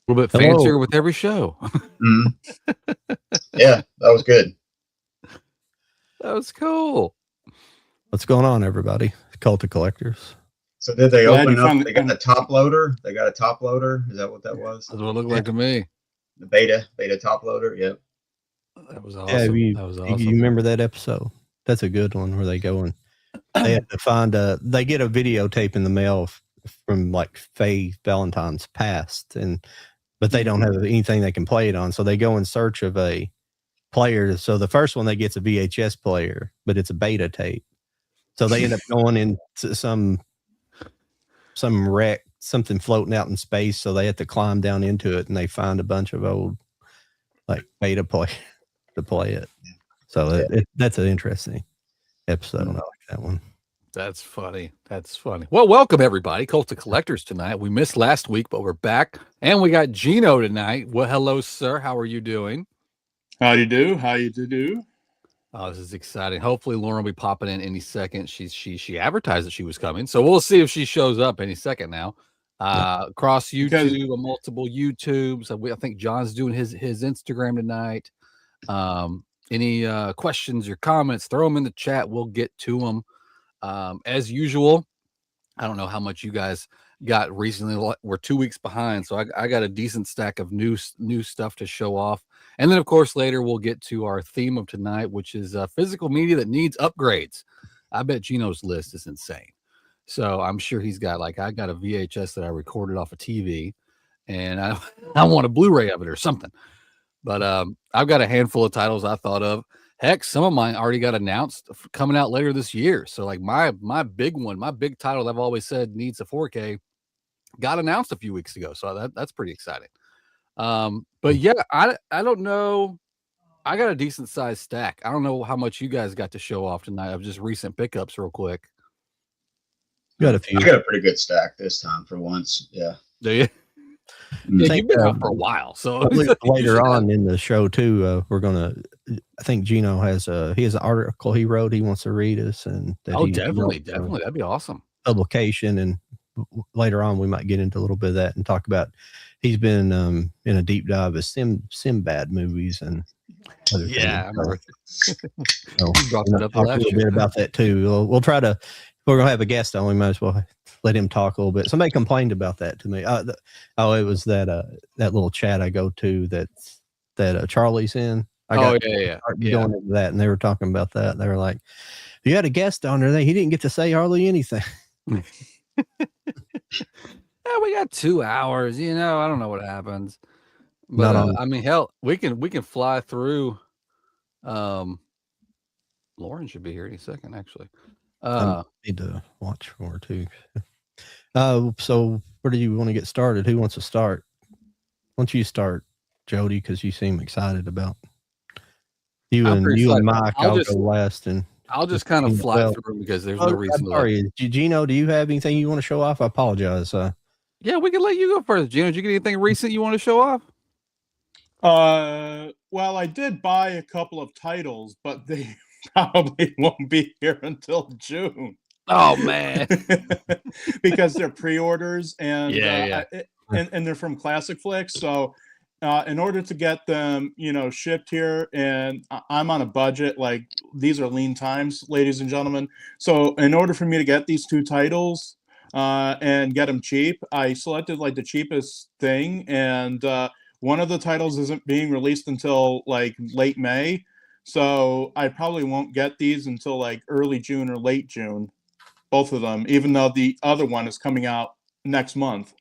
little bit fancier with every show. Yeah, that was good. That was cool. What's going on, everybody? Cult of Collectors. So did they open up? They got a top loader. They got a top loader. Is that what that was? That's what it looked like to me. The beta top loader. Yep. That was awesome. Yeah, that was awesome. You remember that episode? That's a good one where they go and they have to find they get a videotape in the mail from like Faye Valentine's past, but they don't have anything they can play it on, so they go in search of a player. So the first one they get's a VHS player, but it's a beta tape. So they end up going into some wreck, something floating out in space. So they have to climb down into it, and they find a bunch of old like beta play to play it. So that's an interesting episode. I like that one. That's funny. That's funny. Well, welcome everybody. Cult of Collectors tonight. We missed last week, but we're back, and we got Geno tonight. Well, hello, sir. How are you doing? How you do? How you do? Oh, this is exciting. Hopefully Lauren will be popping in any second. She advertised that she was coming, so we'll see if she shows up any second now. Across YouTube, multiple YouTubes. I think John's doing his Instagram tonight. Any questions or comments, throw them in the chat. We'll get to them. As usual, I don't know how much you guys got recently. We're 2 weeks behind, so I got a decent stack of new stuff to show off. And then, of course, later we'll get to our theme of tonight, which is physical media that needs upgrades. I bet Geno's list is insane. So I'm sure he's got, like, I got a VHS that I recorded off a TV, and I want a Blu-ray of it or something. But I've got a handful of titles I thought of. Heck, some of mine already got announced coming out later this year. So, like, my big one, my big title that I've always said needs a 4K got announced a few weeks ago. So that's pretty exciting. But yeah, I don't know. I got a decent sized stack. I don't know how much you guys got to show off tonight of just recent pickups real quick. Got a few. I got a pretty good stack this time for once. Yeah. Do you? Yeah, you've been out for a while. So later on in the show too, we're gonna. I think Geno has an article he wrote. He wants to read us, and definitely, that'd be awesome. Publication, and later on we might get into a little bit of that and talk about. He's been in a deep dive of Sinbad movies and other things. I remember. So talk a little bit about that too. We'll try to. If we're gonna have a guest on, we might as well let him talk a little bit. Somebody complained about that to me. It was that little chat I go to that Charlie's in. Going into that, and they were talking about that. They were like, "You had a guest on there. He didn't get to say hardly anything." Yeah, we got 2 hours. I don't know what happens, but I mean, hell, we can fly through. Lauren should be here any second, actually. I need to watch for too. So where do you want to get started? Who wants to start? Why don't you start, Jody? Because you seem excited about you and Mike. I'll go last, and I'll just kind of fly through because there's no reason. Sorry, Geno, do you have anything you want to show off? I apologize. Yeah, we can let you go first. Geno, did you get anything recent you want to show off? Well, I did buy a couple of titles, but they probably won't be here until June. Oh man, because they're pre-orders and and they're from Classic Flicks. So in order to get them, shipped here, and I'm on a budget, like these are lean times, ladies and gentlemen. So in order for me to get these 2 titles and get them cheap, I selected like the cheapest thing, and one of the titles isn't being released until like late May. So I probably won't get these until like early June or late June, both of them, even though the other one is coming out next month.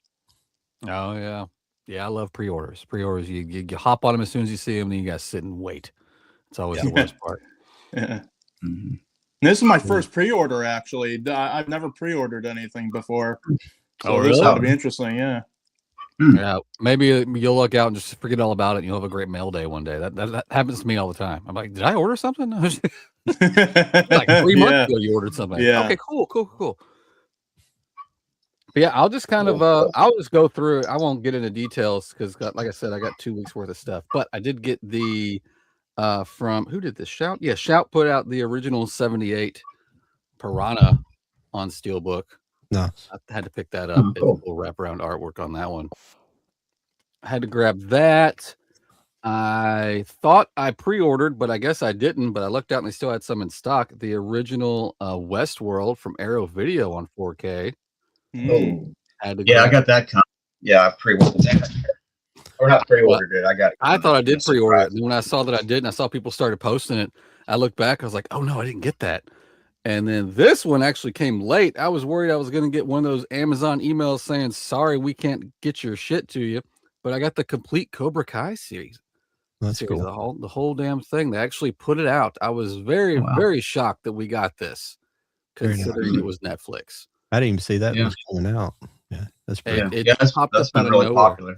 Oh, yeah. Yeah, I love pre-orders. Pre-orders, you hop on them as soon as you see them, then you guys sit and wait. It's always the worst part. Yeah. Mm-hmm. This is my first pre-order, actually. I've never pre-ordered anything before. So really? This ought to be interesting, yeah. Yeah, maybe you'll look out and just forget all about it, and you'll have a great mail day one day. That happens to me all the time. I'm like, did I order something? Like 3 months ago, you ordered something. Yeah. Okay, cool. But yeah, I'll just kind of I'll just go through it. I won't get into details because, like I said, I got 2 weeks worth of stuff. But I did get the from who did this? Shout? Yeah, Shout put out the original 78 Piranha on Steelbook. No, I had to pick that up. Cool. We'll wrap around artwork on that one. I had to grab that. I thought I pre-ordered, but I guess I didn't. But I looked out and they still had some in stock. The original Westworld from Arrow Video on 4K. Oh, Had to yeah, I grab got that. Yeah, I pre-ordered that. Or not pre-ordered it. I got it. I thought I did pre-order it. surprise. And when I saw that I didn't, I saw people started posting it. I looked back. I was like, oh no, I didn't get that. And then this one actually came late. I was worried I was going to get one of those Amazon emails saying, sorry, we can't get your shit to you. But I got the complete Cobra Kai series. That's cool. The whole damn thing. They actually put it out. I was very, very shocked that we got this, considering it was Netflix. I didn't even see that was coming out. Yeah, that's pretty. That's been really popular.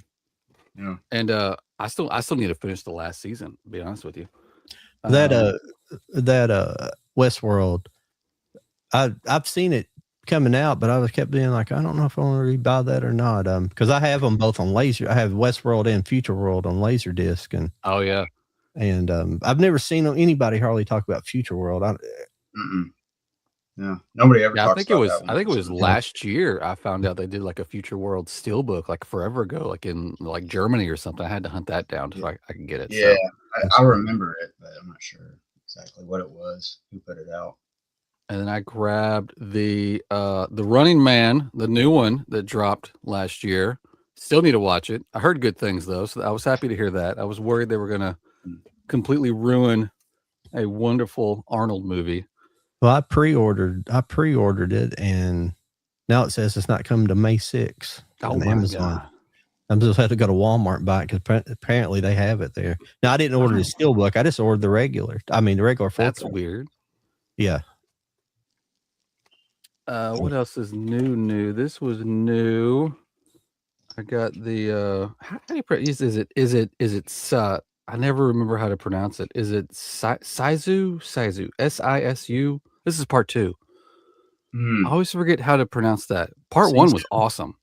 Yeah, and I still need to finish the last season. To be honest with you, that Westworld, I've seen it coming out, but I was kept being like, I don't know if I want to rebuy that or not. Because I have them both on laser. I have Westworld and Future World on Laserdisc, and and I've never seen anybody hardly talk about Future World. Yeah, nobody ever. I think it was last year. I found out they did like a Future World steelbook like forever ago, like in like Germany or something. I had to hunt that down so I can get it. Yeah, so. I remember it, but I'm not sure exactly what it was. Who put it out? And then I grabbed the Running Man, the new one that dropped last year. Still need to watch it. I heard good things though, so I was happy to hear that. I was worried they were gonna completely ruin a wonderful Arnold movie. Well, I pre-ordered it, and now it says it's not coming to May 6th on Amazon. I'm just had to go to Walmart and buy it because apparently they have it there. Now I didn't order the steelbook. I just ordered the regular 4K. That's weird. Yeah. What else is new? This was new. I got the how do you pronounce is it I never remember how to pronounce it. Is it Sisu? SISU? This is part 2. I always forget how to pronounce that. Part 1 was awesome.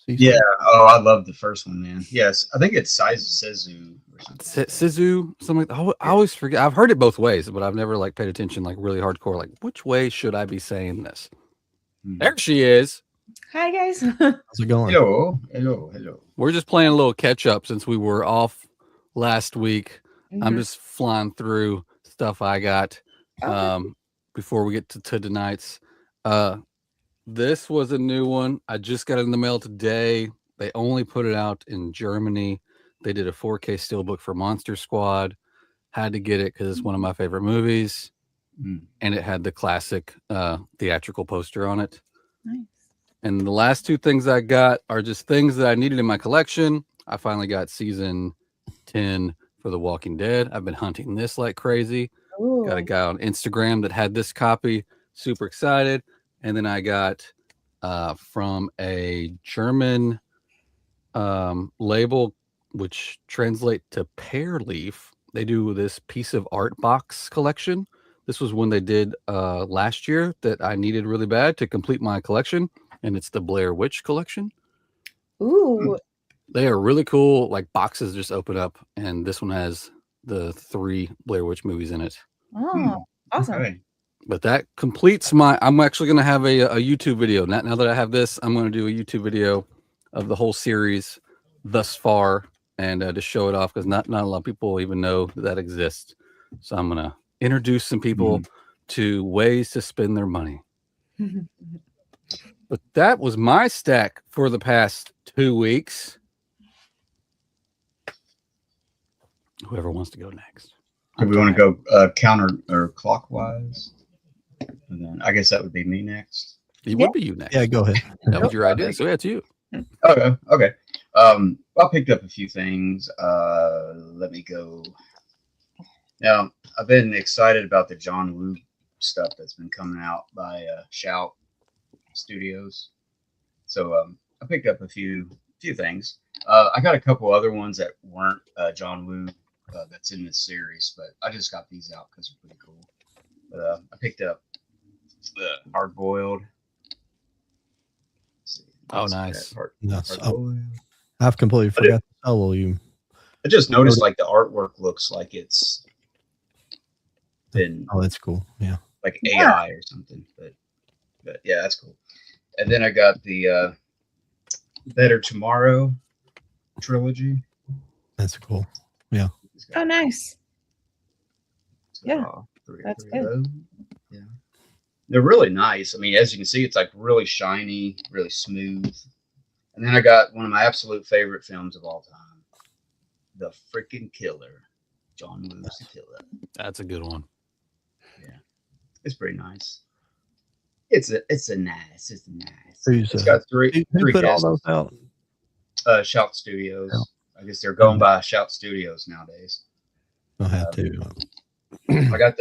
Yeah. Oh, I love the first one, man. Yes, I think it's Sisu or something. Sisu, something like that. I always forget. I've heard it both ways, but I've never like paid attention like really hardcore. Like, which way should I be saying this? There she is. Hi guys. How's it going? Hello. We're just playing a little catch up since we were off last week. I'm just flying through stuff I got before we get to tonight's. This was a new one. I just got it in the mail today. They only put it out in Germany. They did a 4K steelbook for Monster Squad. Had to get it because it's one of my favorite movies. And it had the classic theatrical poster on it. Nice. And the last 2 things I got are just things that I needed in my collection. I finally got season 10 for The Walking Dead. I've been hunting this like crazy. Ooh. Got a guy on Instagram that had this copy. Super excited. And then I got from a German label, which translate to Pear Leaf. They do this piece of art box collection. This was one they did last year that I needed really bad to complete my collection. And it's the Blair Witch collection. Ooh. They are really cool. Like boxes just open up. And this one has the 3 Blair Witch movies in it. Oh, awesome. Okay. But that completes I'm actually going to have a YouTube video. Now that I have this, I'm going to do a YouTube video of the whole series thus far and to show it off because not a lot of people even know that exists. So I'm going to introduce some people to ways to spend their money. But that was my stack for the past 2 weeks. Whoever wants to go next. Do we want to go counter or clockwise? And then I guess that would be me next. It would be you next. Yeah, go ahead. That was your idea. So yeah, it's you. Okay. I picked up a few things. Let me go. Now, I've been excited about the John Woo stuff that's been coming out by Shout Studios. So I picked up a few things. I got a couple other ones that weren't John Woo that's in this series, but I just got these out because they're pretty cool. But I picked up the Hard Boiled. Oh, nice. I've completely forgot to follow you. I just noticed like the artwork looks like it's been. Oh, that's cool. Yeah. Like AI or something, but yeah, that's cool. And then I got the Better Tomorrow trilogy. That's cool. He's got- Oh, nice. he's got Yeah, all three that's of good. those. Yeah. They're really nice. I mean, as you can see, it's like really shiny, really smooth. And then I got one of my absolute favorite films of all time, The Freaking Killer, John Woo's The Killer. That's a good one. Yeah, it's pretty nice. It's nice. Who's It's got who three put all guests. those out? Shout Studios. Oh. I guess they're going by Shout Studios nowadays. I'll have to. I got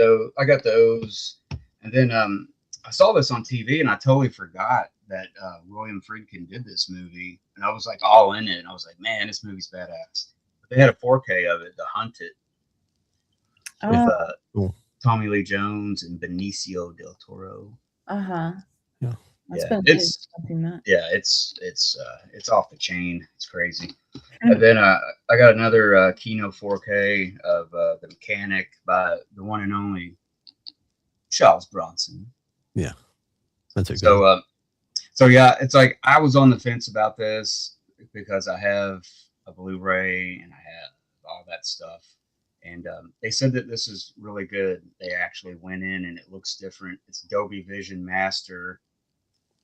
those, and then I saw this on TV, and I totally forgot that William Friedkin did this movie, and I was like all in it, and I was like, man, this movie's badass. But they had a 4K of it, The Hunted, with Cool. Tommy Lee Jones and Benicio del Toro. Uh-huh. Yeah. That's Yeah, been it's something that. yeah, it's off the chain. It's crazy. And then I got another Kino 4K of The Mechanic by the one and only Charles Bronson. That's a good. So yeah, it's like I was on the fence about this because I have a Blu-ray and I have all that stuff. And they said that this is really good. They actually went in and it looks different. It's Dolby Vision Master.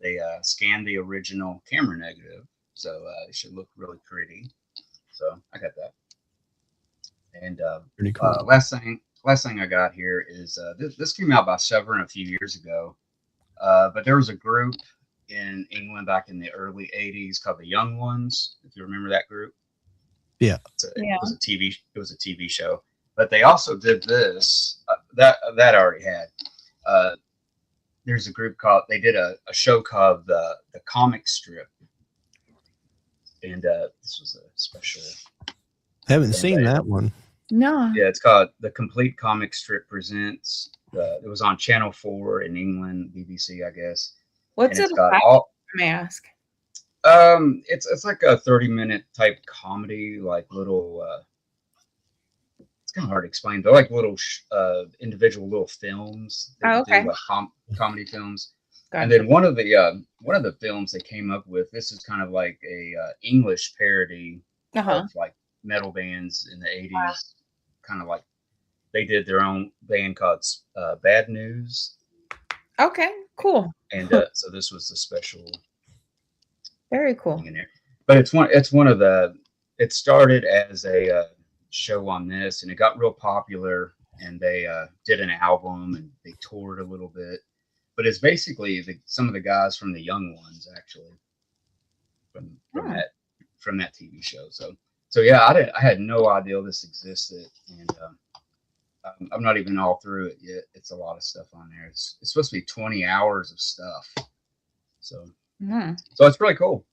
They scanned the original camera negative, so it should look really pretty. So I got that. And Pretty cool. last thing I got here is this came out by Severin a few years ago. But there was a group in England back in the early 80s called the Young Ones, if you remember that group. Yeah. It was a TV show. But they also did this that I already had. There's a group they did a show called the Comic Strip, and this was a special. I haven't seen that one. No. Yeah, it's called The Complete Comic Strip Presents. It was on Channel 4 in England, BBC, I guess. What's And it it's got about? all. May I ask? It's like a 30-minute type comedy, like little. It's kind of hard to explain. They're like little individual little films. They Oh, okay. do, like comedy films. Gotcha. And then one of the films they came up with. This is kind of like a English parody Uh-huh. of like metal bands in the 80s. Kind of like they did their own band called Bad News. Okay. Cool. And so this was the special Very cool. thing in there. But it's one of the. It started as a show on this, and it got real popular. And they did an album, and they toured a little bit. But it's basically some of the guys from the Young Ones, actually, from that TV show. So yeah, I had no idea this existed, and I'm not even all through it yet. It's a lot of stuff on there. It's supposed to be 20 hours of stuff. So it's really cool.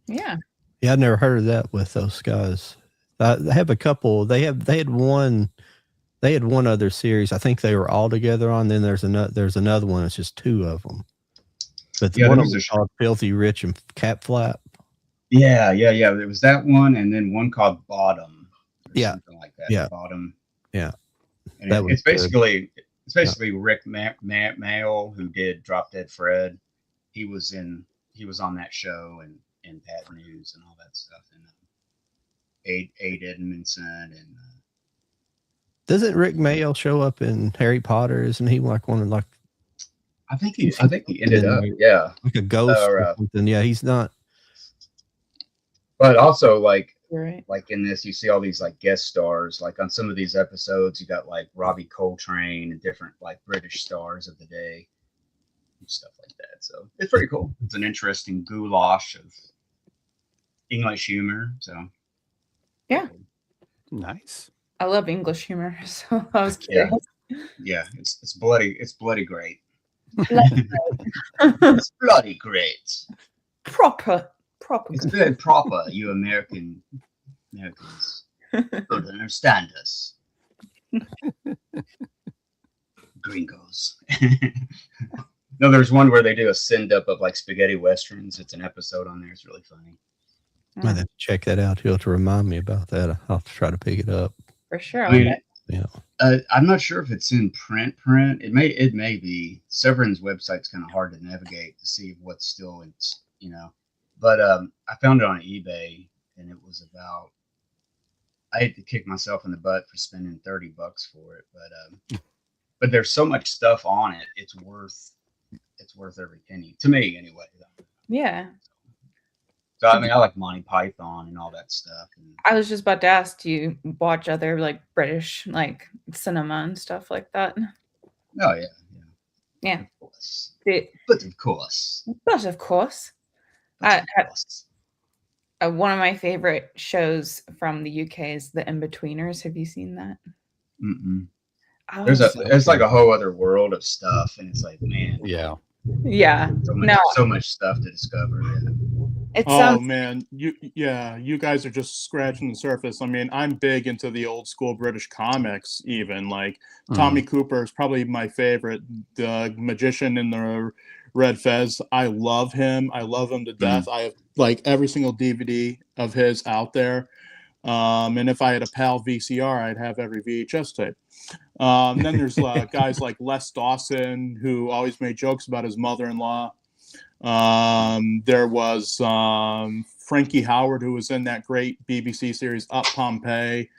Yeah. Yeah, I'd never heard of that with those guys. I have a couple. They had one other series. I think they were all together on. Then there's another one. It's just two of them. But Yeah, one there of was them is called Filthy Rich and Cap Flap. Yeah. There was that one, and then one called Bottom. Yeah. Something like that. Yeah. Bottom. Yeah. And That was it's basically Rick Mail, who did Drop Dead Fred. He was on that show and Bad News and all that stuff. And Aid Edmondson and. Doesn't Rick Mayo show up in Harry Potter? Isn't he like one of like? I think he ended up, yeah, like a ghost or something. Yeah, he's not. But also, like Right. in this, you see all these like guest stars. Like on some of these episodes, you got like Robbie Coltrane and different like British stars of the day and stuff like that. So it's pretty cool. It's an interesting goulash of English humor. So Yeah. Nice. I love English humor, so I was curious. yeah, it's bloody. It's bloody great. Like, It's bloody great. proper. It's very proper. You Americans don't understand us. Gringos. No, there's one where they do a send up of like spaghetti westerns. It's an episode on there. It's really funny. I have to check that out. You'll have to remind me about that. I'll have to try to pick it up. For sure. I mean, Yeah. I'm not sure if it's in print. It may be. Severin's website's kind of hard to navigate to see what's still in, But I found it on eBay, and it was about I hate to kick myself in the butt for spending $30 for it, but there's so much stuff on it. It's worth every penny to me, anyway. Yeah. So I mean, I like Monty Python and all that stuff. And, I was just about to ask, do you watch other like British like cinema and stuff like that? oh yeah. Yeah. Of course. But of course. of course. But of course. One of my favorite shows from the UK is The In-Betweeners. Have you seen that? Mm-mm. Oh, It's like a whole other world of stuff, and it's like, man, Yeah. so much stuff to discover. Yeah. It Oh sounds man, you guys are just scratching the surface. I mean, I'm big into the old school British comics, even like Tommy Cooper is probably my favorite. The Magician in the Red Fez. I love him. I love him to death. I have like every single DVD of his out there. And if I had a PAL VCR, I'd have every VHS tape. Then there's guys like Les Dawson, who always made jokes about his mother-in-law. There was Frankie Howard, who was in that great BBC series Up Pompeii.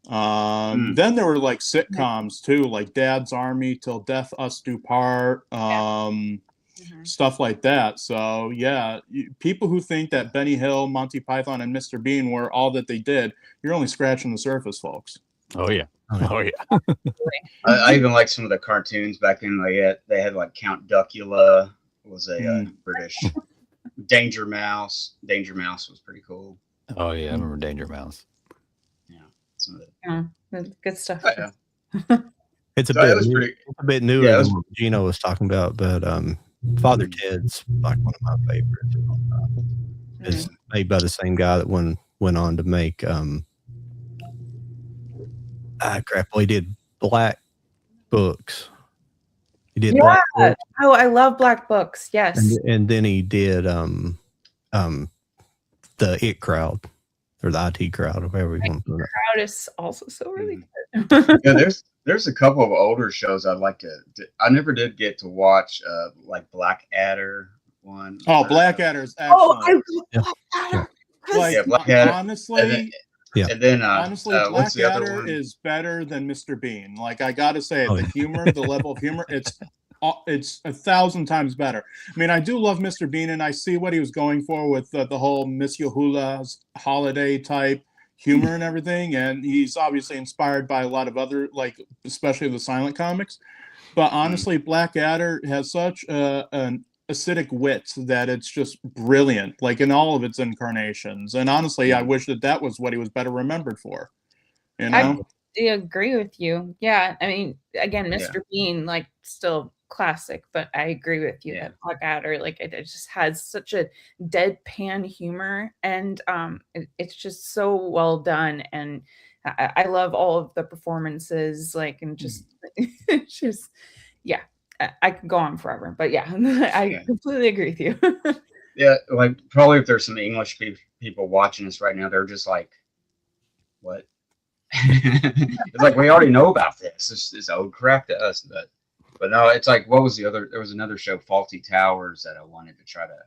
Then there were like sitcoms too, like Dad's Army, Till Death Us Do Part, stuff like that. So yeah, people who think that Benny Hill, Monty Python, and Mr. Bean were all that they did, you're only scratching the surface, folks. Oh yeah. I even like some of the cartoons back in. They had like Count Duckula was a British. Danger Mouse. Danger Mouse was pretty cool. Oh yeah, I remember Danger Mouse. Yeah, some of it. Good stuff. It's a bit newer than what Geno was talking about, but Father Ted's like one of my favorites. It's made by the same guy that went on to make he did Black Books. He did Black Books. Oh, I love Black Books. Yes. And then he did the It Crowd or the IT Crowd, or whatever you want to put it. Crowd is also so really good. Yeah, there's a couple of older shows I'd like to. I never did get to watch like Blackadder one. Oh, Blackadder's excellent. I love Blackadder. Like, Blackadder. Honestly, and then honestly, what's the other Blackadder one? is better than Mr. Bean. Like, I gotta say, the humor, the level of humor, it's 1,000 times better. I mean, I do love Mr. Bean, and I see what he was going for with the whole Miss Yahula's holiday type humor and everything. And he's obviously inspired by a lot of other, like, especially the silent comics. But honestly, Blackadder has such an acidic wit that it's just brilliant, like in all of its incarnations. And honestly, I wish that was what he was better remembered for. You know? I agree with you. Yeah. I mean, again, Mr. Bean, like, still classic, but I agree with you that Blackadder, like, it just has such a deadpan humor, and it's just so well done. And I love all of the performances, like, and just it's just I could go on forever, but I completely agree with you. Yeah, like probably if there's some English people watching us right now, they're just like, what? It's like, we already know about this. It's old crap to us, but no, it's like, what was the other? There was another show, Faulty Towers, that I wanted to try to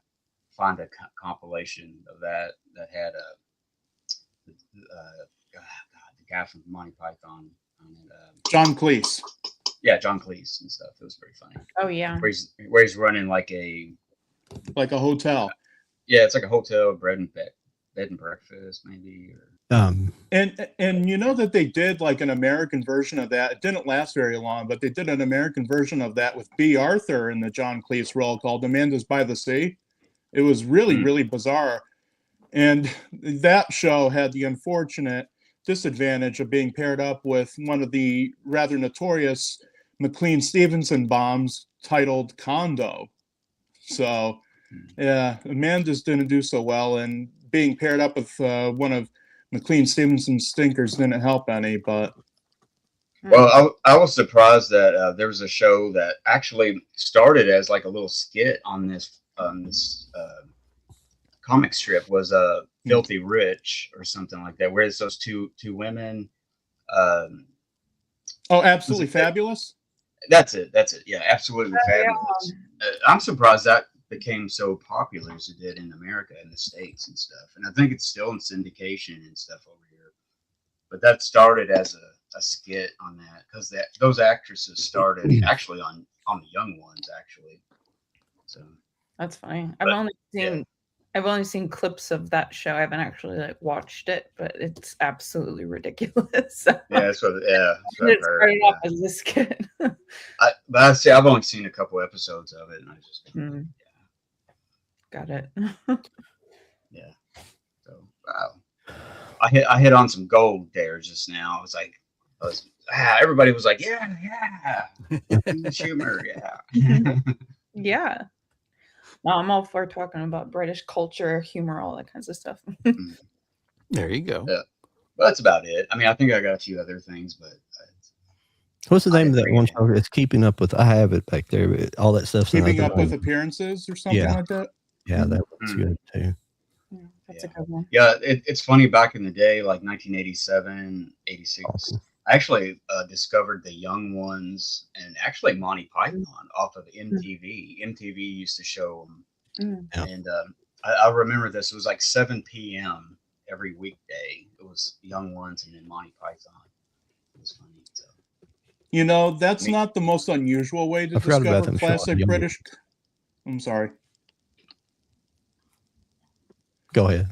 find a compilation of that had the guy from Monty Python on it. John Cleese. Yeah, John Cleese and stuff. It was pretty funny. Oh yeah. Where he's running like a hotel. Yeah, it's like a hotel, bed and breakfast, maybe. And you know that they did like an American version of that. It didn't last very long, but they did an American version of that with B. Arthur in the John Cleese role called Amanda's by the Sea. It was really, really bizarre. And that show had the unfortunate disadvantage of being paired up with one of the rather notorious McLean Stevenson bombs titled Condo. So yeah, Amanda's didn't do so well, and being paired up with one of McLean Stevenson's stinkers didn't help any. But well, I was surprised that there was a show that actually started as like a little skit on this comic strip, was Filthy Rich or something like that, where it's those two women. Absolutely Fabulous. That's it. Yeah, Absolutely Fabulous. I'm surprised that became so popular as it did in America and the States and stuff. And I think it's still in syndication and stuff over here. but that started as a skit on that because those actresses started actually on the Young Ones actually. So That's funny. But, I've only seen clips of that show. I haven't actually like watched it, but it's absolutely ridiculous. So. Yeah, that's what It started off as a skit. I've only seen a couple episodes of it, and I just got it. Yeah. So wow, I hit on some gold there just now. Everybody was like, yeah, humor, yeah. Yeah. No, I'm all for talking about British culture, humor, all that kinds of stuff. There you go. Yeah. Well, that's about it. I mean, I think I got a few other things, but what's the name of that one show? It's Keeping Up with. I have it back there. But all that stuff's Keeping Up with Appearances or something like that. Yeah, that was good too. Yeah, that's a good one. Yeah, it's funny. Back in the day, like 1987, 86. Awesome. I actually discovered the Young Ones and actually Monty Python off of MTV. MTV used to show them, and I remember this. It was like 7 p.m. every weekday. It was Young Ones and then Monty Python. It was funny. So. You know, that's not the most unusual way to discover classic British. I'm sorry. Go ahead.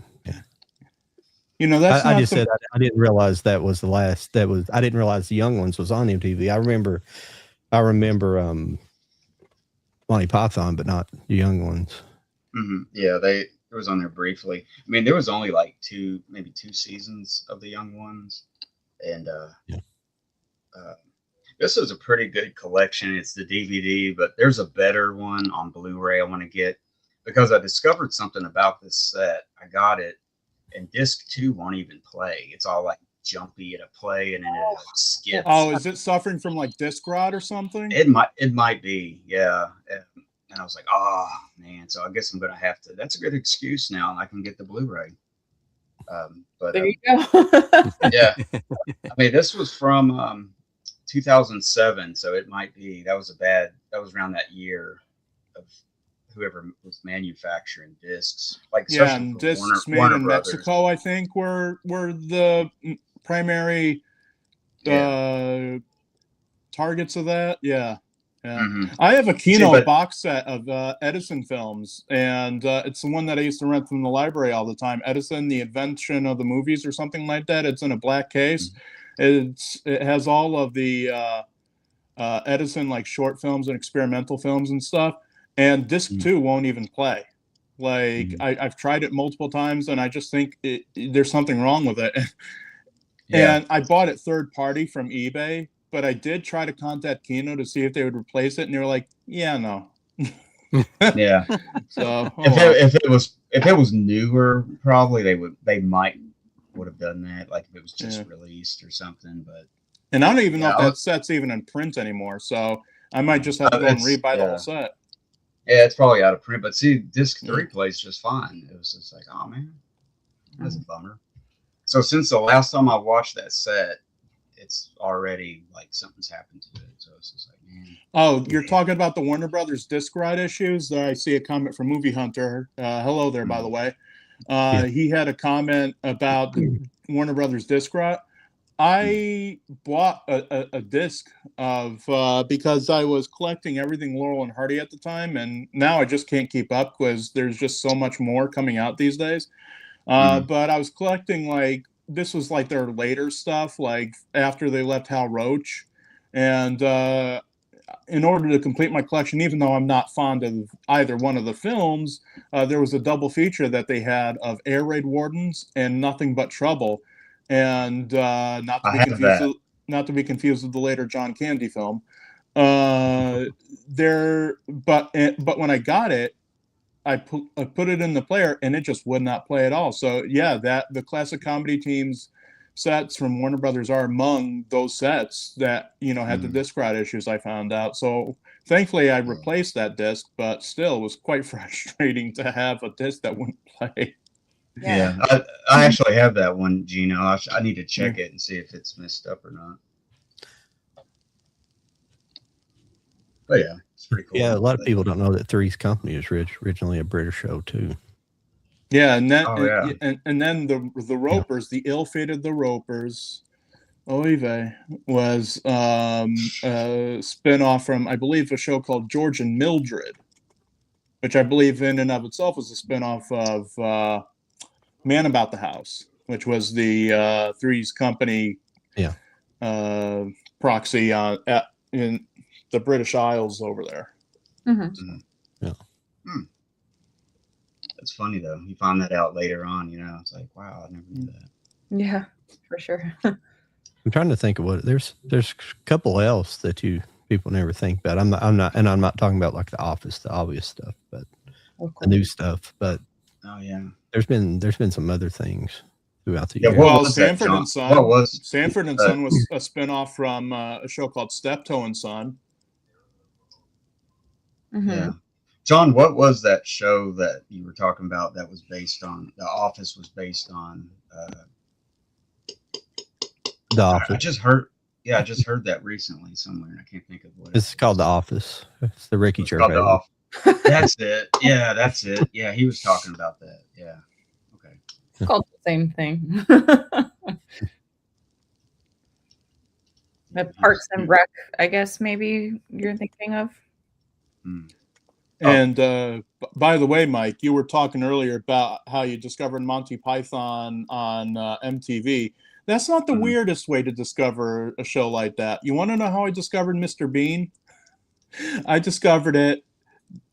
You know, that's I just said I didn't realize that was the last. I didn't realize the Young Ones was on MTV. I remember Monty Python, but not the Young Ones. Mm-hmm. Yeah, it was on there briefly. I mean, there was only like maybe two seasons of the Young Ones, and this is a pretty good collection. It's the DVD, but there's a better one on Blu-ray I want to get because I discovered something about this set. I got it. And disc 2 won't even play. It's all like jumpy at a play, and then it skips. Oh, is it suffering from like disc rot or something? It might be, yeah. And I was like, oh man. So I guess I'm gonna have to. That's a good excuse now. I can get the Blu-ray. But there you go. Yeah, I mean, this was from 2007, so it might be. That was around that year of whoever was manufacturing discs, like and discs made in Mexico, I think, were the primary targets of that. Yeah. Mm-hmm. I have a Geno box set of Edison films, and it's the one that I used to rent from the library all the time. Edison, The Invention of the Movies, or something like that. It's in a black case. Mm-hmm. It has all of the Edison like short films and experimental films and stuff. And disc 2 won't even play. Like I've tried it multiple times, and I just think there's something wrong with it. And I bought it third party from eBay, but I did try to contact Geno to see if they would replace it, and they're like, "Yeah, no." Yeah. So if it was newer, probably they might would have done that, like if it was just released or something. But and I don't even know if that set's even in print anymore. So I might just have to go and rebuy the whole set. Yeah, it's probably out of print, but see, disc 3 plays just fine. It was just like, oh man, that's a bummer. So since the last time I watched that set, it's already like something's happened to it. So it's just like, man. Oh, you're talking about the Warner Brothers disc rot issues? I see a comment from Movie Hunter. Hello there, by the way. He had a comment about the Warner Brothers disc rot. I bought a disc of because I was collecting everything Laurel and Hardy at the time, and now I just can't keep up because there's just so much more coming out these days. But I was collecting this was like their later stuff, like after they left Hal Roach, and in order to complete my collection, even though I'm not fond of either one of the films, there was a double feature that they had of Air Raid Wardens and Nothing But Trouble. And not to be confused with the later John Candy film. But when I got it, I put it in the player and it just would not play at all. So yeah, the classic comedy teams sets from Warner Brothers are among those sets that had the disc rot issues. I found out. So thankfully I replaced that disc, but still it was quite frustrating to have a disc that wouldn't play. Yeah, I actually have that one, Geno. I need to check it and see if it's messed up or not. But yeah, it's pretty cool. Yeah, a lot of people don't know that Three's Company was originally a British show too. Yeah, and then and then the Ropers, the ill-fated The Ropers, Oive was a spin-off from, I believe, a show called George and Mildred, which I believe in and of itself was a spin-off of Man About the House, which was the Three's Company proxy in the British Isles over there. Mm-hmm. Yeah. That's funny though. You found that out later on, you know. It's like, wow, I never knew that. Yeah, for sure. I'm trying to think of what there's a couple else that people never think about. I'm not talking about like The Office, the obvious stuff, but the new stuff. But oh yeah, there's been some other things throughout the year. Well, Sanford and Son. Sanford and Son was a spinoff from a show called Steptoe and Son. Mm-hmm. Yeah. John, what was that show that you were talking about that was based on? The Office was based on. The Office. I just heard that recently somewhere, and I can't think of what. It's called The Office. It's the Ricky Gervais. That's it. Yeah, that's it. Yeah, he was talking about that. Yeah. Okay. It's called the same thing. The Parks and Rec, I guess maybe you're thinking of. And by the way, Mike, you were talking earlier about how you discovered Monty Python on MTV. That's not the weirdest way to discover a show like that. You want to know how I discovered Mr. Bean? I discovered it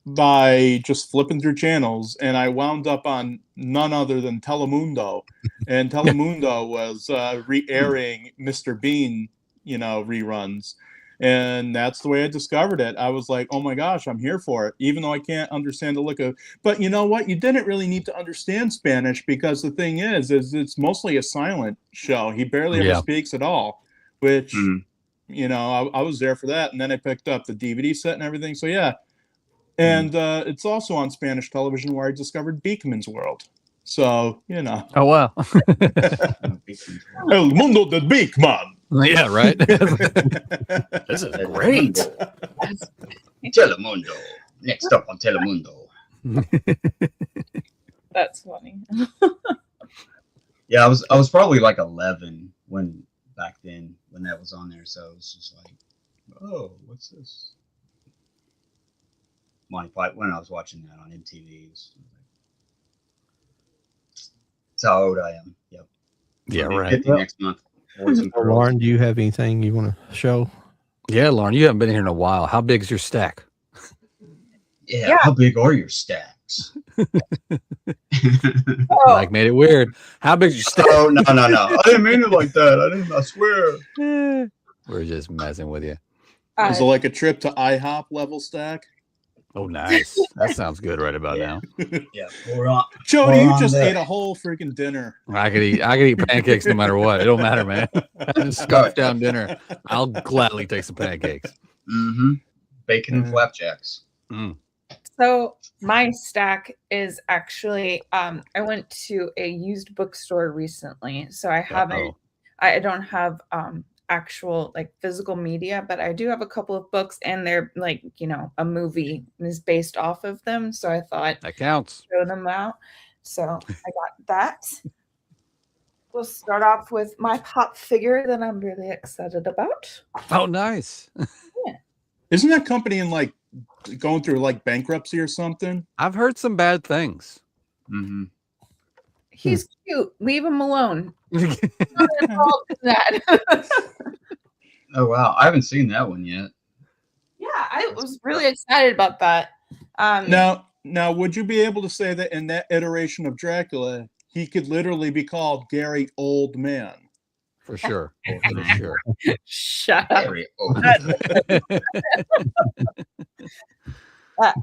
by just flipping through channels, and I wound up on none other than Telemundo. And Telemundo was re-airing Mr. Bean, reruns. And that's the way I discovered it. I was like, oh my gosh, I'm here for it, even though I can't understand the look of. But you know what? You didn't really need to understand Spanish, because the thing is it's mostly a silent show. He barely ever speaks at all, which, I was there for that. And then I picked up the DVD set and everything. So yeah. And it's also on Spanish television where I discovered Beekman's World. So, Oh, wow. El Mundo de Beekman. Yeah, right. This is great. Telemundo. Next up on Telemundo. That's funny. Yeah, I was probably like 11 back then when that was on there. So it was just like, oh, what's this? Monty Python. When I was watching that on MTV, that's how old I am. Yep. Yeah, right. 50 next month. Lauren, do you have anything you want to show? Yeah, Lauren, you haven't been here in a while. How big's your stack? Yeah. How big are your stacks? Mike made it weird. How big's your stack? Oh, no. I didn't mean it like that. I swear. We're just messing with you. Is it like a trip to IHOP level stack? Oh, nice. That sounds good right about now. Yeah. Jody, you just ate a whole freaking dinner. I could eat pancakes no matter what. It don't matter, man. Just scarf down dinner. I'll gladly take some pancakes. Mm-hmm. Bacon and flapjacks. So my stack is actually, I went to a used bookstore recently. So I don't have actual like physical media, but I do have a couple of books, and they're like, a movie is based off of them. So I thought that counts. Show them out. So I got that. We'll start off with my pop figure that I'm really excited about. Oh, nice. Yeah. Isn't that company in like going through like bankruptcy or something? I've heard some bad things. Mm-hmm. He's cute. Leave him alone. Not involved in that. Oh wow, I haven't seen that one yet. Yeah, I was really excited about that. Now, would you be able to say that in that iteration of Dracula, he could literally be called Gary Old Man? For sure. For sure. Shut up. Gary Old.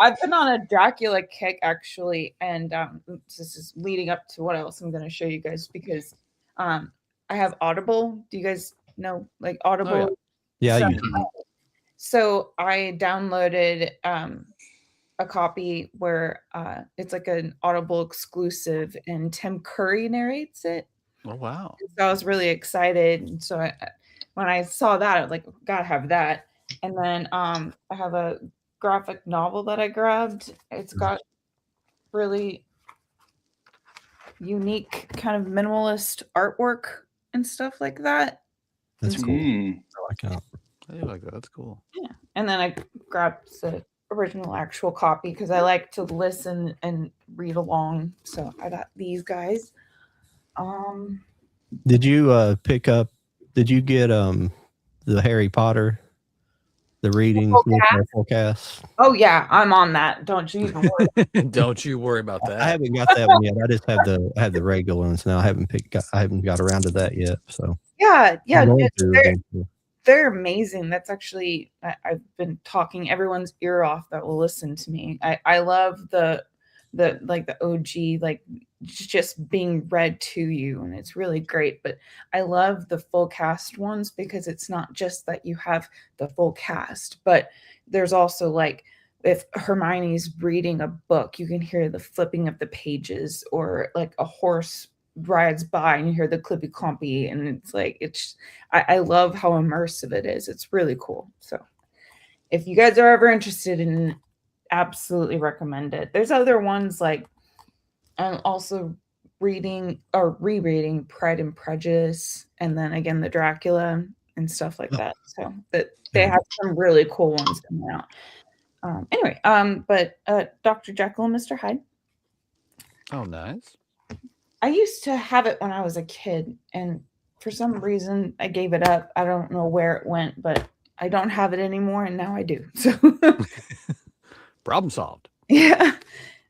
I've been on a Dracula kick actually, and this is leading up to what else I'm going to show you guys, because I have Audible. Do you guys know like Audible? Oh, yeah. So, so I downloaded a copy where it's like an Audible exclusive, and Tim Curry narrates it. Oh wow! So I was really excited. So when I saw that, I was like, gotta have that. And then I have a graphic novel that I grabbed. It's got really unique kind of minimalist artwork and stuff like that. That's cool. Mm. I like that. I like that. That's cool. Yeah. And then I grabbed the original actual copy because I like to listen and read along. So I got these guys. Did you pick up? Did you get the Harry Potter, the reading forecast? Oh yeah, I'm on that. Don't you even worry. Don't you worry about that. I haven't got that one yet. I just have the regular ones now. I haven't got around to that yet. So Yeah, eventually. they're amazing. That's actually I've been talking everyone's ear off that will listen to me. I love the like the OG, like just being read to you, and it's really great. But I love the full cast ones because it's not just that you have the full cast, but there's also like if Hermione's reading a book, you can hear the flipping of the pages, or like a horse rides by and you hear the clippy clompy, and it's like I love how immersive it is. It's really cool. So if you guys are ever interested in, absolutely recommend it. There's other ones like I'm also reading or rereading Pride and Prejudice, and then again the Dracula and stuff like that. So that they have some really cool ones coming out. Anyway, but Dr. Jekyll and Mr. Hyde. Oh, nice. I used to have it when I was a kid, and for some reason I gave it up. I don't know where it went, but I don't have it anymore, and now I do. So problem solved. Yeah.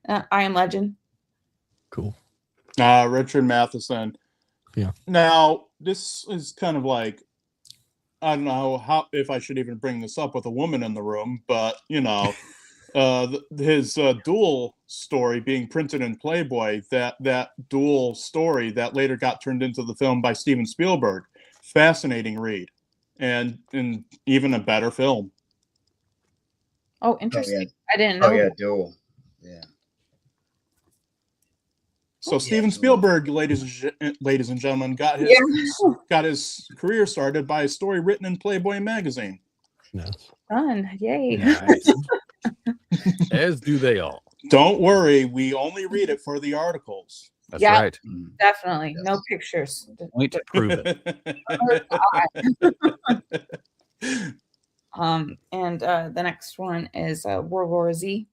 I Am Legend. Cool. Richard Matheson. Yeah. Now, this is kind of like, I don't know how if I should even bring this up with a woman in the room, but you know, his duel story being printed in Playboy, that duel story that later got turned into the film by Steven Spielberg, fascinating read, and even a better film. Oh, interesting. Oh, yeah. I didn't know. Oh yeah, duel. Yeah. So Steven Spielberg, ladies and gentlemen, got his career started by a story written in Playboy magazine. Nice. Fun. Yay. Nice. As do they all. Don't worry, we only read it for the articles. That's Yeah. right. Definitely. Yes. No pictures. Point to prove it. And the next one is World War Z.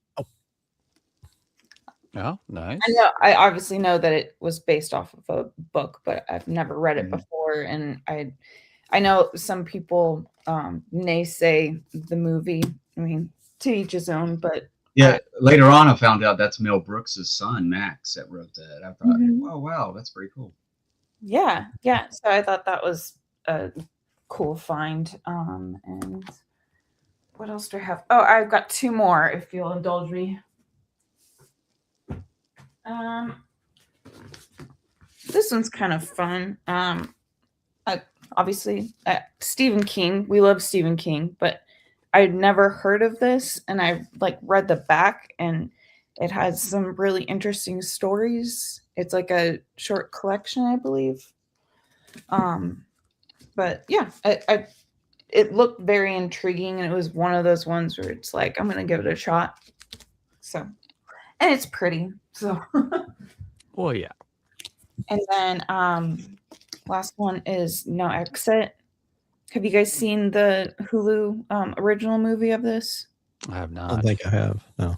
Oh, nice. I obviously know that it was based off of a book, but I've never read it before, and I know some people naysay the movie. I mean, to each his own, but yeah. Later on, I found out that's Mel Brooks' son, Max, that wrote that. I thought, oh wow, that's pretty cool. Yeah. So I thought that was a cool find. And what else do I have? Oh, I've got two more, if you'll indulge me. This one's kind of fun. Obviously, Stephen King. We love Stephen King, but I'd never heard of this, and I read the back, and it has some really interesting stories. It's like a short collection, I believe. But yeah, it looked very intriguing, and it was one of those ones where it's like, I'm gonna give it a shot. So, and it's pretty. So, Well, yeah. and then last one is No Exit. Have you guys seen the Hulu original movie of this? I have I not. don't think I have. No.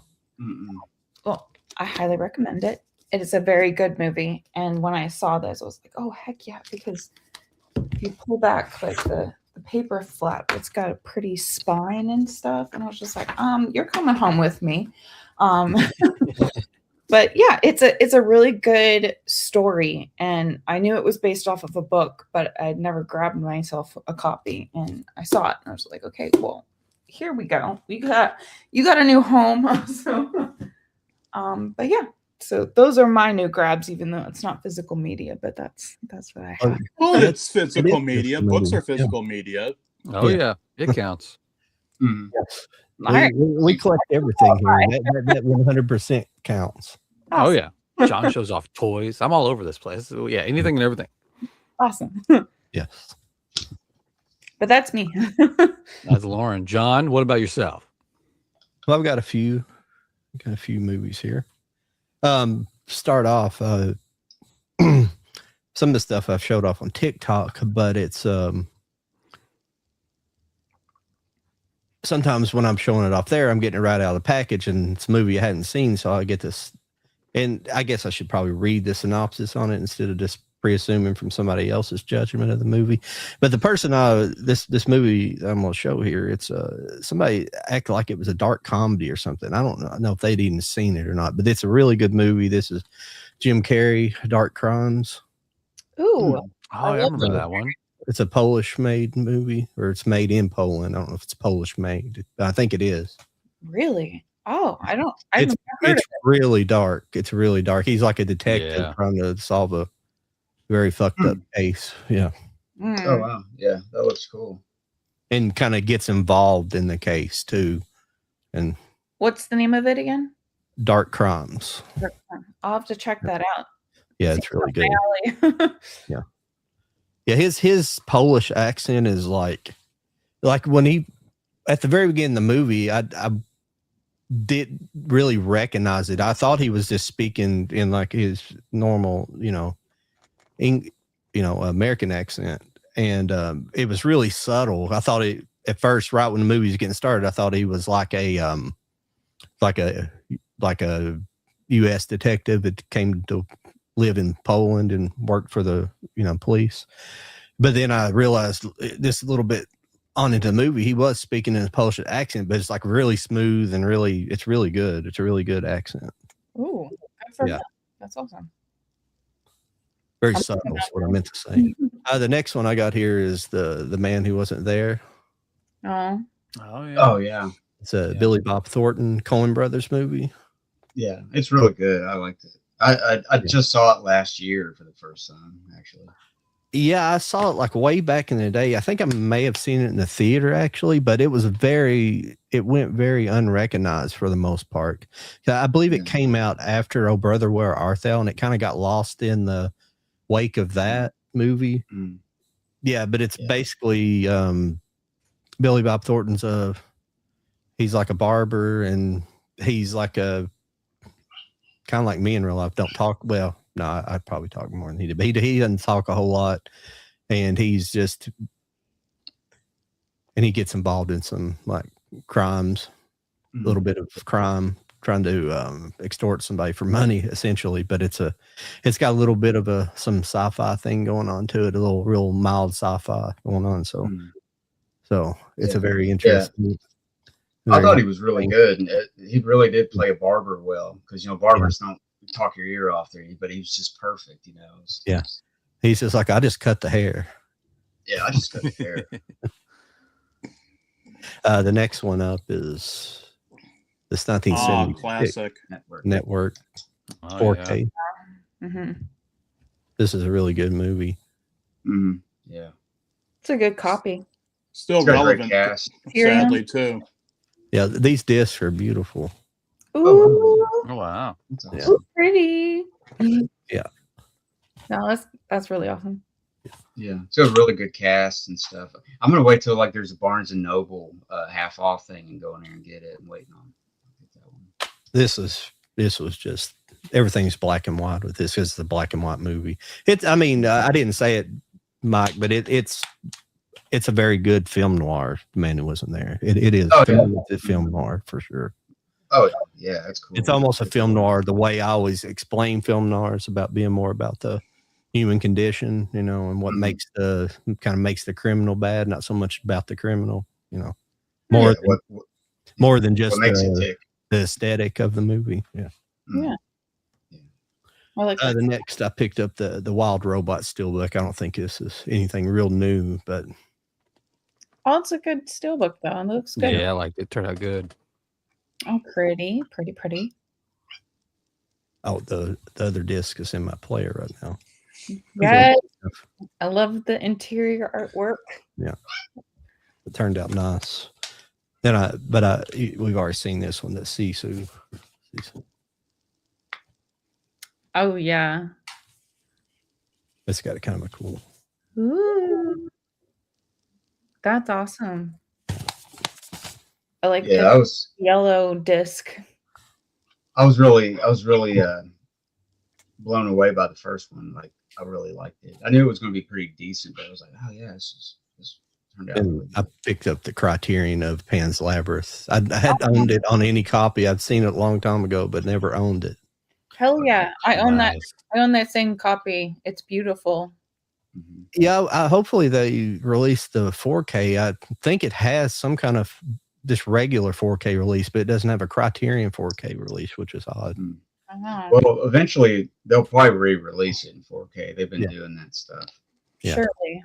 Well, I highly recommend it. It is a very good movie. And when I saw this, I was like, oh, heck yeah. Because if you pull back like the paper flap, it's got a pretty spine and stuff. And I was just like, you're coming home with me. But yeah, it's a really good story, and I knew it was based off of a book, but I'd never grabbed myself a copy, and I saw it, and I was like, okay, well, here we go. You got a new home. So, but yeah, so those are my new grabs, even though it's not physical media, but that's what I have. Well, it's physical media. physical Books media. are physical media. Oh, yeah. It counts. Yes. All right. We collect everything here. That 100% counts. Oh, yeah. John shows off toys. I'm all over this place. So, yeah, anything and everything. Awesome. Yes. But that's me. That's Lauren. John, what about yourself? Well, I've got a few movies here. Start off some of the stuff I've showed off on TikTok, but it's sometimes when I'm showing it off there, I'm getting it right out of the package, and it's a movie I hadn't seen, so I get this. And I guess I should probably read the synopsis on it instead of just pre-assuming from somebody else's judgment of the movie. But the person this movie I'm going to show here, it's somebody acted like it was a dark comedy or something. I don't know if they'd even seen it or not, but it's a really good movie. This is Jim Carrey, Dark Crimes. Ooh, I remember that one. It's a Polish made movie, or it's made in Poland. I don't know if it's Polish made. I think it is. really? Oh, I've never heard It's of it. really dark. It's really dark. He's like a detective trying to solve a very fucked up case. Yeah. Oh wow, yeah, that looks cool. And kind of gets involved in the case too. And What's the name of it again? Dark Crimes. I'll have to check that out. Yeah, it's really good. Alley. Yeah, his Polish accent is like when he at the very beginning of the movie, I didn't really recognize it. I thought he was just speaking in like his normal, American accent, and it was really subtle. I thought it at first, right when the movie was getting started, I thought he was like a U.S. detective that came to live in Poland and worked for the police. But then I realized this a little bit on into the movie, he was speaking in a Polish accent, but it's like really smooth and it's really good. It's a really good accent. Ooh, good for that. That's awesome. Very subtle is what I meant to say. The next one I got here is the Man Who Wasn't There. Oh yeah. Oh yeah. It's a Billy Bob Thornton Coen Brothers movie. Yeah, it's really good. I liked it. I just saw it last year for the first time, actually. Yeah, I saw it like way back in the day. I think I may have seen it in the theater actually, but it went very unrecognized for the most part. I believe it came out after Oh Brother Where Art Thou, and it kind of got lost in the wake of that movie. Yeah, but it's basically Billy Bob Thornton's he's like a barber, and he's like a kind of like me in real life. Don't talk well. No, I'd probably talk more than he did, but he doesn't talk a whole lot, and he gets involved in some like crimes, a little bit of crime, trying to extort somebody for money, essentially. But it's got a little bit of some sci-fi thing going on to it, a little real mild sci-fi going on. So it's a very interesting. I thought he was really good, and he really did play a barber well, because barbers don't talk your ear off there, but he was just perfect. He's just like, I just cut the hair. Yeah, I just cut the hair. The next one up is this 1970 classic Network 4K. Yeah. Mm-hmm. This is a really good movie. Yeah, it's a good copy. Still relevant, sadly too. Yeah, these discs are beautiful. Ooh, oh wow, awesome. so pretty. Yeah, no, that's really awesome. Yeah, it's a really good cast and stuff. I'm gonna wait till like there's a Barnes and Noble half off thing and go in there and get it and waiting on. That one. This was just everything's black and white with this. Because it's the black and white movie. I didn't say it, Mike, but it's a very good film noir. The Man Who Wasn't There. It is a film noir for sure. Oh yeah, that's cool. It's almost a film noir. The way I always explain film noirs about being more about the human condition, and what makes the criminal bad, not so much about the criminal, more than just the aesthetic of the movie. Yeah. I like the next, I picked up the Wild Robot Steelbook. I don't think this is anything real new, but it's a good steelbook though. It looks good. Yeah, I liked it. It turned out good. Oh, pretty. Oh, the other disc is in my player right now. Yes, I love the interior artwork. Yeah, it turned out nice. We've already seen this one, the Sisu. Oh yeah, it's got a kind of a cool. Ooh, that's awesome. I like yellow disc. I was really blown away by the first one. Like I really liked it. I knew it was going to be pretty decent, but I was like, oh yeah, this is turned out. And I picked up the Criterion of Pan's Labyrinth. I had owned it on any copy. I'd seen it a long time ago, but never owned it. Hell yeah. I own that. Nice. I own that same copy. It's beautiful. Mhm. Yeah, hopefully they release the 4K. I think it has some kind of just regular 4K release, but it doesn't have a Criterion 4K release, which is odd. Uh-huh. Well, eventually they'll probably re-release it in 4K. They've been doing that stuff. Yeah. Surely.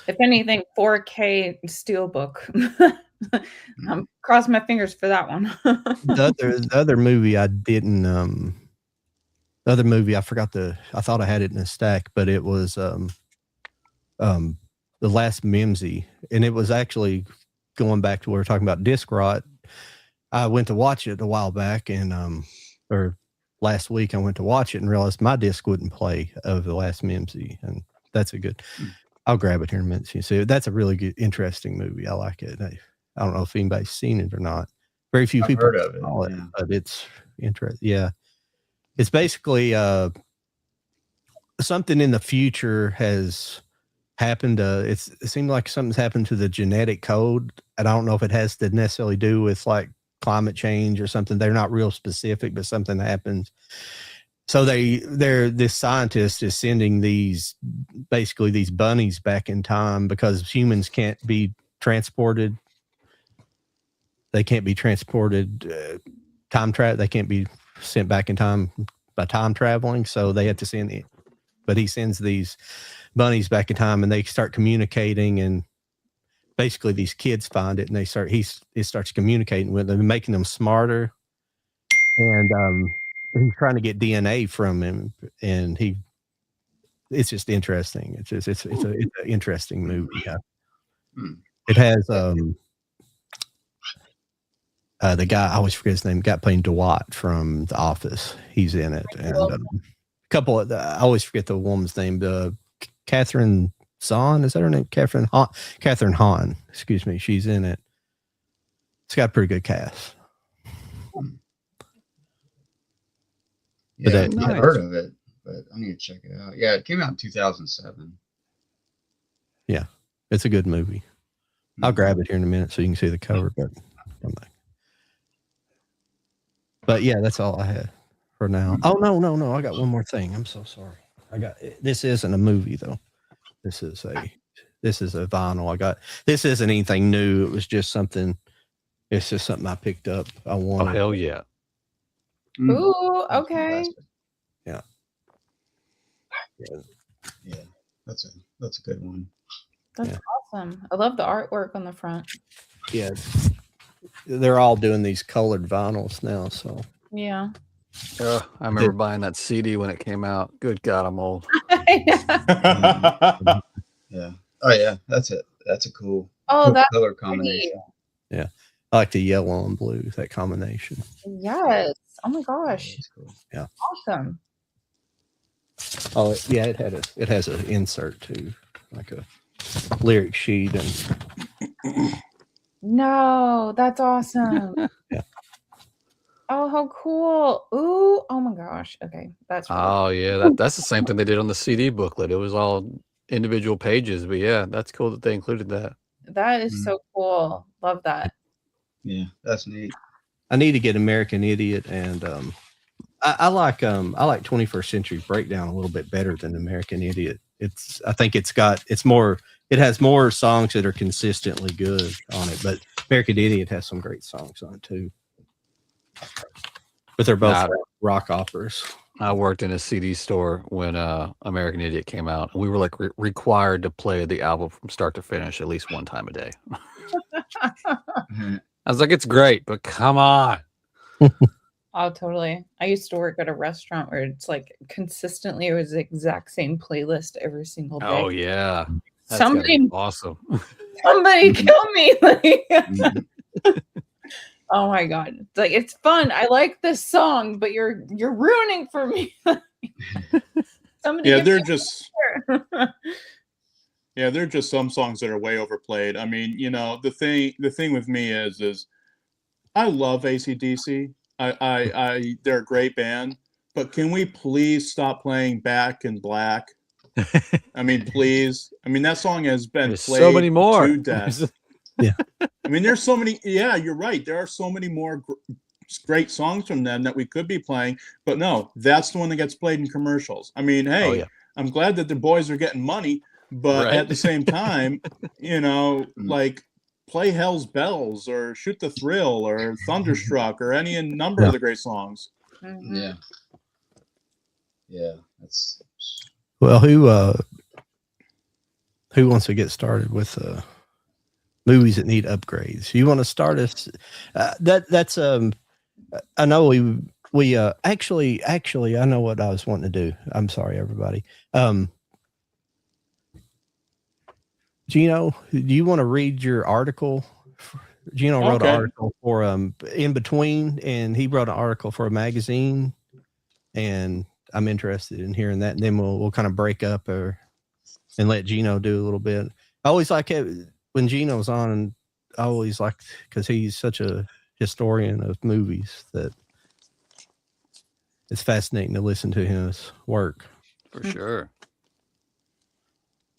If anything, 4K Steelbook. I'm crossing my fingers for that one. The other movie I didn't the other movie I forgot I thought I had it in a stack, but it was The Last Mimsy, and it was actually going back to what we were talking about disc rot. I went to watch it a while back, and or last week I went to watch it and realized my disc wouldn't play of The Last Mimsy, and that's a good. I'll grab it here in a minute. So that's a really good, interesting movie. I like it. I don't know if anybody's seen it or not. Very few I've people heard of it, saw it, yeah. but it's interesting. Yeah, it's basically something in the future has happened. It seemed like something's happened to the genetic code. And I don't know if it has to necessarily do with like climate change or something. They're not real specific, but something happens. So this scientist is sending these bunnies back in time because humans can't be transported. They can't be transported they can't be sent back in time by time traveling. So they have to send it. But he sends these bunnies back in time, and they start communicating, and basically these kids find it, and he starts communicating with them, making them smarter. And he's trying to get DNA from him, and it's just interesting. It's an interesting movie. Yeah. It has the guy, I always forget his name, guy playing Dwight from The Office. He's in it, and a couple of I always forget the woman's name. Catherine Zahn, is that her name? Catherine Hahn. Excuse me. She's in it. It's got a pretty good cast. Yeah, Nice. I've heard of it, but I need to check it out. Yeah, it came out in 2007. Yeah, it's a good movie. I'll grab it here in a minute so you can see the cover. But yeah, that's all I had for now. Oh no! I got one more thing. I'm so sorry. This isn't a movie though. This is a vinyl. This isn't anything new. It was just something. It's just something I picked up. I Oh wanted. hell yeah! Ooh, okay. Yeah. Yeah, that's a good one. That's awesome. I love the artwork on the front. Yeah. They're all doing these colored vinyls now. So Yeah. I remember buying that CD when it came out. Good God, I'm old. Yeah. Oh yeah, that's it. That's a cool, Oh, that's color combination. yeah, I like the yellow and blue, that combination. yes. Oh my gosh. That's cool. Yeah. Awesome. Oh yeah, it has an insert too, like a lyric sheet and. No, that's awesome. Yeah. Oh, how cool. Ooh, oh my gosh. Okay. That's really Oh yeah, that's the same thing they did on the CD booklet. It was all individual pages, but yeah, that's cool that they included that. that is so cool. Love that. Yeah, that's neat. I need to get American Idiot, and I like 21st Century Breakdown a little bit better than American Idiot. I think it has more songs that are consistently good on it, but American Idiot has some great songs on it too. But they're both rock operas. I worked in a CD store when American Idiot came out, and we were like required to play the album from start to finish at least one time a day. I was like, it's great, but come on. Oh, totally. I used to work at a restaurant where it's like consistently it was the exact same playlist every single day. Oh yeah. That's Somebody awesome. Somebody kill me. Oh my god. It's like it's fun. I like this song, but you're ruining for me. Somebody Yeah, they're just yeah, they're just some songs that are way overplayed. I mean, the thing with me is I love AC/DC. They're a great band, but can we please stop playing Back in Black? I mean, please. I mean, that song has been There's played so many more. to death. Yeah. I mean, there's so many. Yeah, you're right. There are so many more great songs from them that we could be playing, but no, that's the one that gets played in commercials. I mean, hey, Oh, yeah. I'm glad that the boys are getting money, but Right. at the same time, like play Hell's Bells or Shoot the Thrill or Thunderstruck or any number of the great songs. Mhm. Yeah. Yeah. That's Well, who wants to get started with movies that need upgrades? You want to start us? That's I know we actually I know what I was wanting to do. I'm sorry, everybody. Geno, do you want to read your article? Geno wrote an article for In Between, and he wrote an article for a magazine, and I'm interested in hearing that. And then we'll kind of break up and let Geno do a little bit. I always like it when Geno's on, and I always like, because he's such a historian of movies, that it's fascinating to listen to his work. For sure.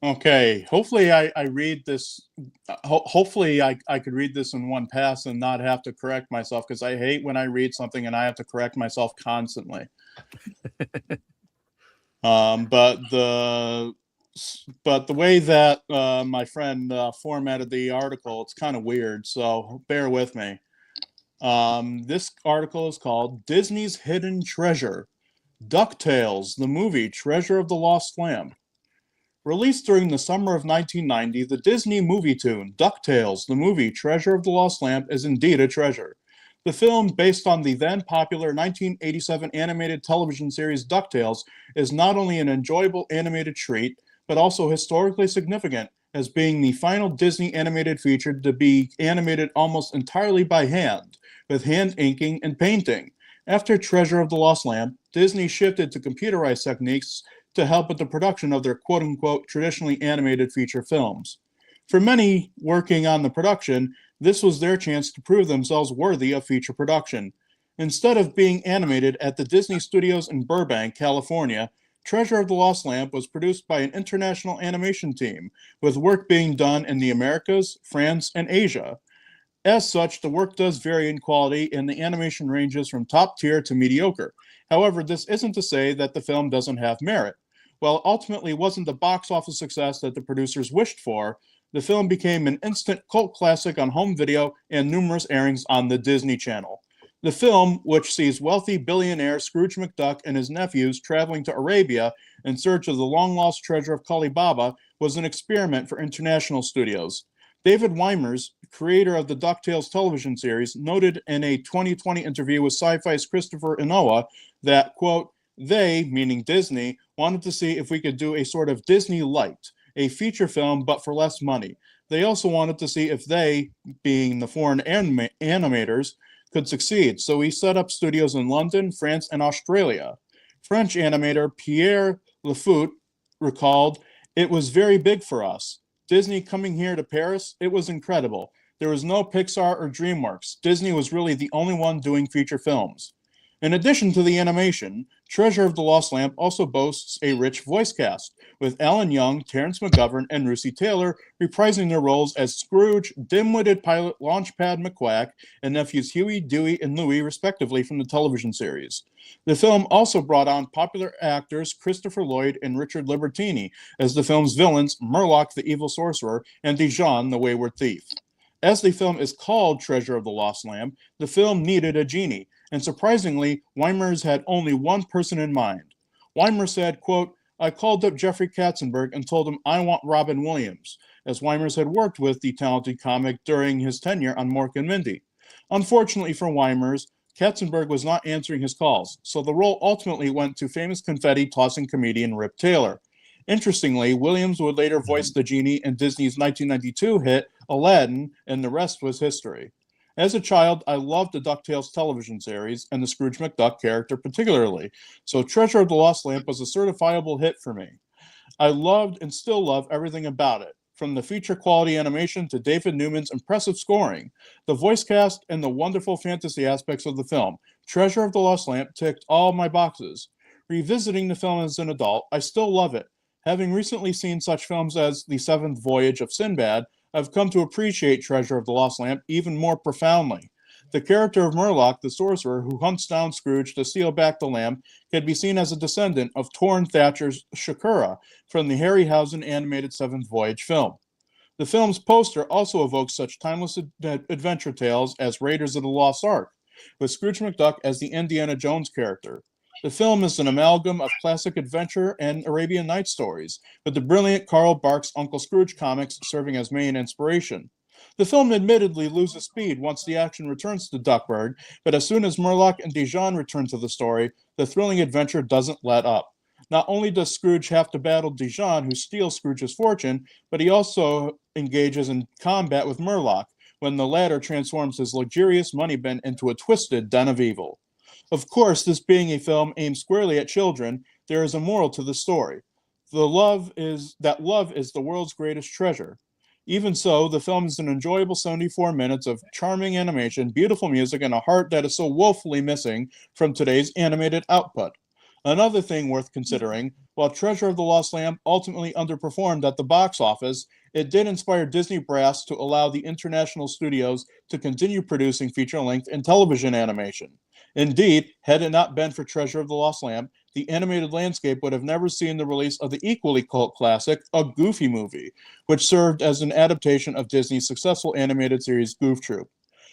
Okay, hopefully I read this. Hopefully I could read this in one pass and not have to correct myself, because I hate when I read something and I have to correct myself constantly. But the way that my friend formatted the article, it's kind of weird, so bear with me. This article is called Disney's Hidden Treasure, DuckTales, the movie Treasure of the Lost Lamp. Released during the summer of 1990, the Disney movie tune, DuckTales, the movie Treasure of the Lost Lamp, is indeed a treasure. The film, based on the then popular 1987 animated television series DuckTales, is not only an enjoyable animated treat, but also historically significant, as being the final Disney animated feature to be animated almost entirely by hand, with hand inking and painting. After Treasure of the Lost Lamp, Disney shifted to computerized techniques to help with the production of their quote-unquote traditionally animated feature films. For many working on the production, this was their chance to prove themselves worthy of feature production. Instead of being animated at the Disney Studios in Burbank, California, Treasure of the Lost Lamp was produced by an international animation team, with work being done in the Americas, France, and Asia. As such, the work does vary in quality, and the animation ranges from top tier to mediocre. However, this isn't to say that the film doesn't have merit. While it ultimately wasn't the box office success that the producers wished for, the film became an instant cult classic on home video and numerous airings on the Disney Channel. The film, which sees wealthy billionaire Scrooge McDuck and his nephews traveling to Arabia in search of the long-lost treasure of Kali Baba, was an experiment for international studios. David Weimers, creator of the DuckTales television series, noted in a 2020 interview with Sci-Fi's Christopher Inoa that, quote, they, meaning Disney, wanted to see if we could do a sort of Disney-light, a feature film but for less money. They also wanted to see if they, being the foreign animators, could succeed, so we set up studios in London, France, and Australia. French animator Pierre Lafute recalled, it was very big for us. Disney coming here to Paris, it was incredible. There was no Pixar or DreamWorks. Disney was really the only one doing feature films. In addition to the animation, Treasure of the Lost Lamp also boasts a rich voice cast, with Alan Young, Terrence McGovern, and Russi Taylor reprising their roles as Scrooge, dim-witted pilot Launchpad McQuack, and nephews Huey, Dewey, and Louie, respectively, from the television series. The film also brought on popular actors Christopher Lloyd and Richard Libertini as the film's villains, Murloc the Evil Sorcerer and Dijon the Wayward Thief. As the film is called Treasure of the Lost Lamp, the film needed a genie, and surprisingly, Weimers had only one person in mind. Weimers said, quote, I called up Jeffrey Katzenberg and told him I want Robin Williams, as Weimers had worked with the talented comic during his tenure on Mork and Mindy. Unfortunately for Weimers, Katzenberg was not answering his calls, so the role ultimately went to famous confetti-tossing comedian Rip Taylor. Interestingly, Williams would later voice the genie in Disney's 1992 hit Aladdin, and the rest was history. As a child, I loved the DuckTales television series and the Scrooge McDuck character particularly, so Treasure of the Lost Lamp was a certifiable hit for me. I loved and still love everything about it, from the feature-quality animation to David Newman's impressive scoring, the voice cast, and the wonderful fantasy aspects of the film. Treasure of the Lost Lamp ticked all my boxes. Revisiting the film as an adult, I still love it. Having recently seen such films as The Seventh Voyage of Sinbad, I've come to appreciate Treasure of the Lost Lamp even more profoundly. The character of Murloc, the sorcerer who hunts down Scrooge to steal back the lamp, can be seen as a descendant of Torrin Thatcher's Shakura from the Harryhausen animated Seventh Voyage film. The film's poster also evokes such timeless adventure tales as Raiders of the Lost Ark, with Scrooge McDuck as the Indiana Jones character. The film is an amalgam of classic adventure and Arabian Nights stories, with the brilliant Carl Barks' Uncle Scrooge comics serving as main inspiration. The film admittedly loses speed once the action returns to Duckburg, but as soon as Murloc and Dijon return to the story, the thrilling adventure doesn't let up. Not only does Scrooge have to battle Dijon, who steals Scrooge's fortune, but he also engages in combat with Murloc, when the latter transforms his luxurious money bin into a twisted den of evil. Of course, this being a film aimed squarely at children, there is a moral to the story. Love is the world's greatest treasure. Even so, the film is an enjoyable 74 minutes of charming animation, beautiful music, and a heart that is so woefully missing from today's animated output. Another thing worth considering, while Treasure of the Lost Lamp ultimately underperformed at the box office, it did inspire Disney Brass to allow the international studios to continue producing feature-length and television animation. Indeed, had it not been for Treasure of the Lost Lamp, the animated landscape would have never seen the release of the equally cult classic, A Goofy Movie, which served as an adaptation of Disney's successful animated series Goof Troop.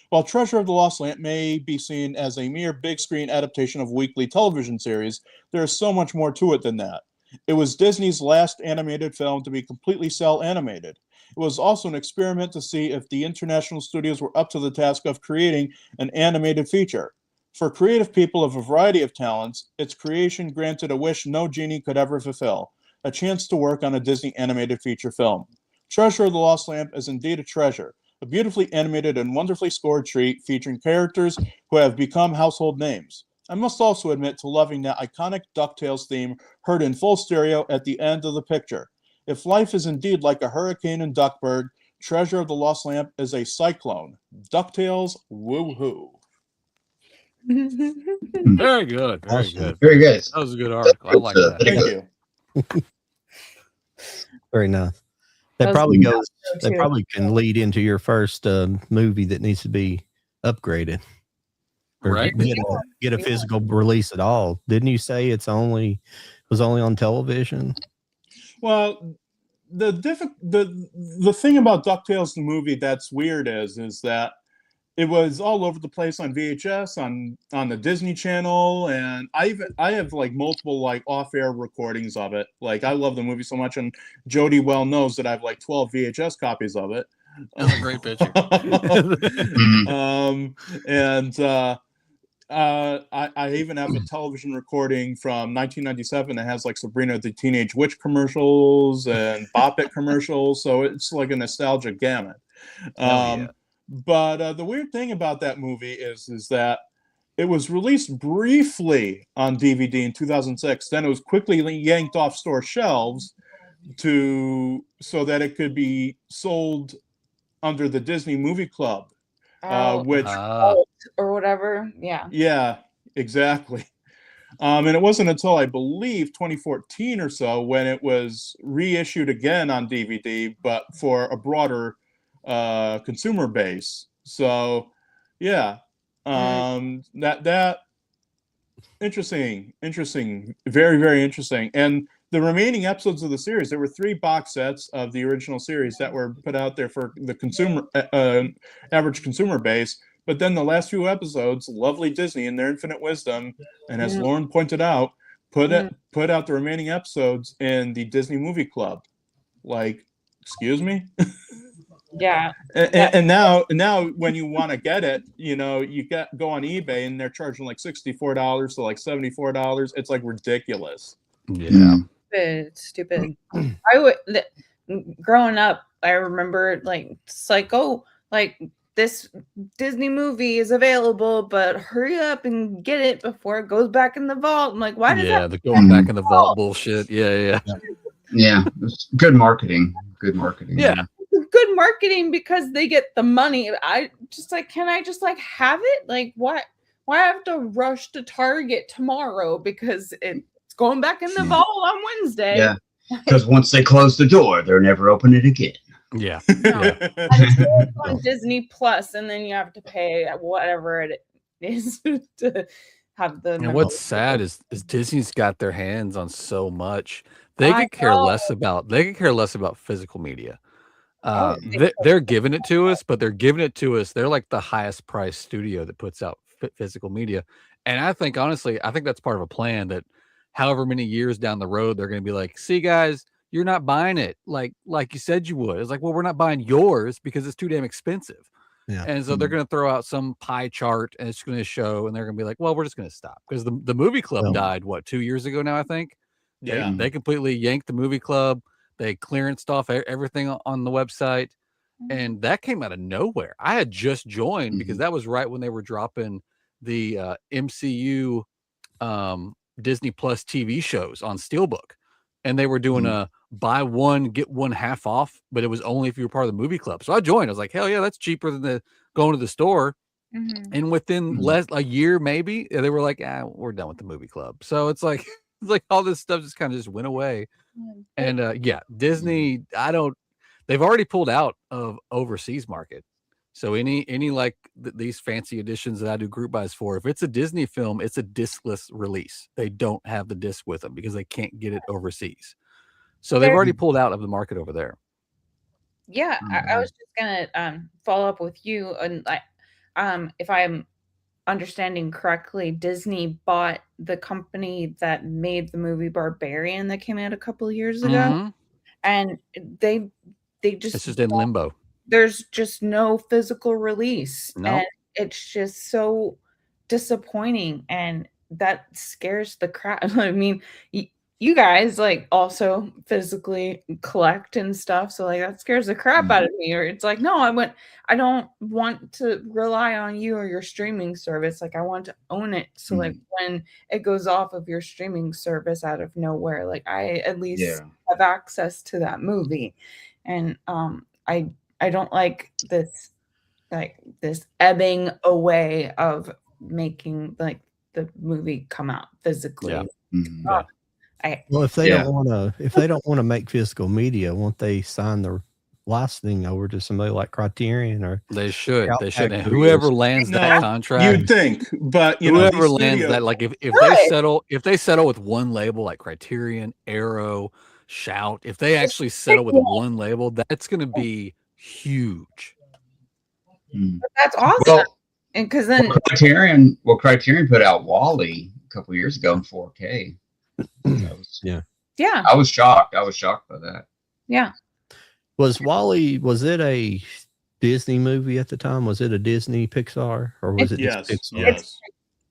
While Treasure of the Lost Lamp may be seen as a mere big-screen adaptation of a weekly television series, there is so much more to it than that. It was Disney's last animated film to be completely cel-animated. It was also an experiment to see if the international studios were up to the task of creating an animated feature. For creative people of a variety of talents, its creation granted a wish no genie could ever fulfill, a chance to work on a Disney animated feature film. Treasure of the Lost Lamp is indeed a treasure, a beautifully animated and wonderfully scored treat featuring characters who have become household names. I must also admit to loving that iconic DuckTales theme heard in full stereo at the end of the picture. If life is indeed like a hurricane in Duckburg, Treasure of the Lost Lamp is a cyclone. DuckTales, woo-hoo. Very good. Very Awesome. good. Very good. That was a good article. I like that. Thank you. Very nice. That That was probably good goes. That too. probably can lead into your first movie that needs to be upgraded, or Right. get a physical release at all. Didn't you say was only on television? Well, the thing about DuckTales the movie that's weird is that it was all over the place on VHS, on the Disney Channel, and I have like multiple like off-air recordings of it. Like I love the movie so much, and Jody well knows that I have like 12 VHS copies of it. That's a great picture. I even have a television recording from 1997 that has like Sabrina the Teenage Witch commercials and Bop It commercials, so it's like a nostalgic gamut. Yeah. But the weird thing about that movie is that it was released briefly on DVD in 2006. Then it was quickly yanked off store shelves so that it could be sold under the Disney Movie Club, which or whatever. Yeah, exactly. And it wasn't until I believe 2014 or so when it was reissued again on DVD, but for a broader consumer base. So yeah, that interesting, very, very interesting. And the remaining episodes of the series, there were 3 box sets of the original series that were put out there for the consumer average consumer base. But then the last few episodes, lovely Disney in their infinite wisdom, and as Lauren pointed out, put out the remaining episodes in the Disney Movie Club. Like, excuse me? Yeah. And now when you want to get it, you go on eBay and they're charging like $64 to like $74. It's like ridiculous. Yeah. Stupid. I would growing up, I remember like it's like, oh, like this Disney movie is available, but hurry up and get it before it goes back in the vault. I'm like, why does that the going back in the vault bullshit. Yeah. Yeah. It's good marketing. Yeah. Good marketing because they get the money. I just like, can I just like have it? Like why I have to rush to Target tomorrow because it's going back in the vault on Wednesday? Yeah. Because once they close the door, they're never open it again. Yeah. No. Yeah. Until it's on Disney Plus, and then you have to pay whatever it is to have the. And what's sad is Disney's got their hands on so much. They could care less about physical media. They're giving it to us, but they're giving it to us. They're like the highest priced studio that puts out physical media. And I think, honestly, that's part of a plan that however many years down the road, they're going to be like, see, guys, you're not buying it like you said you would. It's like, well, we're not buying yours because it's too damn expensive. Yeah. And so they're going to throw out some pie chart and it's going to show, and they're going to be like, well, we're just going to stop because the movie club died, 2 years ago now, I think. Yeah. They completely yanked the movie club. They clearanced off everything on the website. And that came out of nowhere. I had just joined because that was right when they were dropping the MCU Disney Plus TV shows on Steelbook. And they were doing a buy one, get one half off, but it was only if you were part of the movie club. So I joined. I was like, hell yeah, that's cheaper than going to the store. And within a year, maybe, they were like, we're done with the movie club. So it's like all this stuff just kind of just went away. And Disney, they've already pulled out of overseas market. So any like these fancy editions that I do group buys for, if it's a Disney film, it's a discless release. They don't have the disc with them because they can't get it overseas. So they've already pulled out of the market over there. Yeah, I was just gonna follow up with you, and if I'm understanding correctly, Disney bought the company that made the movie Barbarian that came out a couple of years ago, and they just it's just in limbo. There's just no physical release, and it's just so disappointing, and that scares the crap. I mean, you guys like also physically collect and stuff, so like that scares the crap out of me. Or it's like, no, I don't want to rely on you or your streaming service. Like I want to own it. So like when it goes off of your streaming service out of nowhere, like I at least have access to that movie. And I don't like this ebbing away of making like the movie come out physically. Well, if they don't want to make physical media, won't they sign the licensing over to somebody like Criterion? Or they should. Whoever lands that contract, you'd think, but whoever lands that, like if they settle with one label like Criterion, Arrow, Shout, if they actually settle with one label, that's going to be huge. But that's awesome. And because then Criterion put out Wall-E a couple years ago in 4K. I was shocked. I was shocked by that. Yeah. Was Wall-E, was it a Disney movie at the time? Was it a Disney Pixar, or was it just Pixar? It's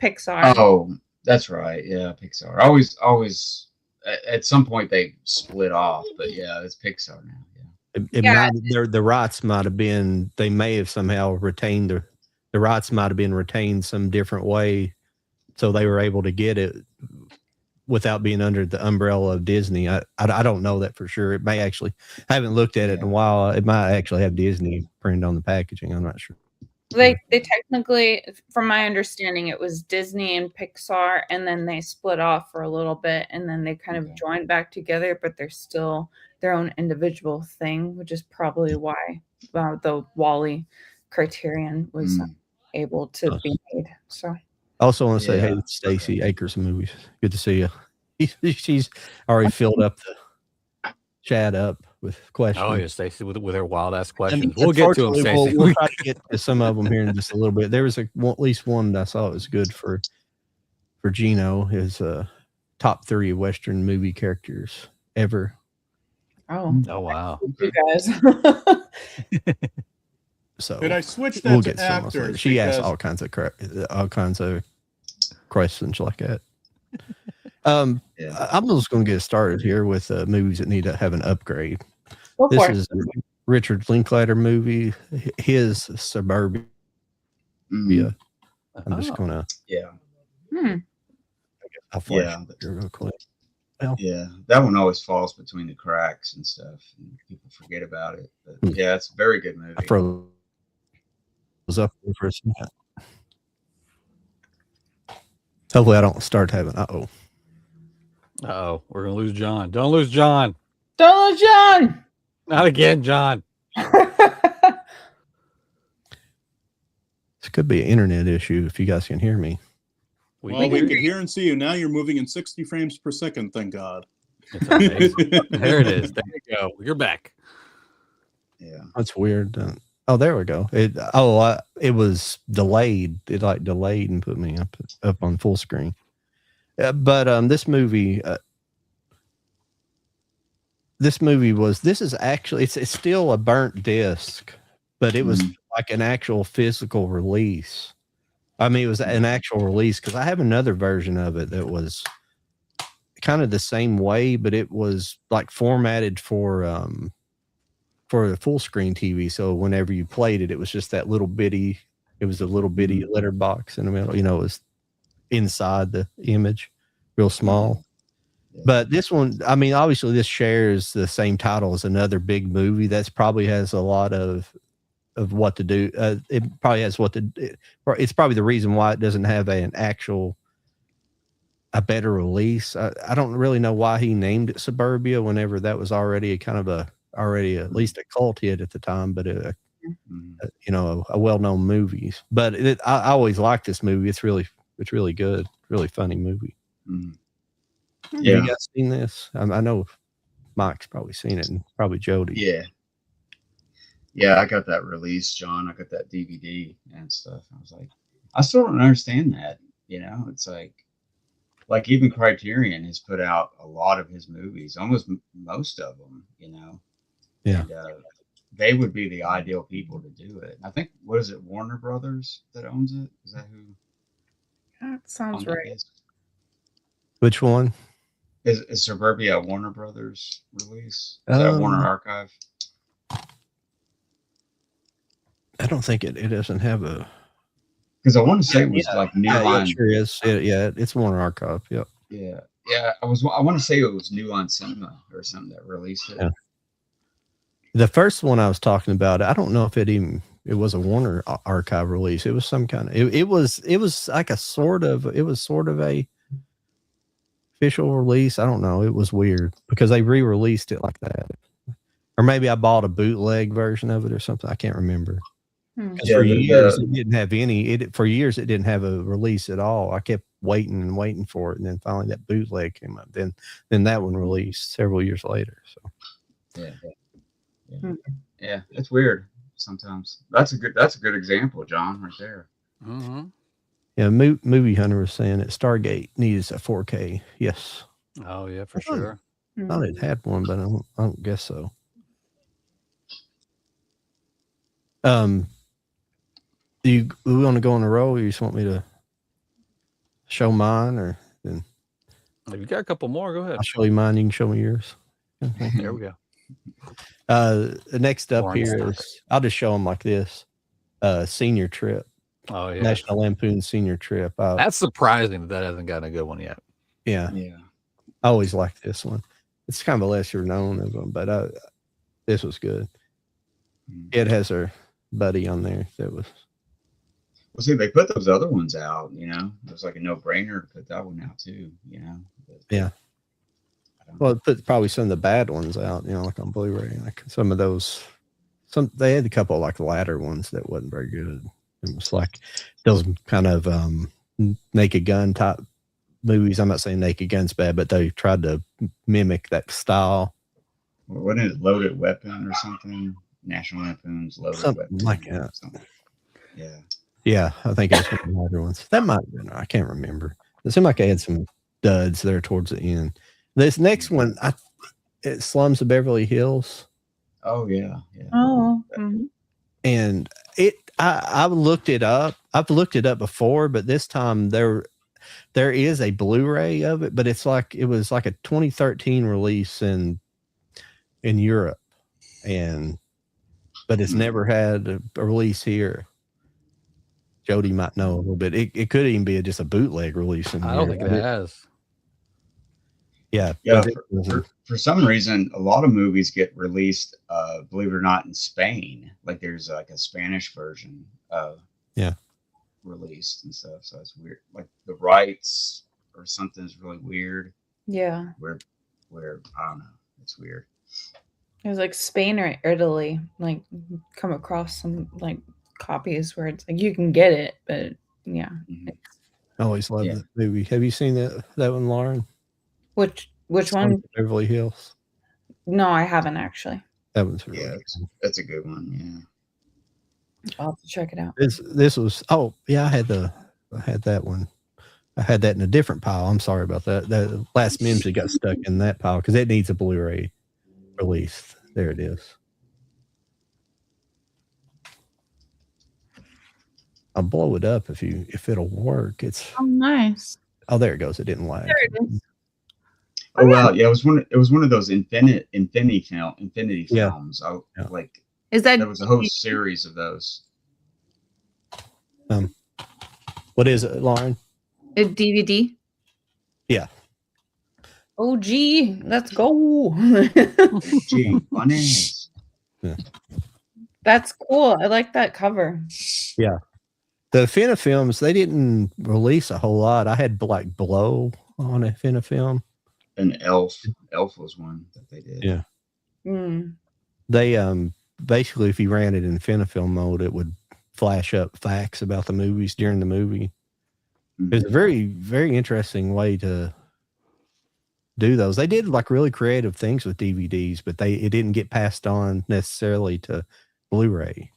Pixar. Oh, that's right. Yeah, Pixar. Always at some point they split off, but yeah, it's Pixar now. The rights might have been, they may have somehow retained the rights might have been retained some different way, so they were able to get it without being under the umbrella of Disney. I don't know that for sure. It may actually, I haven't looked at it in a while. It might actually have Disney printed on the packaging. I'm not sure. They technically, from my understanding, it was Disney and Pixar, and then they split off for a little bit, and then they kind of joined back together, but they're still their own individual thing, which is probably why the Wall-E Criterion was able to be made. So I also want to say, hey, Stacey Akers Movies. Good to see you. She's already filled up the chat up with questions. Oh yeah, Stacey with her wild ass questions. We'll get to them, Stacey. We'll try to get to some of them here in just a little bit. There was at least one that I saw was good for Geno. His top 3 Western movie characters ever. Oh wow, you guys. So could I switch that to actors? She asked all kinds of questions like that. I'm just going to get started here with movies that need to have an upgrade. This is a Richard Linklater movie, his Suburbia. I'm just going to I'll flash it real quick. Well, that one always falls between the cracks and stuff, and people forget about it. But yeah, it's a very good movie. I froze up for a second. Hopefully I don't start having we're gonna lose John. Don't lose John. Don't let John. Not again, John. This could be an internet issue if you guys can hear me. Well, we can hear and see you now. You're moving in 60 frames per second. Thank God. It's amazing. There it is. There you go. You're back. Yeah. That's weird. Oh, there we go. It was delayed. It like delayed and put me up on full screen. But this movie is actually it's still a burnt disc, but it was like an actual physical release. I mean, it was an actual release because I have another version of it that was kind of the same way, but it was like formatted for the full screen TV. So whenever you played it, it was just that little bitty. It was a little bitty letterbox in the middle. You know, it was inside the image, real small. But this one, I mean, obviously, this shares the same title as another big movie. That's probably has a lot of what to do. It probably has it's probably the reason why it doesn't have a better release. I don't really know why he named it Suburbia whenever that was already already at least a cult hit at the time, but a well-known movie. But I always liked this movie. It's really good, really funny movie. Yeah, you guys seen this? I know Mike's probably seen it, and probably Jody. Yeah, I got that release, John. I got that DVD and stuff. I was like, I still don't understand that. You know, it's like even Criterion has put out a lot of his movies, almost most of them. You know, yeah, and, they would be the ideal people to do it. I think what is it, Warner Brothers that owns it? Is that who? That sounds right. Is? Which one? Is Suburbia a Warner Brothers release? Is that Warner Archive? I don't think it doesn't have a. Because I want to say it was like New Line. It sure is. It's Warner Archive. Yep. Yeah. I want to say it was New Line Cinema or something that released it. Yeah. The first one I was talking about, I don't know if it was a Warner Archive release. It was some kind of. It was like a sort of a official release. I don't know. It was weird because they re-released it like that, or maybe I bought a bootleg version of it or something. I can't remember. For years it didn't have any. For years it didn't have a release at all. I kept waiting for it, and then finally that bootleg came up. Then that one released several years later. So yeah, it's weird sometimes. That's a good example, John, right there. Mm-hmm. Yeah, Movie Hunter was saying that Stargate needs a 4K. Yes. Oh yeah, for sure. I thought it had one, but I don't guess so. We want to go on a roll? Or you just want me to show mine, or then If you got a couple more, go ahead. I'll show you mine. You can show me yours. There we go. The next up Boring here stuff. is, I'll just show them like this. Senior Trip. Oh yeah, National Lampoon Senior Trip. That's surprising that hasn't gotten a good one yet. Yeah. I always liked this one. It's kind of a lesser known of them, but this was good. It has her buddy on there that was. Well, see, they put those other ones out. You know, it was like a no-brainer to put that one out too. You know. But, yeah. Well, it put probably some of the bad ones out. You know, like on Blu-ray, like some of those. They had a couple of like latter ones that wasn't very good. It was like those kind of Naked Gun type movies. I'm not saying Naked Gun's bad, but they tried to mimic that style. Wasn't it Loaded Weapon or something? National Lampoon's Loaded Something Weapon. like that. Yeah. Yeah, I think it's one of the latter ones. That might have been. I can't remember. It seemed like I had some duds there towards the end. This next one, it Slums of Beverly Hills. Oh yeah. Oh. And I looked it up. I've looked it up before, but this time there is a Blu-ray of it, but it was like a 2013 release in Europe, but it's never had a release here. Jody might know a little bit. It could even be just a bootleg release. I don't think it has. Yeah. For some reason, a lot of movies get released, believe it or not, in Spain. Like there's like a Spanish version released and stuff. So it's weird. Like the rights or something is really weird. Yeah. Where I don't know. It's weird. It was like Spain or Italy. Like, come across some like copies where it's like you can get it, but yeah. Mhm. I always loved Yeah. the movie. Have you seen that one, Lauren? Which Sons one? of Beverly Hills. No, I haven't actually. That one's really Yeah, that's a good one. Yeah. I'll have to check it out. This was I had that one. I had that in a different pile. I'm sorry about that. The last Mimsy got stuck in that pile because it needs a Blu-ray release. There it is. I'll blow it up if it'll work. It's Oh, nice. oh, there it goes. It didn't lag. There it is. Oh wow, yeah, it was one of those infinity Yeah. films. Like Is that there was a whole series of those. What is it, Lauren? a DVD? Yeah. Oh, gee, let's go. Gee, funny. That's cool. I like that cover. Yeah. The Finna films, they didn't release a whole lot. I had like Blow on a Finna film. And Elf was one that they did. Yeah. Mm. They basically, if you ran it in Finna film mode, it would flash up facts about the movies during the movie. Mhm. It's a very, very interesting way to do those. They did like really creative things with DVDs, but it didn't get passed on necessarily to Blu-ray.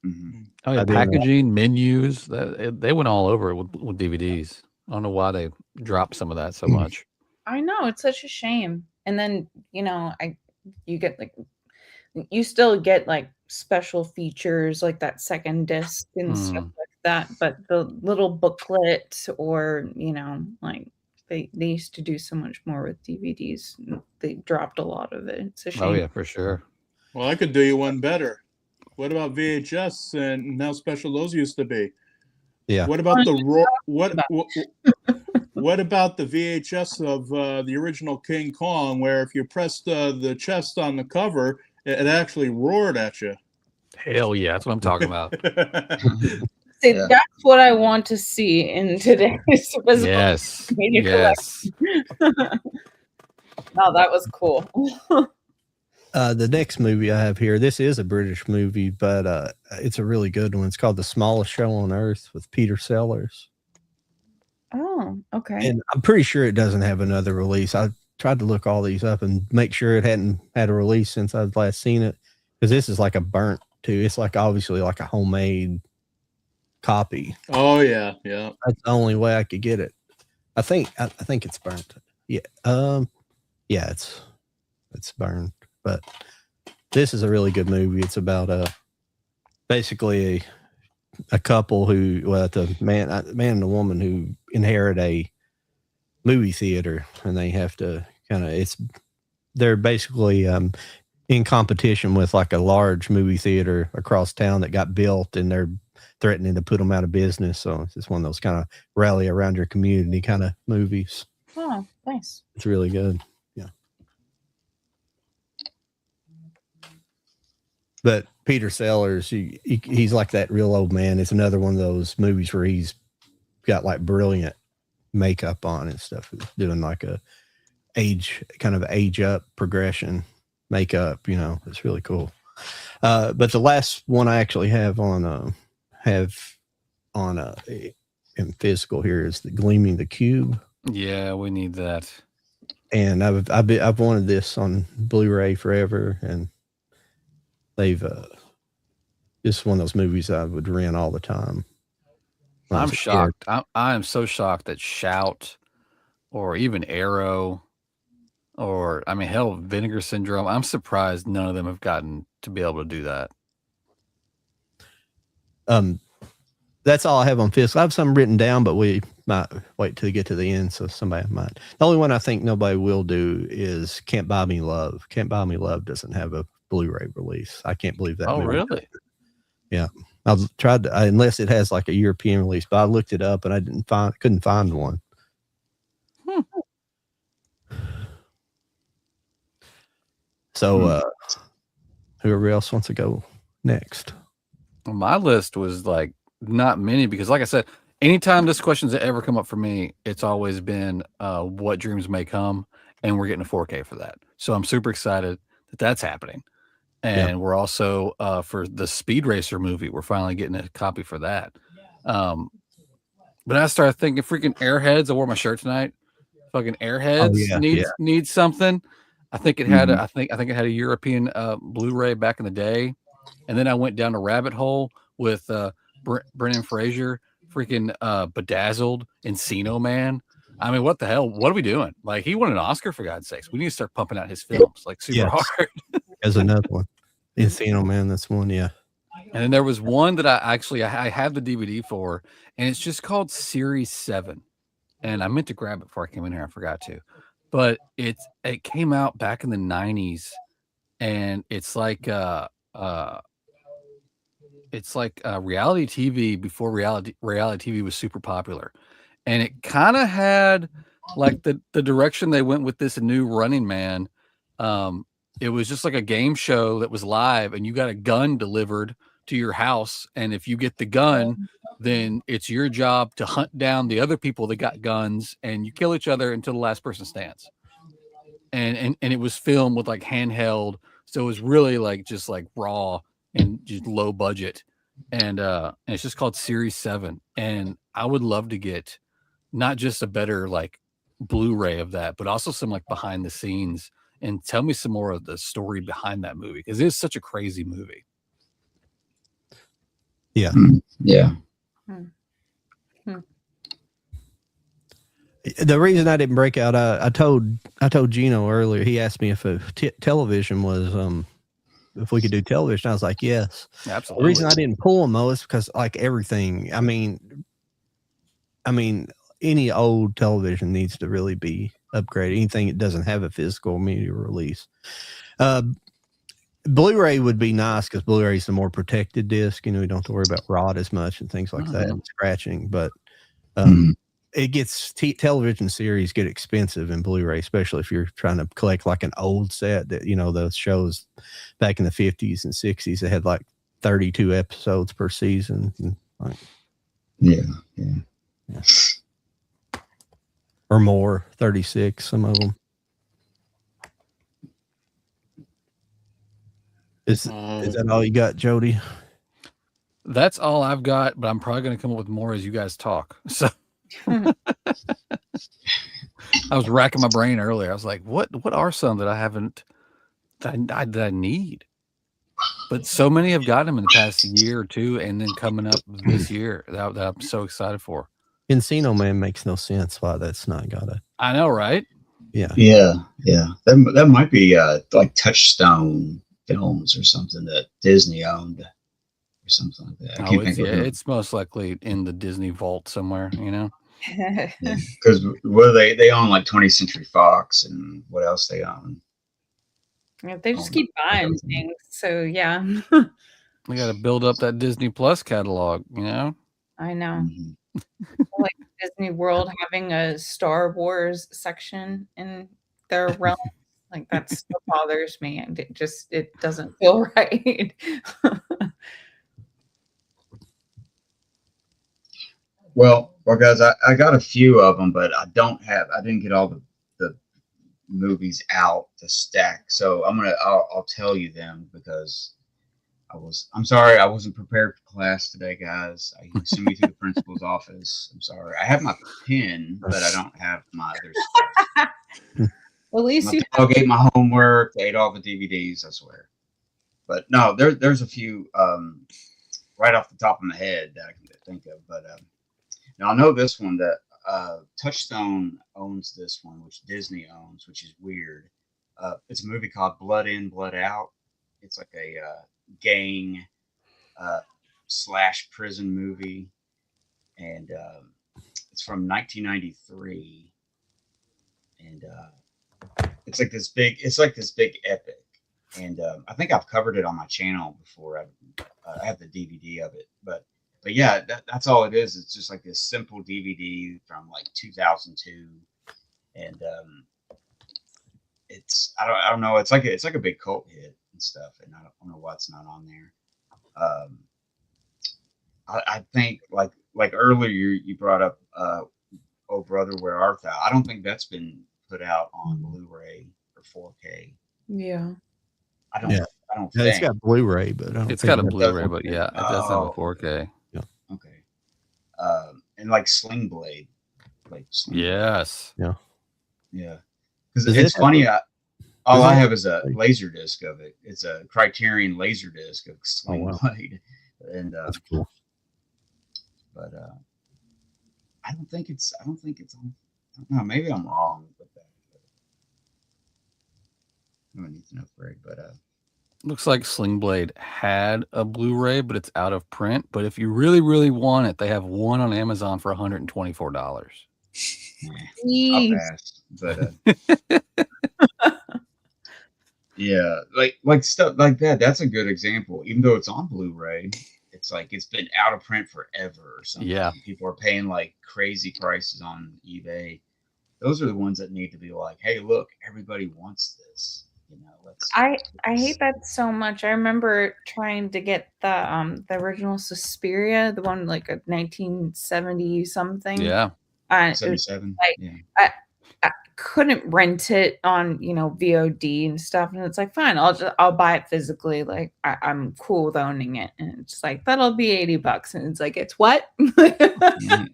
Mhm. Oh yeah, I did, packaging, menus, they went all over it with DVDs. I don't know why they dropped some of that so much. I know, it's such a shame. And then, you get like, you still get like special features like that second disc and stuff like that. But the little booklet or, like they used to do so much more with DVDs. They dropped a lot of it. It's a shame. Oh yeah, for sure. Well, I could do you one better. What about VHS and how special those used to be? Yeah. What about what about the VHS of the original King Kong, where if you pressed the chest on the cover, it actually roared at you? Hell yeah, that's what I'm talking about. See, Yeah. that's what I want to see in today's physical Yes. media Yes. collection. Oh, that was cool. The next movie I have here, this is a British movie, but it's a really good one. It's called The Smallest Show on Earth with Peter Sellers. Oh, okay. And I'm pretty sure it doesn't have another release. I tried to look all these up and make sure it hadn't had a release since I'd last seen it, because this is like a burnt too. It's like obviously like a homemade copy. Oh yeah, yeah. That's the only way I could get it. I think it's burnt. Yeah. Yeah, it's burned. But this is a really good movie. It's about basically a couple who, the man and the woman who inherit a movie theater, and they have to they're basically in competition with like a large movie theater across town that got built, and they're threatening to put them out of business. So it's just one of those kind of rally around your community kind of movies. Oh, nice. It's really good. Yeah. But Peter Sellers, he's like that real old man. It's another one of those movies where he's got like brilliant makeup on and stuff, doing like a age up progression makeup. It's really cool. But the last one I actually have on in physical here is the Gleaming the Cube. Yeah, we need that. And I've wanted this on Blu-ray forever, and they've just one of those movies I would rent all the time. I'm shocked. I am so shocked that Shout or even Arrow or hell, Vinegar Syndrome. I'm surprised none of them have gotten to be able to do that. That's all I have on physical. I have some written down, but we might wait till we get to the end, so somebody might. The only one I think nobody will do is Can't Buy Me Love. Can't Buy Me Love doesn't have a Blu-ray release. I can't believe that. Oh, movie. really? Yeah. I've tried to, unless it has like a European release, but I looked it up and I couldn't find one. So, whoever else wants to go next. Well, my list was like not many because, like I said, anytime this question's ever come up for me, it's always been What Dreams May Come, and we're getting a 4K for that. So I'm super excited that's happening. And we're also for the Speed Racer movie, we're finally getting a copy for that. But I started thinking, freaking Airheads. I wore my shirt tonight. Fucking Airheads needs something. I think it had I think it had a European Blu-ray back in the day, and then I went down a rabbit hole with Brendan Fraser, freaking Bedazzled, Encino Man. I mean, what the hell? What are we doing? Like, he won an Oscar, for God's sakes. We need to start pumping out his films like super hard. There's another one, Encino Man. That's one, yeah. And then there was one that I have the DVD for, and it's just called Series 7. And I meant to grab it before I came in here. I forgot to. But it came out back in the 90s, and it's like reality TV before reality TV was super popular. And it kind of had like the direction they went with this new Running Man. It was just like a game show that was live, and you got a gun delivered to your house, and if you get the gun, then it's your job to hunt down the other people that got guns, and you kill each other until the last person stands. And it was filmed with like handheld, so it was really like just like raw and just low budget. And it's just called Series 7. And I would love to get not just a better like Blu-ray of that, but also some like behind the scenes, and tell me some more of the story behind that movie, because it's such a crazy movie. Yeah. Yeah. The reason I didn't break out, I told Geno earlier. He asked me if television was if we could do television. I was like, yes. Absolutely. The reason I didn't pull them though is because like everything. I mean, any old television needs to really be upgraded. Anything that doesn't have a physical media release. Blu-ray would be nice because Blu-ray is the more protected disc. You know, you don't have to worry about rot as much and things like that, and scratching. But it gets television series get expensive in Blu-ray, especially if you're trying to collect like an old set that, you know, those shows back in the 50s and 60s that had like 32 episodes per season. And like, yeah. Or more, 36, some of them. Is that all you got, Jody? That's all I've got, but I'm probably going to come up with more as you guys talk. So I was racking my brain earlier. I was like, what are some that I haven't, that I need? But so many have gotten them in the past year or two, and then coming up this year that I'm so excited for. Encino Man makes no sense why that's not got a. I know, right? Yeah. That might be like Touchstone Films or something that Disney owned or something like that. It's most likely in the Disney vault somewhere, you know. Because they own like 20th Century Fox, and what else they own? Yeah, they just keep buying things. So yeah. We got to build up that Disney Plus catalog, you know. I know. Like Disney World having a Star Wars section in their realm, like that still bothers me, and it doesn't feel right. Well, guys, I got a few of them, but I didn't get all the movies out to stack. So I'll tell you them because I'm sorry, I wasn't prepared for class today, guys. You sent me to the principal's office. I'm sorry. I have my pen, but I don't have my other stuff. Well, at least my dog ate my homework, ate all the DVDs, I swear. But no, there's a few right off the top of my head that I can think of. But now I know this one that Touchstone owns this one, which Disney owns, which is weird. It's a movie called Blood In, Blood Out. It's like a gang / prison movie, and it's from 1993, and it's like this big epic, and I think I've covered it on my channel before. I have the DVD of it, but yeah, that's all it is. It's just like this simple DVD from like 2002, and it's I don't know. It's like a big cult hit and stuff, and I don't know why it's not on there. I think like earlier you brought up Oh Brother Where Art Thou? I don't think that's been put out on Blu-ray or 4K. Yeah. I don't. Yeah. I don't Yeah, think it's got Blu-ray, but I don't It's think got a it- Blu-ray, but yeah, it does have a Oh. 4K. Okay. And like Sling Blade, like Sling Blade. Yes. Yeah. Because Does it's it have funny. All does I it- have is a laser disc of it. It's a Criterion laser disc of Sling wow. Blade, and That's cool. but I don't think it's on. I don't know. Maybe I'm wrong with that. I don't need to know, Greg, but Looks like Sling Blade had a Blu-ray, but it's out of print. But if you really, really want it, they have one on Amazon for $124. I'll Jeez. pass. But yeah, like stuff like that. That's a good example. Even though it's on Blu-ray, it's like it's been out of print forever or something. Yeah. People are paying like crazy prices on eBay. Those are the ones that need to be like, hey, look, everybody wants this. You know, let's. I hate that so much. I remember trying to get the original Suspiria, the one like a 1970 something. Yeah. It was 77. like Yeah. I couldn't rent it on VOD and stuff, and it's like fine, I'll buy it physically. Like I'm cool with owning it, and it's like that'll be $80, and it's like it's what? Yeah.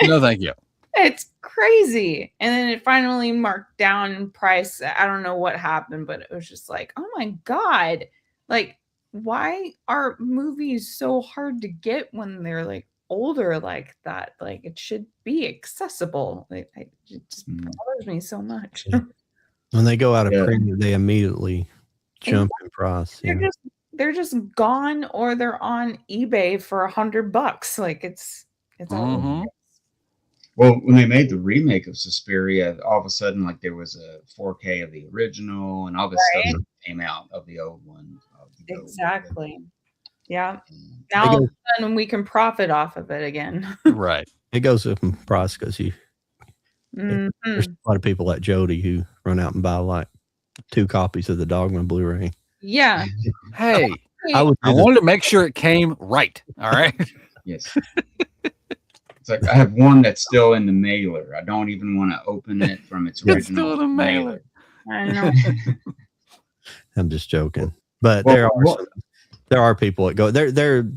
No, thank you. It's crazy. And then it finally marked down in price. I don't know what happened, but it was just like, oh my God. Like, why are movies so hard to get when they're like older like that? Like, it should be accessible. Like, it just bothers me so much. When they go out of Yeah. print, they immediately jump in price. They're just gone, or they're on eBay for $100. Like it's all Mhm. Well, when they made the remake of Suspiria, all of a sudden, like there was a 4K of the original, and all this stuff came out of the old one. exactly. Yeah. And Now all of a sudden we can profit off of it again. Right. It goes up in price because Mhm. there's a lot of people like Jody who run out and buy like 2 copies of the Dogma Blu-ray. Yeah. Hey, I would I wanted to make sure it came right. All right. yes. It's like I have one that's still in the mailer. I don't even want to open it from its original It's still in the mailer. I know. I'm just joking, but Well, there are people that go there.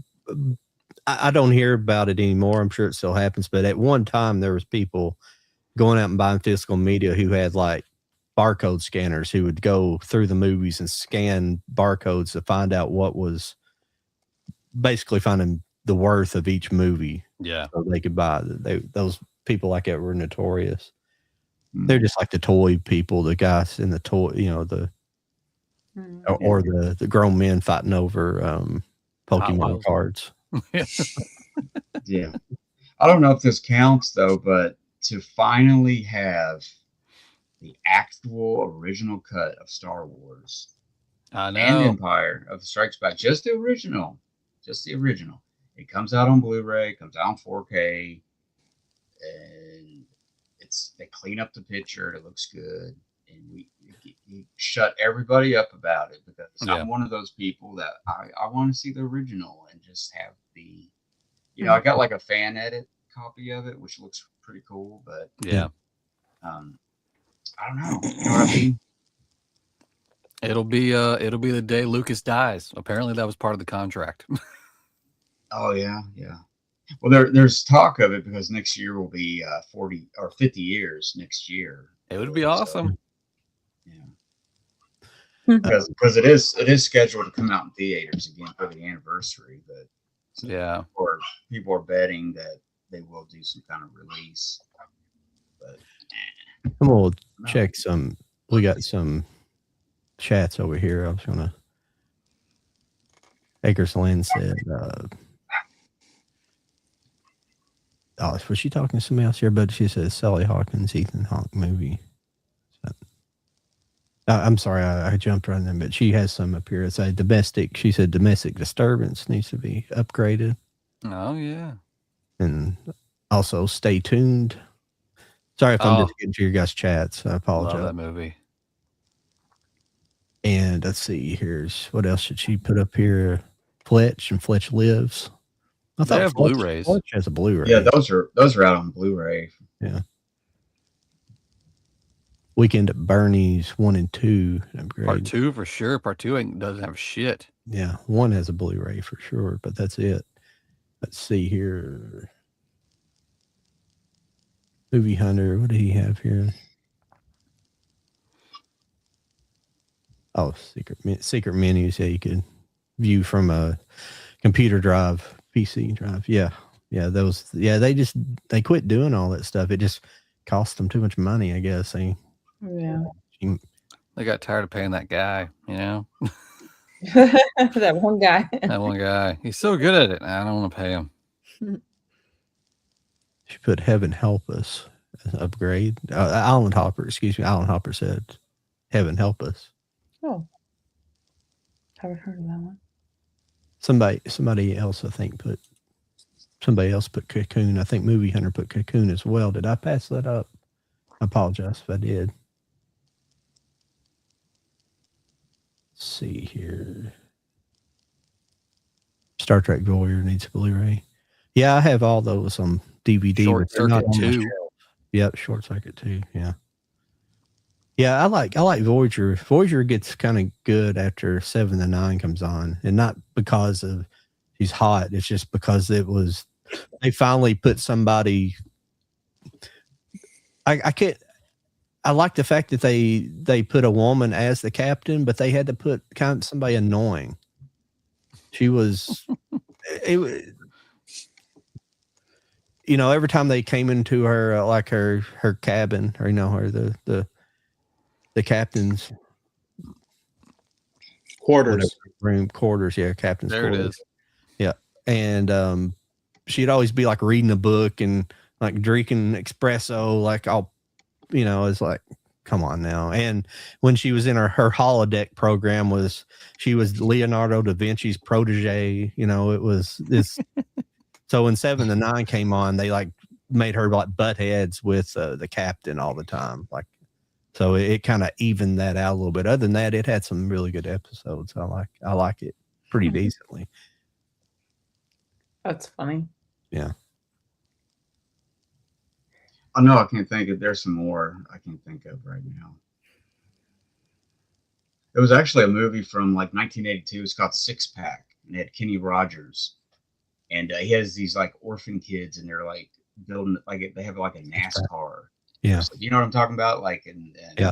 I don't hear about it anymore. I'm sure it still happens, but at one time there was people going out and buying physical media who had like barcode scanners who would go through the movies and scan barcodes to find out what was basically finding the worth of each movie. Yeah. So they could buy those people like that were notorious. They're just like the toy people, the guys in the toy, the the grown men fighting over Pokemon cards. Yeah. I don't know if this counts though, but to finally have the actual original cut of Star Wars I and know. Empire of the Strikes Back, just the original. It comes out on Blu-ray, comes out on 4K, and they clean up the picture. It looks good, and we shut everybody up about it because I'm one of those people that I want to see the original and just have the, I got like a fan edit copy of it, which looks pretty cool, but Yeah. I don't know. You know what I mean? It'll be the day Lucas dies. Apparently that was part of the contract. Oh yeah. Well, there's talk of it because next year will be 40 or 50 years next year. It would be awesome. Yeah. Because it is scheduled to come out in theaters again for the anniversary, but Yeah. or people are betting that they will do some kind of release. But I'm gonna check some. We got some chats over here. I was gonna. Acres Lynn said, was she talking to somebody else here? But she said Sally Hawkins, Ethan Hawke movie. So, I'm sorry, I jumped right in, but she has some up here. It's a domestic. She said domestic disturbance needs to be upgraded. Oh yeah. And also stay tuned. Sorry if I'm just getting to your guys' chats. I apologize. Love that movie. And let's see, here's what else should she put up here? Fletch and Fletch Lives. I thought They have Fletch, Blu-rays. Fletch has a Blu-ray. yeah, those are out on Blu-ray. Yeah. Weekend at Bernie's 1 and 2 upgrade. Part 2 for sure. Part 2 doesn't have shit. Yeah, 1 has a Blu-ray for sure, but that's it. Let's see here. Movie Hunter, what do he have here? Oh, secret menus. Yeah, you could view from a computer drive, PC drive. Yeah, those. Yeah, they quit doing all that stuff. It just cost them too much money, I guess. Yeah. They got tired of paying that guy, you know? That one guy. That one guy. He's so good at it. I don't want to pay him. She put Heaven Help Us as an upgrade. Alan Hopper said, Heaven Help Us. Oh. Haven't heard of that one. Somebody else, I think, put Cocoon. I think Movie Hunter put Cocoon as well. Did I pass that up? I apologize if I did. Let's see here. Star Trek Voyager needs a Blu-ray. Yeah, I have all those on DVD. Short Circuit 2. Yep, Short Circuit 2. Yeah. Yeah, I like Voyager. Voyager gets kind of good after 7 to 9 comes on, and not because of she's hot. It's just because they finally put somebody. I like the fact that they put a woman as the captain, but they had to put kind of somebody annoying. She was, every time they came into her like her cabin, or her the captain's quarters, yeah, captain's there quarters. It is. Yeah, and she'd always be like reading a book and like drinking espresso, like all. It's like, come on now. And when she was in her holodeck program, she was Leonardo da Vinci's protege. It was this. So when 7 to 9 came on, they like made her like butt heads with the captain all the time. Like, so it kind of evened that out a little bit. Other than that, it had some really good episodes. I like it pretty decently. That's funny. Yeah. Oh no, I can't think of. There's some more I can't think of right now. It was actually a movie from like 1982. It's called Six Pack, and it had Kenny Rogers, and he has these like orphan kids, and they're like building like they have like a NASCAR. Yeah, so, you know what I'm talking about? Like, and yeah.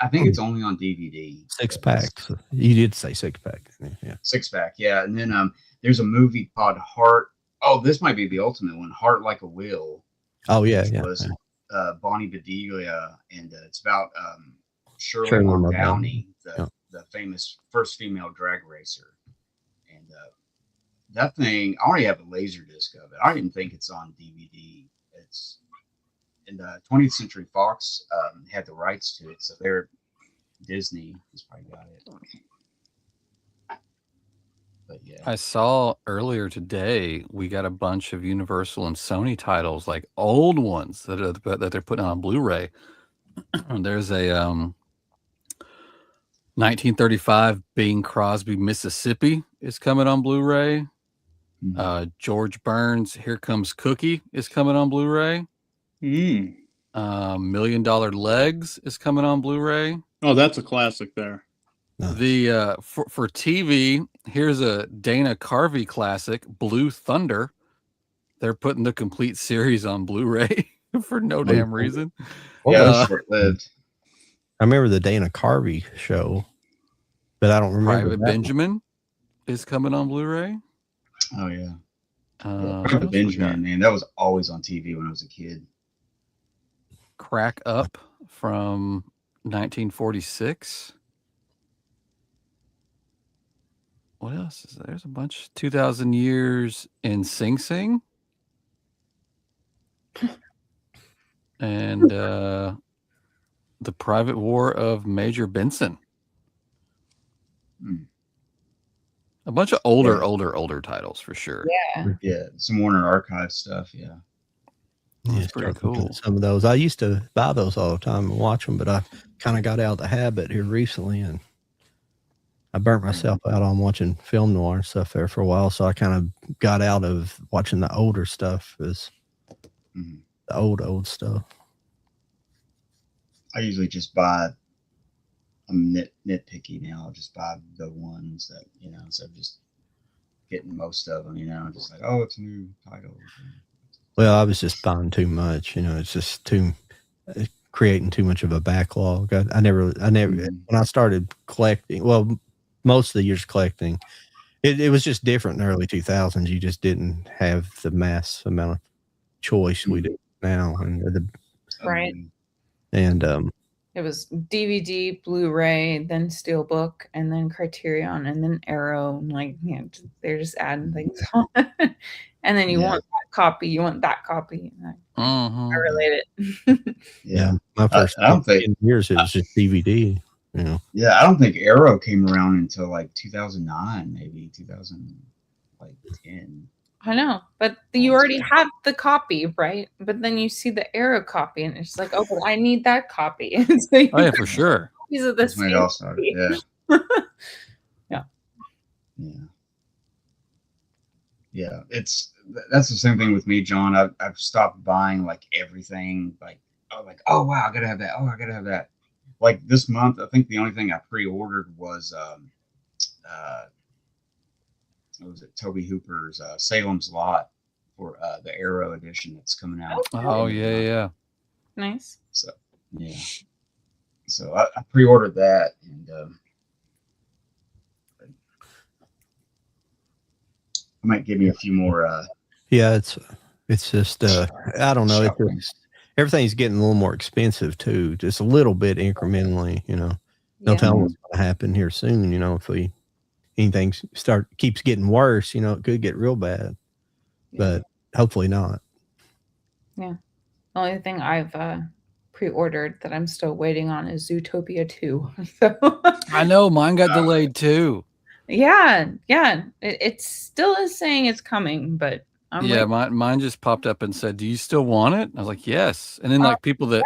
I think it's only on DVD. Six Packs. You did say Six Pack. Yeah. Six Pack. Yeah, and then there's a movie called Heart. Oh, this might be the ultimate one. Heart Like a Will. Oh yeah, which yeah. Was Bonnie Bedelia, and it's about Shirley Downey, the famous first female drag racer. And that thing, I already have a laser disc of it. I don't even think it's on DVD. It's in the 20th Century Fox had the rights to it, so Disney has probably got it. But yeah. I saw earlier today we got a bunch of Universal and Sony titles, like old ones that they're putting on Blu-ray. There's a 1935 Bing Crosby, Mississippi is coming on Blu-ray. George Burns' Here Comes Cookie is coming on Blu-ray. $1 Million Legs is coming on Blu-ray. Oh, that's a classic there. The for TV, here's a Dana Carvey classic, Blue Thunder. They're putting the complete series on Blu-ray for no damn reason. Yeah, short-lived. I remember the Dana Carvey show, but I don't remember. Private Benjamin is coming on Blu-ray. Oh yeah. Private Benjamin, man, that was always on TV when I was a kid. Crack Up from 1946. What else is there? There's a bunch. 2000 Years in Sing Sing. And The Private War of Major Benson. A bunch of older titles for sure. Yeah, some Warner Archive stuff. Yeah, that's pretty cool. Some of those I used to buy those all the time and watch them, but I kind of got out of the habit here recently, and I burnt myself out on watching film noir stuff there for a while. So I kind of got out of watching the older stuff, as the old stuff. I usually just buy. I'm nitpicky now. I'll just buy the ones that instead of just getting most of them. Just like, oh, it's a new title. Well, I was just buying too much. It's just creating too much of a backlog. I never. When I started collecting, well, most of the years collecting, it was just different in the early 2000s. You just didn't have the mass amount of choice we do now, and right. And it was DVD, Blu-ray, then Steelbook, and then Criterion, and then Arrow. Like, they're just adding things on. And then you want that copy, you want that copy. I relate it. Yeah, my first I don't think years it was just DVD. Yeah, I don't think Arrow came around until like 2009, maybe 2010. I know, but you already have the copy, right? But then you see the Arrow copy, and it's like, oh, but I need that copy. And so oh yeah, for sure. These are the same. Yeah. That's the same thing with me, John. I've stopped buying like everything. Like, oh wow, I gotta have that. Oh, I gotta have that. Like this month, I think the only thing I pre-ordered was what was it? Toby Hooper's Salem's Lot for the Arrow edition that's coming out. Oh yeah. Nice. So yeah. So I pre-ordered that, and I might give me a few more. Yeah, it's just I don't know. Everything's getting a little more expensive too, just a little bit incrementally. No telling what's going to happen here soon. If anything keeps getting worse, it could get real bad, but hopefully not. Yeah. The only thing I've pre-ordered that I'm still waiting on is Zootopia 2. So I know mine got delayed too. Yeah. It still is saying it's coming, but mine just popped up and said, "Do you still want it?" I was like, "Yes." And then like people that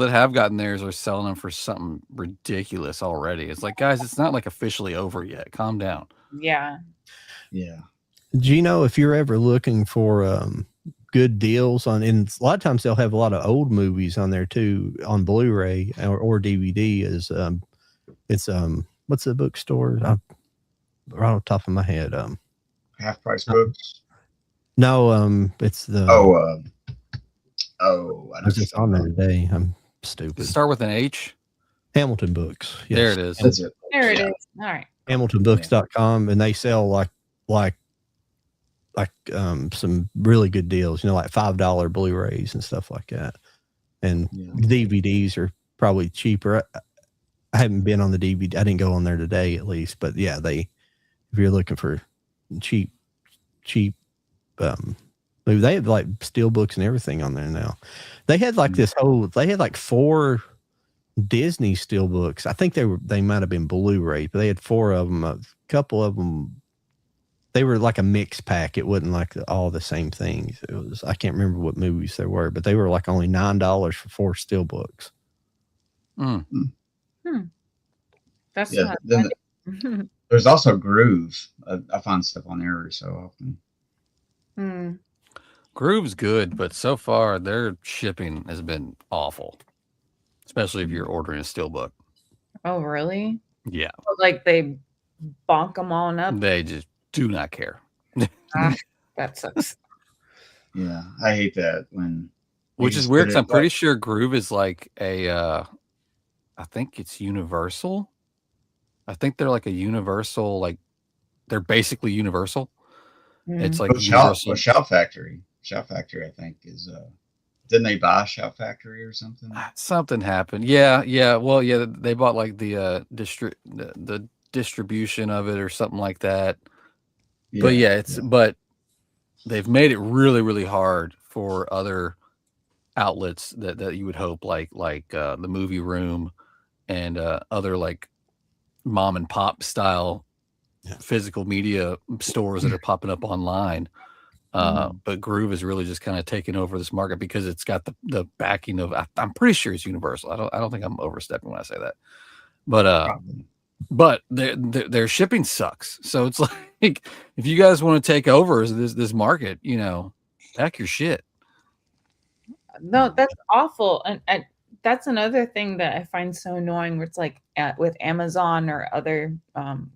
have gotten theirs are selling them for something ridiculous already. It's like, guys, it's not like officially over yet. Calm down. Yeah. Geno, if you're ever looking for good deals and a lot of times they'll have a lot of old movies on there too on Blu-ray or DVD. It's what's the bookstore? Right on top of my head. Half Price Books. No, it's the. I was just on there today. I'm stupid. Does it start with an H? Hamilton Books. Yes. There it is. That's it. There it is. All right. HamiltonBooks.com, and they sell like some really good deals. Like $5 Blu-rays and stuff like that, and DVDs are probably cheaper. I haven't been on the DVD. I didn't go on there today, at least. But yeah, if you're looking for cheap, they have like steel books and everything on there now. They had like they had like 4 Disney steel books. I think they might have been Blu-ray, but they had 4 of them. A couple of them, they were like a mix pack. It wasn't like all the same things. It was, I can't remember what movies there were, but they were like only $9 for 4 steel books. That's not then there's also Groove. I find stuff on there every so often. Groove's good, but so far their shipping has been awful, especially if you're ordering a steelbook. Oh, really? Yeah. Like they bonk them on up. They just do not care. That sucks. Yeah, I hate that which is weird because I'm pretty sure Groove is like I think it's Universal. I think they're like a Universal, like they're basically Universal. It's like Universal. Shout Factory. Shout Factory, I think, is didn't they buy Shout Factory or something? Something happened. Yeah. Well, yeah, they bought like the distribution of it or something like that. Yeah. But they've made it really, really hard for other outlets that you would hope, like the Movie Room and other like mom and pop style physical media stores that are popping up online. But Groove is really just kind of taking over this market because it's got the backing of, I'm pretty sure it's Universal. I don't think I'm overstepping when I say that, but their shipping sucks. So it's like, if you guys want to take over this market, pack your shit. No, that's awful. And that's another thing that I find so annoying where it's like with Amazon or other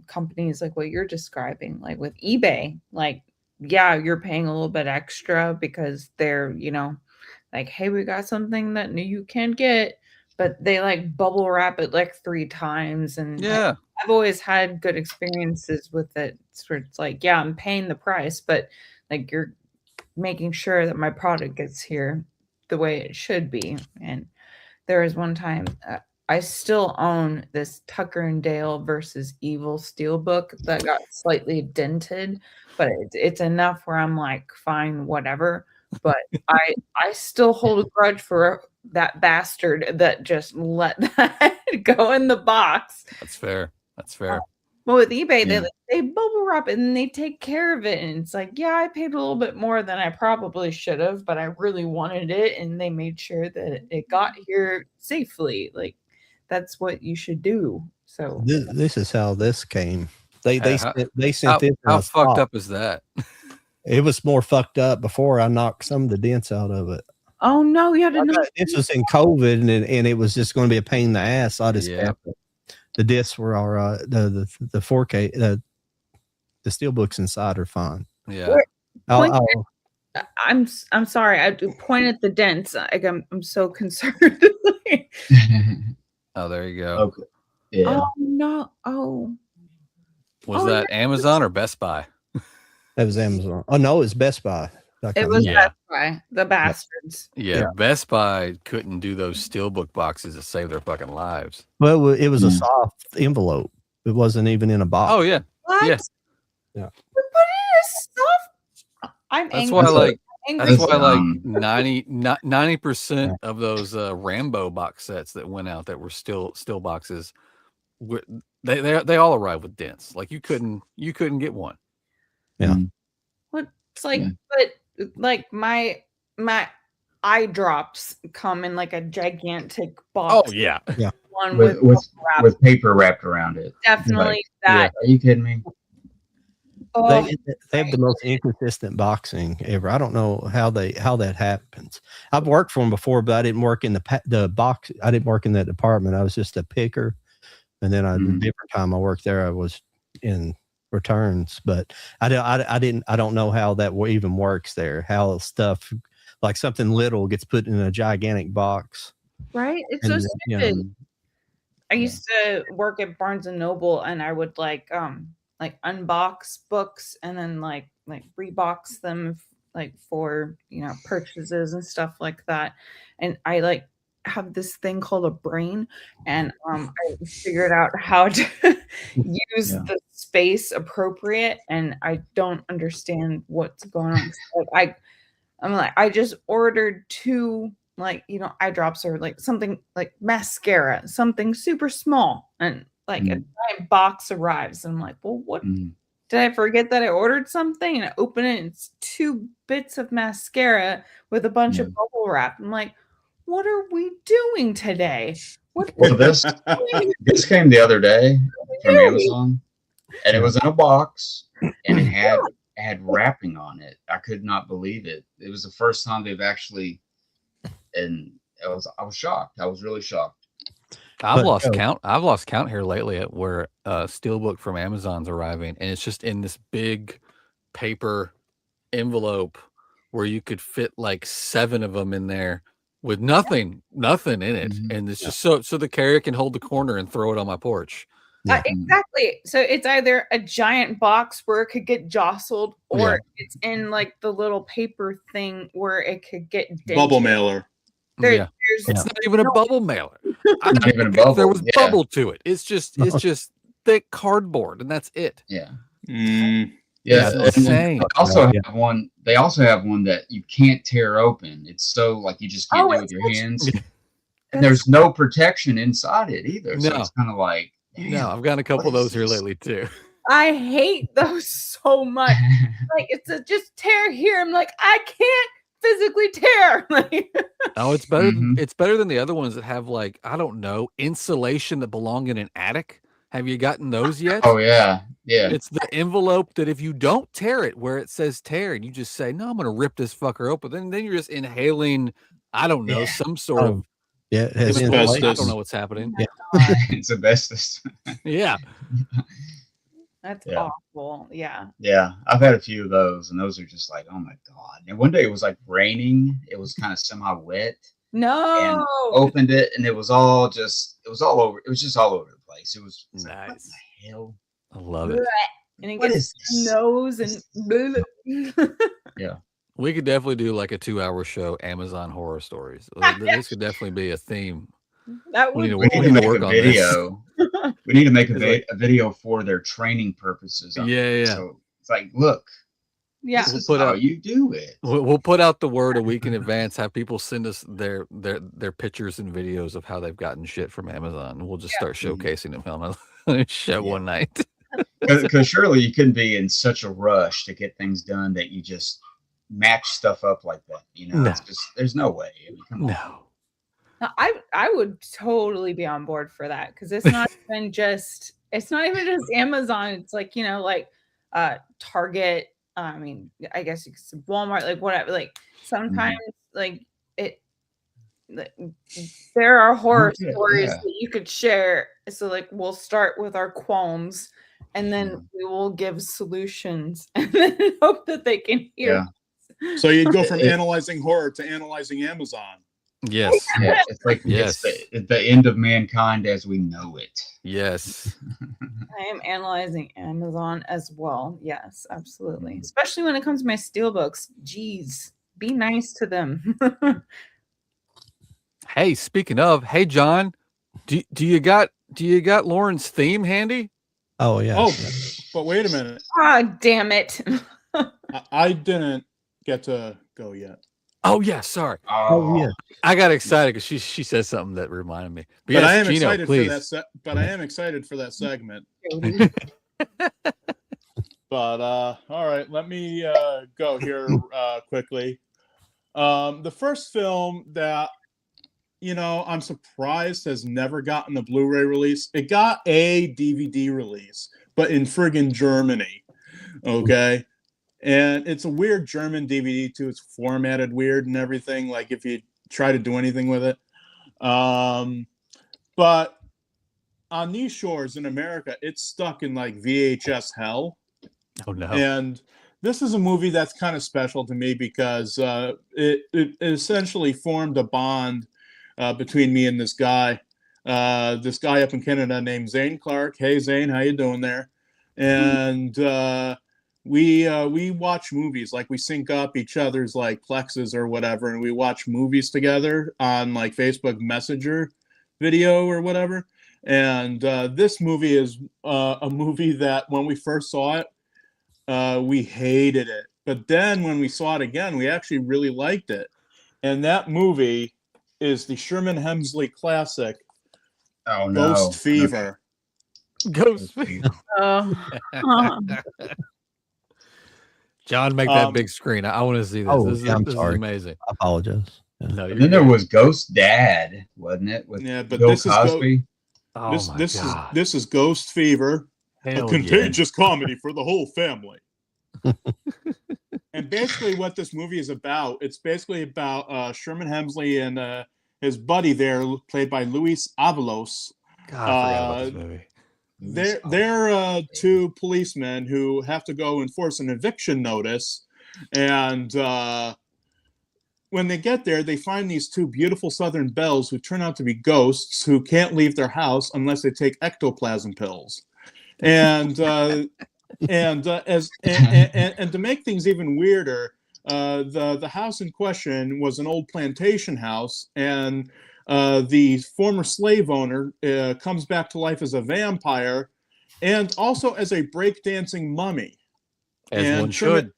companies like what you're describing, like with eBay, like, yeah, you're paying a little bit extra because they're, like, hey, we got something that you can get, but they like bubble wrap it like 3 times. And Yeah. I've always had good experiences with it. Where it's like, yeah, I'm paying the price, but like you're making sure that my product gets here the way it should be. And there was one time I still own this Tucker and Dale versus Evil steelbook that got slightly dented, but it's enough where I'm like, fine, whatever. But I still hold a grudge for that bastard that just let that go in the box. That's fair. That's fair. Well, with eBay, they bubble wrap it and they take care of it. And it's like, yeah, I paid a little bit more than I probably should have, but I really wanted it. And they made sure that it got here safely. Like, that's what you should do. So This is how this came. They sent this. How fucked up is that? It was more fucked up before I knocked some of the dents out of it. Oh no, you had to know. This was in COVID, and it was just going to be a pain in the ass. I just the discs were all right. The 4K the steelbooks inside are fine. Yeah. I'm sorry. I do point at the dents. I'm so concerned. Oh, there you go. Okay. Yeah. Oh no. Oh. Was that Amazon or Best Buy? That was Amazon. Oh no, it's Best Buy. It was Best Buy, the bastards. Yeah, Best Buy couldn't do those steelbook boxes to save their fucking lives. Well, it was a soft envelope. It wasn't even in a box. Oh yeah. What? Yeah. Yeah. But it is soft. I'm That's angry. why like 90% of those Rambo box sets that went out that were still boxes, they all arrived with dents. Like you couldn't get one. Yeah. It's like, but like my eye drops come in like a gigantic box. Oh yeah. Yeah. One with paper wrapped around it. Definitely that. Are you kidding me? Oh, They have the most inconsistent boxing ever. I don't know how that happens. I've worked for them before, but I didn't work in the box. I didn't work in that department. I was just a picker, and then a different time I worked there, I was in returns. But I don't know how that even works there. How stuff like something little gets put in a gigantic box. right? It's so stupid. I used to work at Barnes and Noble, and I would like unbox books and then like rebox them like for purchases and stuff like that. And I like have this thing called a brain, and I figured out how to use the space appropriate, and I don't understand what's going on. Like I just ordered 2 eye drops or like something like mascara, something super small, and like a giant box arrives, and I'm like, well, what did I forget that I ordered something? And I open it, and it's 2 bits of mascara with a bunch of bubble wrap. I'm like, what are we doing today? Well, this came the other day from Amazon, and it was in a box, and it had wrapping on it. I could not believe it. It was the first time they've actually, and I was shocked. I was really shocked. I've lost count here lately at where steelbook from Amazon's arriving, and it's just in this big paper envelope where you could fit like 7 of them in there with nothing in it, and it's just so the carrier can hold the corner and throw it on my porch. Exactly. So it's either a giant box where it could get jostled, or it's in like the little paper thing where it could get dented. Bubble mailer. It's not even a bubble mailer. Not even a bubble. There was bubble to it. It's just thick cardboard, and that's it. Yeah. Yeah, insane. They also have one that you can't tear open. It's so like you just can't do it with your hands. And there's no protection inside it either. So it's kind of like, no, I've gotten a couple of those here lately too. I hate those so much. Like it's just tear here. I'm like, I can't physically tear. Oh, it's better. It's better than the other ones that have like, I don't know, insulation that belong in an attic. Have you gotten those yet? Oh yeah. It's the envelope that if you don't tear it where it says tear, and you just say, no, I'm gonna rip this fucker open. Then you're just inhaling, I don't know, some sort of Yeah, it has It's insulation. I don't know what's happening. Yeah. It's asbestos. Yeah. That's Yeah. awful. Yeah. Yeah, I've had a few of those, and those are just like, oh my god. And one day it was like raining. It was kind of semi-wet, and No. opened it, and it was all over. It was just all over the place. It was like, what Nice. the hell? I love it. And it What gets is this? nose and Yeah. We could definitely do like a 2-hour show, Amazon horror stories. This could definitely be a theme. that We would need We to need to make work a on this. video. We need to make It's like- a video for their training purposes. Yeah. So it's like, look, yeah. this is We'll put how out- you do it. We'll put out the word a week in advance. Have people send us their pictures and videos of how they've gotten shit from Amazon. We'll just start showcasing them on a show one night. Because surely you couldn't be in such a rush to get things done that you just match stuff up like that. No. It's just, there's no way. I mean, come on. No. Now, I would totally be on board for that because it's not even just Amazon. It's like, like Target. I mean, I guess you could say Walmart, like whatever. Like sometimes like it there are horror stories that you could share. So like we'll start with our qualms and then we will give solutions and then hope that they can hear. So you'd go from analyzing horror to analyzing Amazon. Yes. Yeah, it's like Yes. it's the end of mankind as we know it. Yes. I am analyzing Amazon as well. Yes, absolutely. Especially when it comes to my steelbooks. Jeez, be nice to them. Hey, speaking of, hey John, do you got Lauren's theme handy? Oh yeah. Oh, but wait a minute. God damn it. I didn't get to go yet. Oh yeah, sorry. Oh yeah. I got excited because she said something that reminded me. But yes, I am Geno, excited please. for that. But I am excited for that segment. But all right, let me go here quickly. The first film that I'm surprised has never gotten a Blu-ray release. It got a DVD release, but in friggin' Germany. Okay. And it's a weird German DVD too. It's formatted weird and everything. Like if you try to do anything with it. But on these shores in America, it's stuck in like VHS hell. Oh no. And this is a movie that's kind of special to me because it essentially formed a bond between me and this guy up in Canada named Zane Clark. Hey Zane, how you doing there? And we watch movies, like we sync up each other's like plexes or whatever, and we watch movies together on like Facebook Messenger video or whatever. And this movie is a movie that when we first saw it, we hated it. But then when we saw it again, we actually really liked it. And that movie is the Sherman Hemsley classic, Ghost Fever. Ghost Fever. John, make that big screen. I want to see this. Oh, This I'm is sorry. amazing. I apologize. Yeah. No, And then there was Ghost Dad, wasn't it? With But Bill this Cosby. this is Ghost Fever, Hell a contagious comedy for the whole family. And basically what this movie is about, it's basically about Sherman Hemsley and his buddy there, played by Luis Avalos. God, I forgot about this movie. They're two policemen who have to go enforce an eviction notice. And when they get there, they find these two beautiful Southern belles who turn out to be ghosts who can't leave their house unless they take ectoplasm pills. And to make things even weirder, the house in question was an old plantation house, and the former slave owner comes back to life as a vampire and also as a breakdancing mummy. As one should.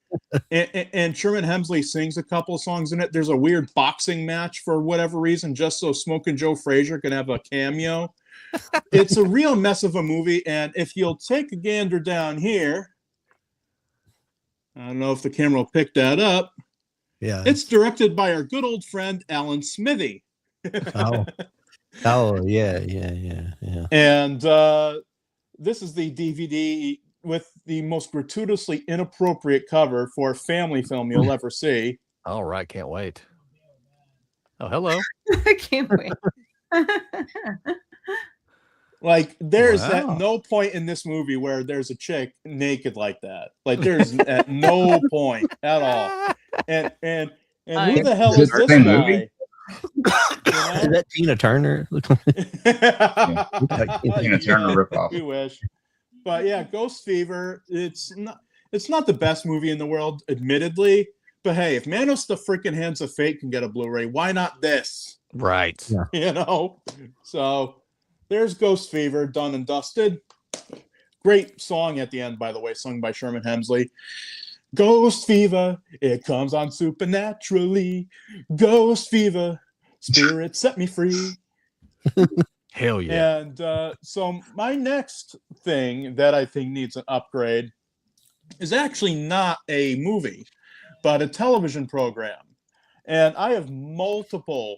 And Sherman Hemsley sings a couple of songs in it. There's a weird boxing match for whatever reason, just so Smokin' Joe Frazier can have a cameo. It's a real mess of a movie, and if you'll take a gander down here, I don't know if the camera will pick that up. Yeah. It's directed by our good old friend Alan Smithy. Oh yeah. And this is the DVD with the most gratuitously inappropriate cover for a family film you'll ever see. All right, can't wait. Oh, hello. I can't wait. Like, there's at Wow. no point in this movie where there's a chick naked like that. Like, there's at no point at all. And who the hell Is is it the this same guy? movie? Is that Tina Turner? Tina Turner ripoff. We wish. But yeah, Ghost Fever, it's not the best movie in the world, admittedly. But hey, if Manos the freaking Hands of Fate can get a Blu-ray, why not this? Right. Yeah. You know? So there's Ghost Fever, done and dusted. Great song at the end, by the way, sung by Sherman Hemsley. Ghost Fever, it comes on supernaturally. Ghost Fever, spirit set me free. Hell yeah. And so my next thing that I think needs an upgrade is actually not a movie, but a television program. And I have multiple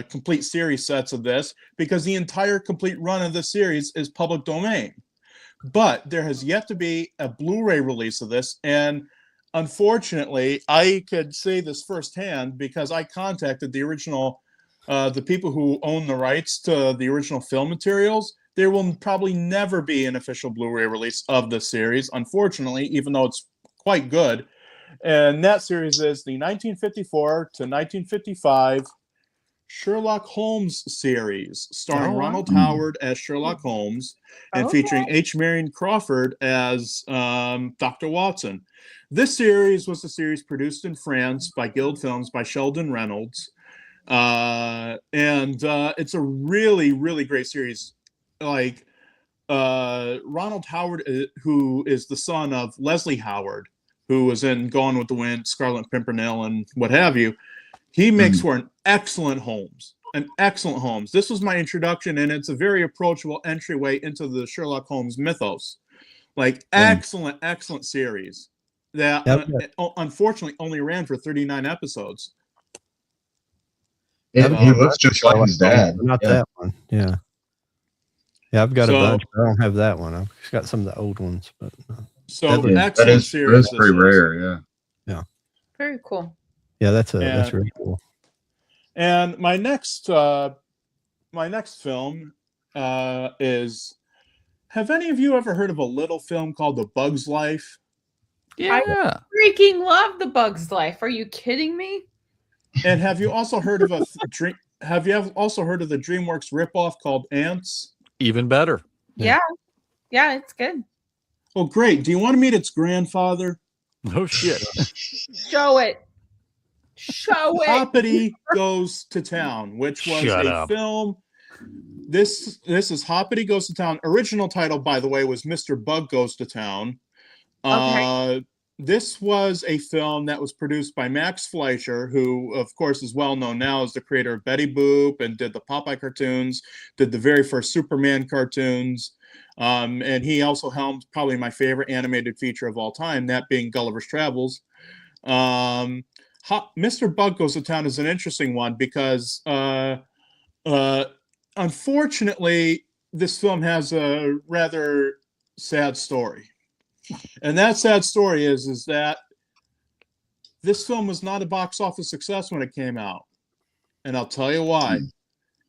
complete series sets of this because the entire complete run of the series is public domain. But there has yet to be a Blu-ray release of this. And unfortunately, I could say this firsthand because I contacted the original the people who own the rights to the original film materials. There will probably never be an official Blu-ray release of the series, unfortunately, even though it's quite good. And that series is the 1954 to 1955 Sherlock Holmes series, starring Ronald Howard as Sherlock Holmes and featuring H. Marion Crawford as Dr. Watson. This series was a series produced in France by Guild Films by Sheldon Reynolds. And it's a really, really great series. Like Ronald Howard, who is the son of Leslie Howard, who was in Gone with the Wind, Scarlet Pimpernel, and what have you. He makes for an excellent Holmes. This was my introduction, and it's a very approachable entryway into the Sherlock Holmes mythos. Like, excellent series that unfortunately only ran for 39 episodes. He looks just like his dad. Not that one. Yeah. Yeah, I've got a bunch, but I don't have that one. I've got some of the old ones, but excellent series. That's pretty rare, yeah. Yeah. Very cool. Yeah, that's really cool. And my next film is, have any of you ever heard of a little film called The Bug's Life? Yeah. I freaking love The Bug's Life. Are you kidding me? And have you also heard of the DreamWorks ripoff called Ants? Even better. Yeah, it's good. Oh, great. Do you want to meet its grandfather? No shit. Show it. Hoppity Goes to Town, which was film. This is Hoppity Goes to Town. Original title, by the way, was Mr. Bug Goes to Town. Okay. This was a film that was produced by Max Fleischer, who, of course, is well known now as the creator of Betty Boop and did the Popeye cartoons, did the very first Superman cartoons. And he also helmed probably my favorite animated feature of all time, that being Gulliver's Travels. Mr. Bug Goes to Town is an interesting one because, unfortunately, this film has a rather sad story. And that sad story is that this film was not a box office success when it came out. And I'll tell you why.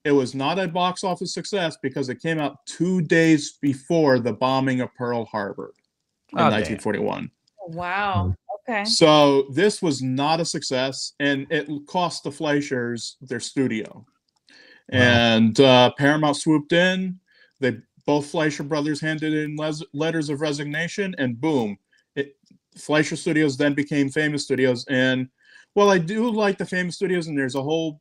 It was not a box office success because it came out 2 days before the bombing of Pearl Harbor in 1941. Wow. Okay. So this was not a success, and it cost the Fleischers their studio. Wow. And Paramount swooped in. Both Fleischer brothers handed in letters of resignation, and boom, Fleischer Studios then became Famous Studios. And while I do like the Famous Studios, and there's a whole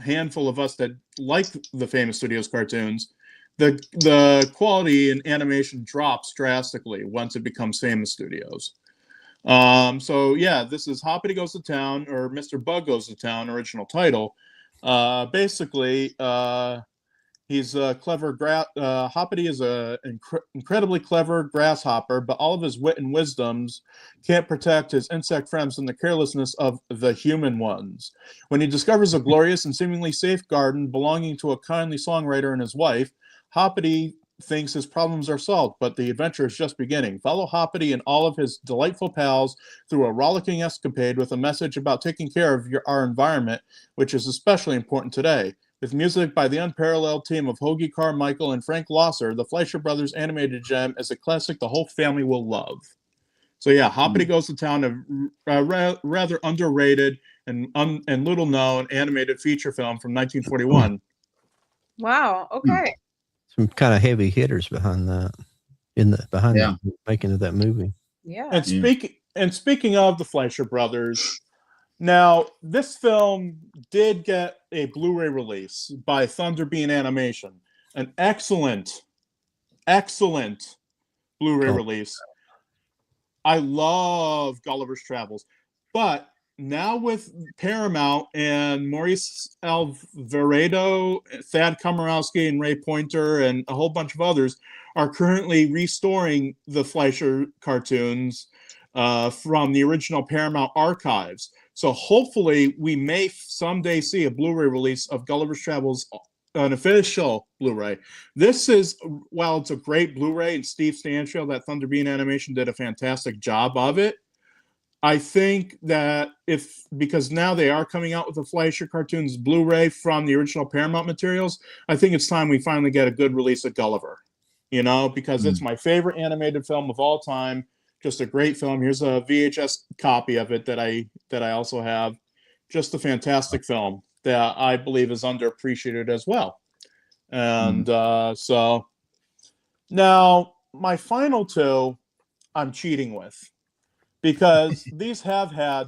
handful of us that like the Famous Studios cartoons, the quality in animation drops drastically once it becomes Famous Studios. So yeah, this is Hoppity Goes to Town, or Mr. Bug Goes to Town, original title. Basically, he's a clever Hoppity is a incredibly clever grasshopper, but all of his wit and wisdoms can't protect his insect friends from the carelessness of the human ones. When he discovers a glorious and seemingly safe garden belonging to a kindly songwriter and his wife, Hoppity thinks his problems are solved, but the adventure is just beginning. Follow Hoppity and all of his delightful pals through a rollicking escapade with a message about taking care of our environment, which is especially important today. With music by the unparalleled team of Hoagie Carmichael and Frank Losser, the Fleischer Brothers animated gem is a classic the whole family will love. So yeah, Hoppity Goes to Town, a rather underrated and little known animated feature film from 1941. Wow. Okay. Some kind of heavy hitters behind that, the making of that movie. Yeah. And speaking of the Fleischer Brothers, now this film did get a Blu-ray release by Thunderbean Animation, an excellent Blu-ray release. I love Gulliver's Travels, but now with Paramount and Maurice Alvarado, Thad Komorowski, and Ray Pointer, and a whole bunch of others are currently restoring the Fleischer cartoons from the original Paramount archives. So hopefully we may someday see a Blu-ray release of Gulliver's Travels, an official Blu-ray. This is, while it's a great Blu-ray, and Steve Stanfield at Thunderbean Animation did a fantastic job of it, I think that because now they are coming out with the Fleischer cartoons Blu-ray from the original Paramount materials, I think it's time we finally get a good release of Gulliver, because it's my favorite animated film of all time. Just a great film. Here's a VHS copy of it that I also have. Just a fantastic film that I believe is underappreciated as well. And so now my final two I'm cheating with, because these have had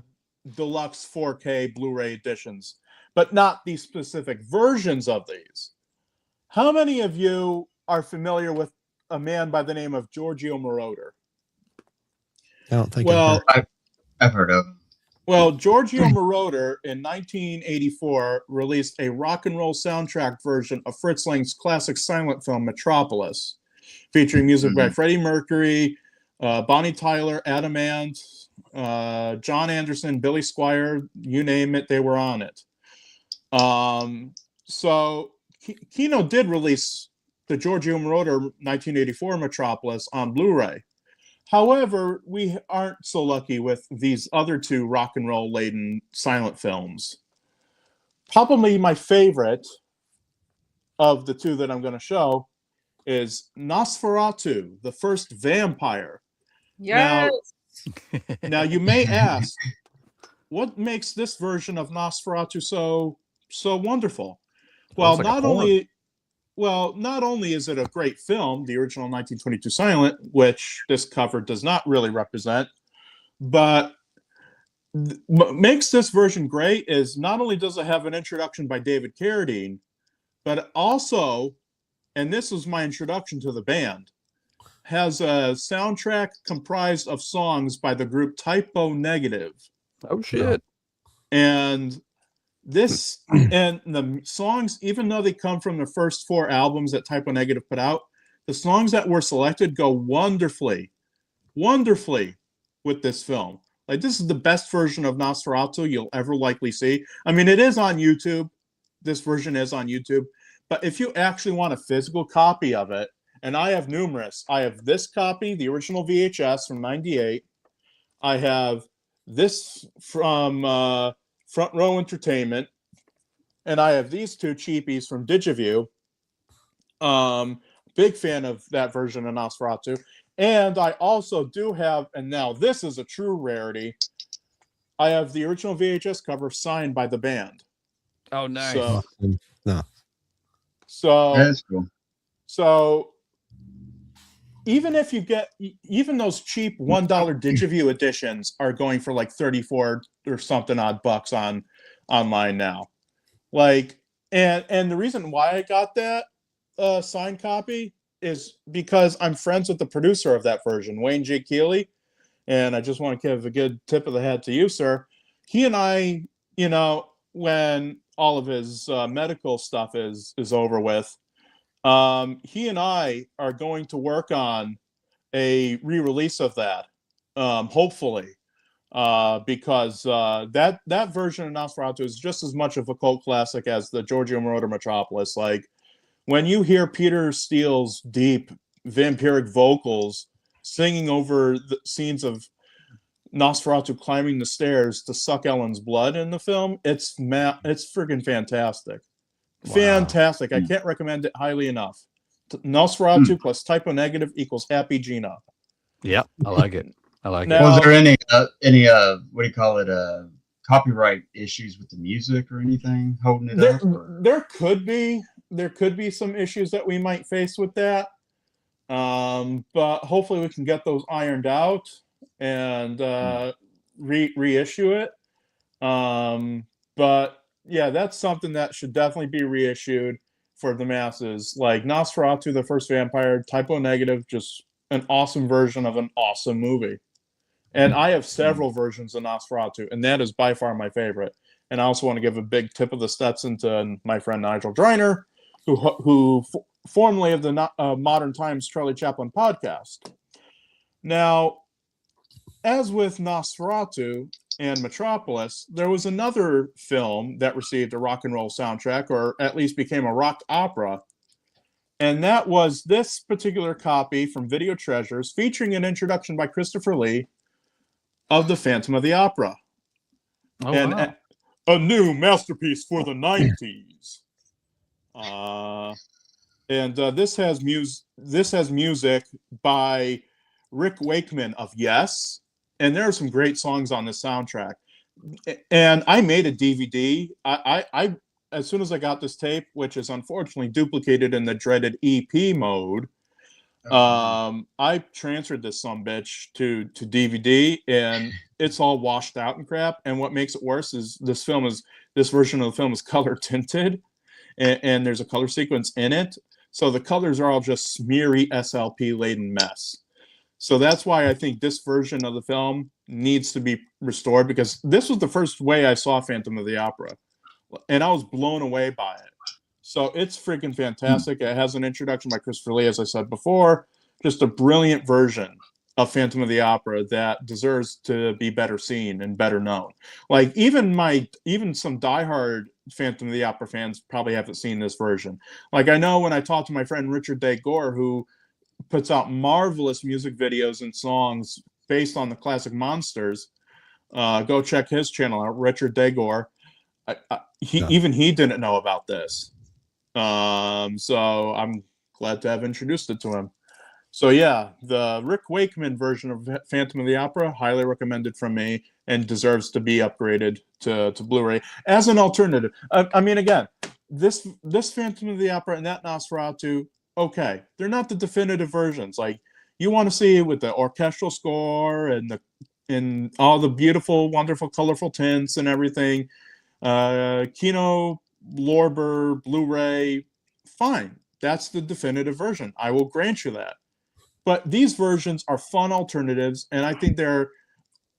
deluxe 4K Blu-ray editions, but not these specific versions of these. How many of you are familiar with a man by the name of Giorgio Moroder? I don't think I've heard of him. Well, Giorgio Moroder in 1984 released a rock and roll soundtrack version of Fritz Lang's classic silent film Metropolis, featuring music by Freddie Mercury, Bonnie Tyler, Adam Ant, John Anderson, Billy Squier, you name it, they were on it. So Geno did release the Giorgio Moroder 1984 Metropolis on Blu-ray. However, we aren't so lucky with these other two rock and roll laden silent films. Probably my favorite of the two that I'm going to show is Nosferatu, the first vampire. Yes. Now you may ask, what makes this version of Nosferatu so wonderful? Well, not only is it a great film, the original 1922 silent, which this cover does not really represent, but what makes this version great is not only does it have an introduction by David Carradine, but also, and this was my introduction to the band, has a soundtrack comprised of songs by the group Typo Negative. Oh, shit. And the songs, even though they come from the first 4 albums that Typo Negative put out, the songs that were selected go wonderfully with this film. Like, this is the best version of Nosferatu you'll ever likely see. I mean, it is on YouTube. This version is on YouTube. But if you actually want a physical copy of it, and I have numerous. I have this copy, the original VHS from '98. I have this from Front Row Entertainment, and I have these two cheapies from Digiview. Big fan of that version of Nosferatu. And I also do have, and now this is a true rarity, I have the original VHS cover signed by the band. Oh, nice. So That's cool. So even if you get, even those cheap $1 Digiview editions are going for like 34 or something odd bucks online now. Like, and the reason why I got that signed copy is because I'm friends with the producer of that version, Wayne J. Keeley. And I just want to give a good tip of the hat to you, sir. He and I, when all of his medical stuff is over with, he and I are going to work on a re-release of that, hopefully, because that version of Nosferatu is just as much of a cult classic as the Giorgio Moroder Metropolis. Like, when you hear Peter Steele's deep vampiric vocals singing over the scenes of Nosferatu climbing the stairs to suck Ellen's blood in the film, it's friggin' fantastic. Fantastic. I can't recommend it highly enough. Nosferatu plus typo negative equals happy Geno. Yep, I like it. I like Now- it. Was there any what do you call it, copyright issues with the music or anything holding it up? Or? There could be some issues that we might face with that. But hopefully we can get those ironed out and reissue it. But yeah, that's something that should definitely be reissued for the masses. Like Nosferatu, the First Vampire, typo negative, just an awesome version of an awesome movie. And I have several versions of Nosferatu, and that is by far my favorite. And I also want to give a big tip of the Stetson to my friend Nigel Driner, who formerly of the Modern Times Charlie Chaplin podcast. Now, as with Nosferatu and Metropolis, there was another film that received a rock and roll soundtrack, or at least became a rock opera. And that was this particular copy from Video Treasures, featuring an introduction by Christopher Lee of The Phantom of the Opera. Oh, And wow. a new masterpiece for the 90s. This has music by Rick Wakeman of Yes, and there are some great songs on this soundtrack. And I made a DVD. I as soon as I got this tape, which is unfortunately duplicated in the dreaded EP mode, I transferred this sumbitch to DVD, and it's all washed out and crap. And what makes it worse is this version of the film is color tinted, and there's a color sequence in it. So the colors are all just smeary SLP laden mess. So that's why I think this version of the film needs to be restored, because this was the first way I saw Phantom of the Opera, and I was blown away by it. So it's freaking fantastic. It has an introduction by Christopher Lee, as I said before. Just a brilliant version of Phantom of the Opera that deserves to be better seen and better known. Like even some diehard Phantom of the Opera fans probably haven't seen this version. Like I know when I talked to my friend Richard Day Gore, who puts out marvelous music videos and songs based on the classic monsters. Go check his channel out, Richard Day Gore. Even he didn't know about this. So I'm glad to have introduced it to him. So yeah, the Rick Wakeman version of Phantom of the Opera, highly recommended from me, and deserves to be upgraded to Blu-ray as an alternative. I mean, again, this Phantom of the Opera and that Nosferatu, okay, they're not the definitive versions. Like you want to see with the orchestral score and all the beautiful, wonderful, colorful tints and everything. Kino Lorber Blu-ray, fine. That's the definitive version. I will grant you that. But these versions are fun alternatives, and I think they're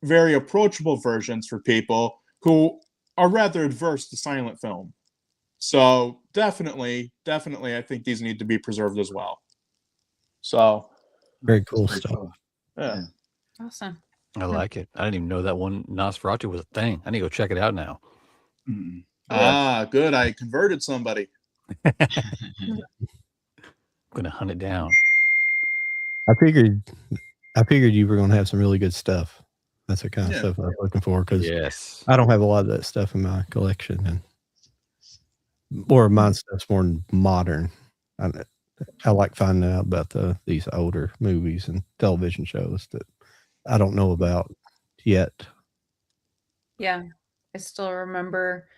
very approachable versions for people who are rather adverse to silent film. So definitely, I think these need to be preserved as well. So very cool stuff. Cool. Yeah. Awesome. I like it. I didn't even know that one Nosferatu was a thing. I need to go check it out now. Good. I converted somebody. I'm gonna hunt it down. I figured you were going to have some really good stuff. That's the kind of stuff I was looking for, because Yes, I don't have a lot of that stuff in my collection, and more mine stuff's more modern. I like finding out about these older movies and television shows that I don't know about yet. Yeah, I still remember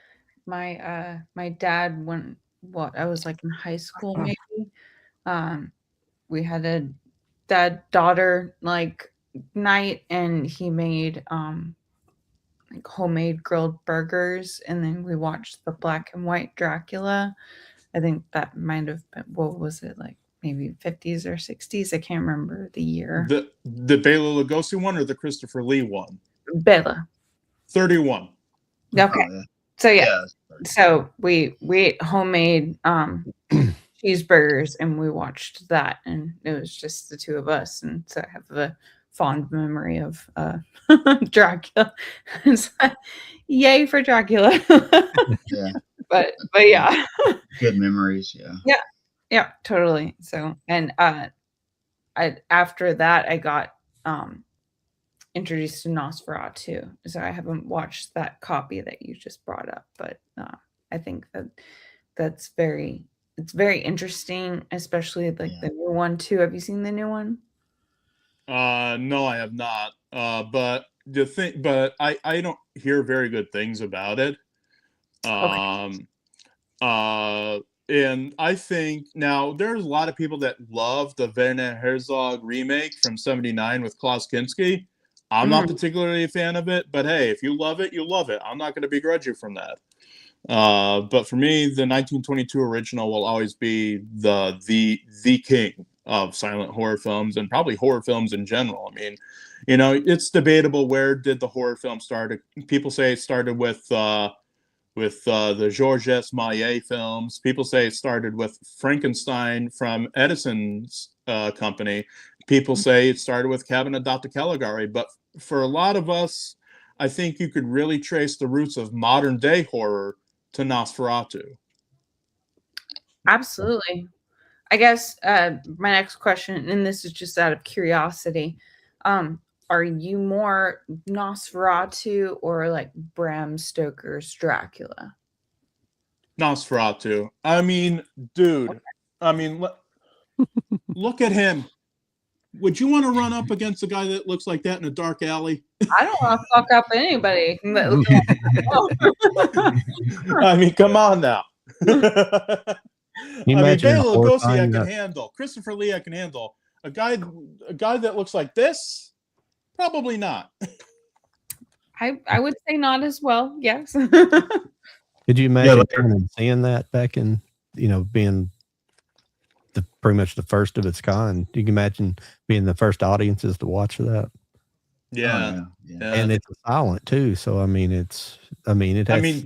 my my dad when I was like in high school maybe. We had a dad-daughter like night, and he made like homemade grilled burgers, and then we watched the black and white Dracula. I think that might have been, what was it, like maybe 50s or 60s? I can't remember the year. The Bela Lugosi one or the Christopher Lee one? Bela. 31. Okay. Oh, yeah. So yeah. So we ate homemade cheeseburgers, and we watched that, and it was just the two of us, and so I have a fond memory of Dracula. So, yay for Dracula. Yeah. but yeah. Good memories. Yeah, totally. So, and after that I got introduced to Nosferatu. So I haven't watched that copy that you just brought up, but I think that it's very interesting, especially like the new one too. Have you seen the new one? No, I have not. But I don't hear very good things about it. Okay. And I think now there's a lot of people that love the Werner Herzog remake from '79 with Klaus Kinski. I'm not particularly a fan of it, but hey, if you love it, you love it. I'm not going to begrudge you from that. But for me, the 1922 original will always be the king of silent horror films and probably horror films in general. I mean, it's debatable where did the horror film start. People say it started with the Georges Méliès films. People say it started with Frankenstein from Edison's company. People say it started with Cabin of Dr. Caligari. But for a lot of us, I think you could really trace the roots of modern day horror to Nosferatu. Absolutely. I guess my next question, and this is just out of curiosity, are you more Nosferatu or like Bram Stoker's Dracula? Nosferatu. I mean, dude. I mean, look at him. Would you want to run up against a guy that looks like that in a dark alley? I don't want to fuck up anybody. I mean, come on now. I mean, Bela Lugosi I can handle. Christopher Lee I can handle. A guy that looks like this, probably not. I would say not as well. Yes. Could you imagine seeing that back in, being pretty much the first of its kind? You can imagine being the first audiences to watch that. Yeah. And it's silent too. So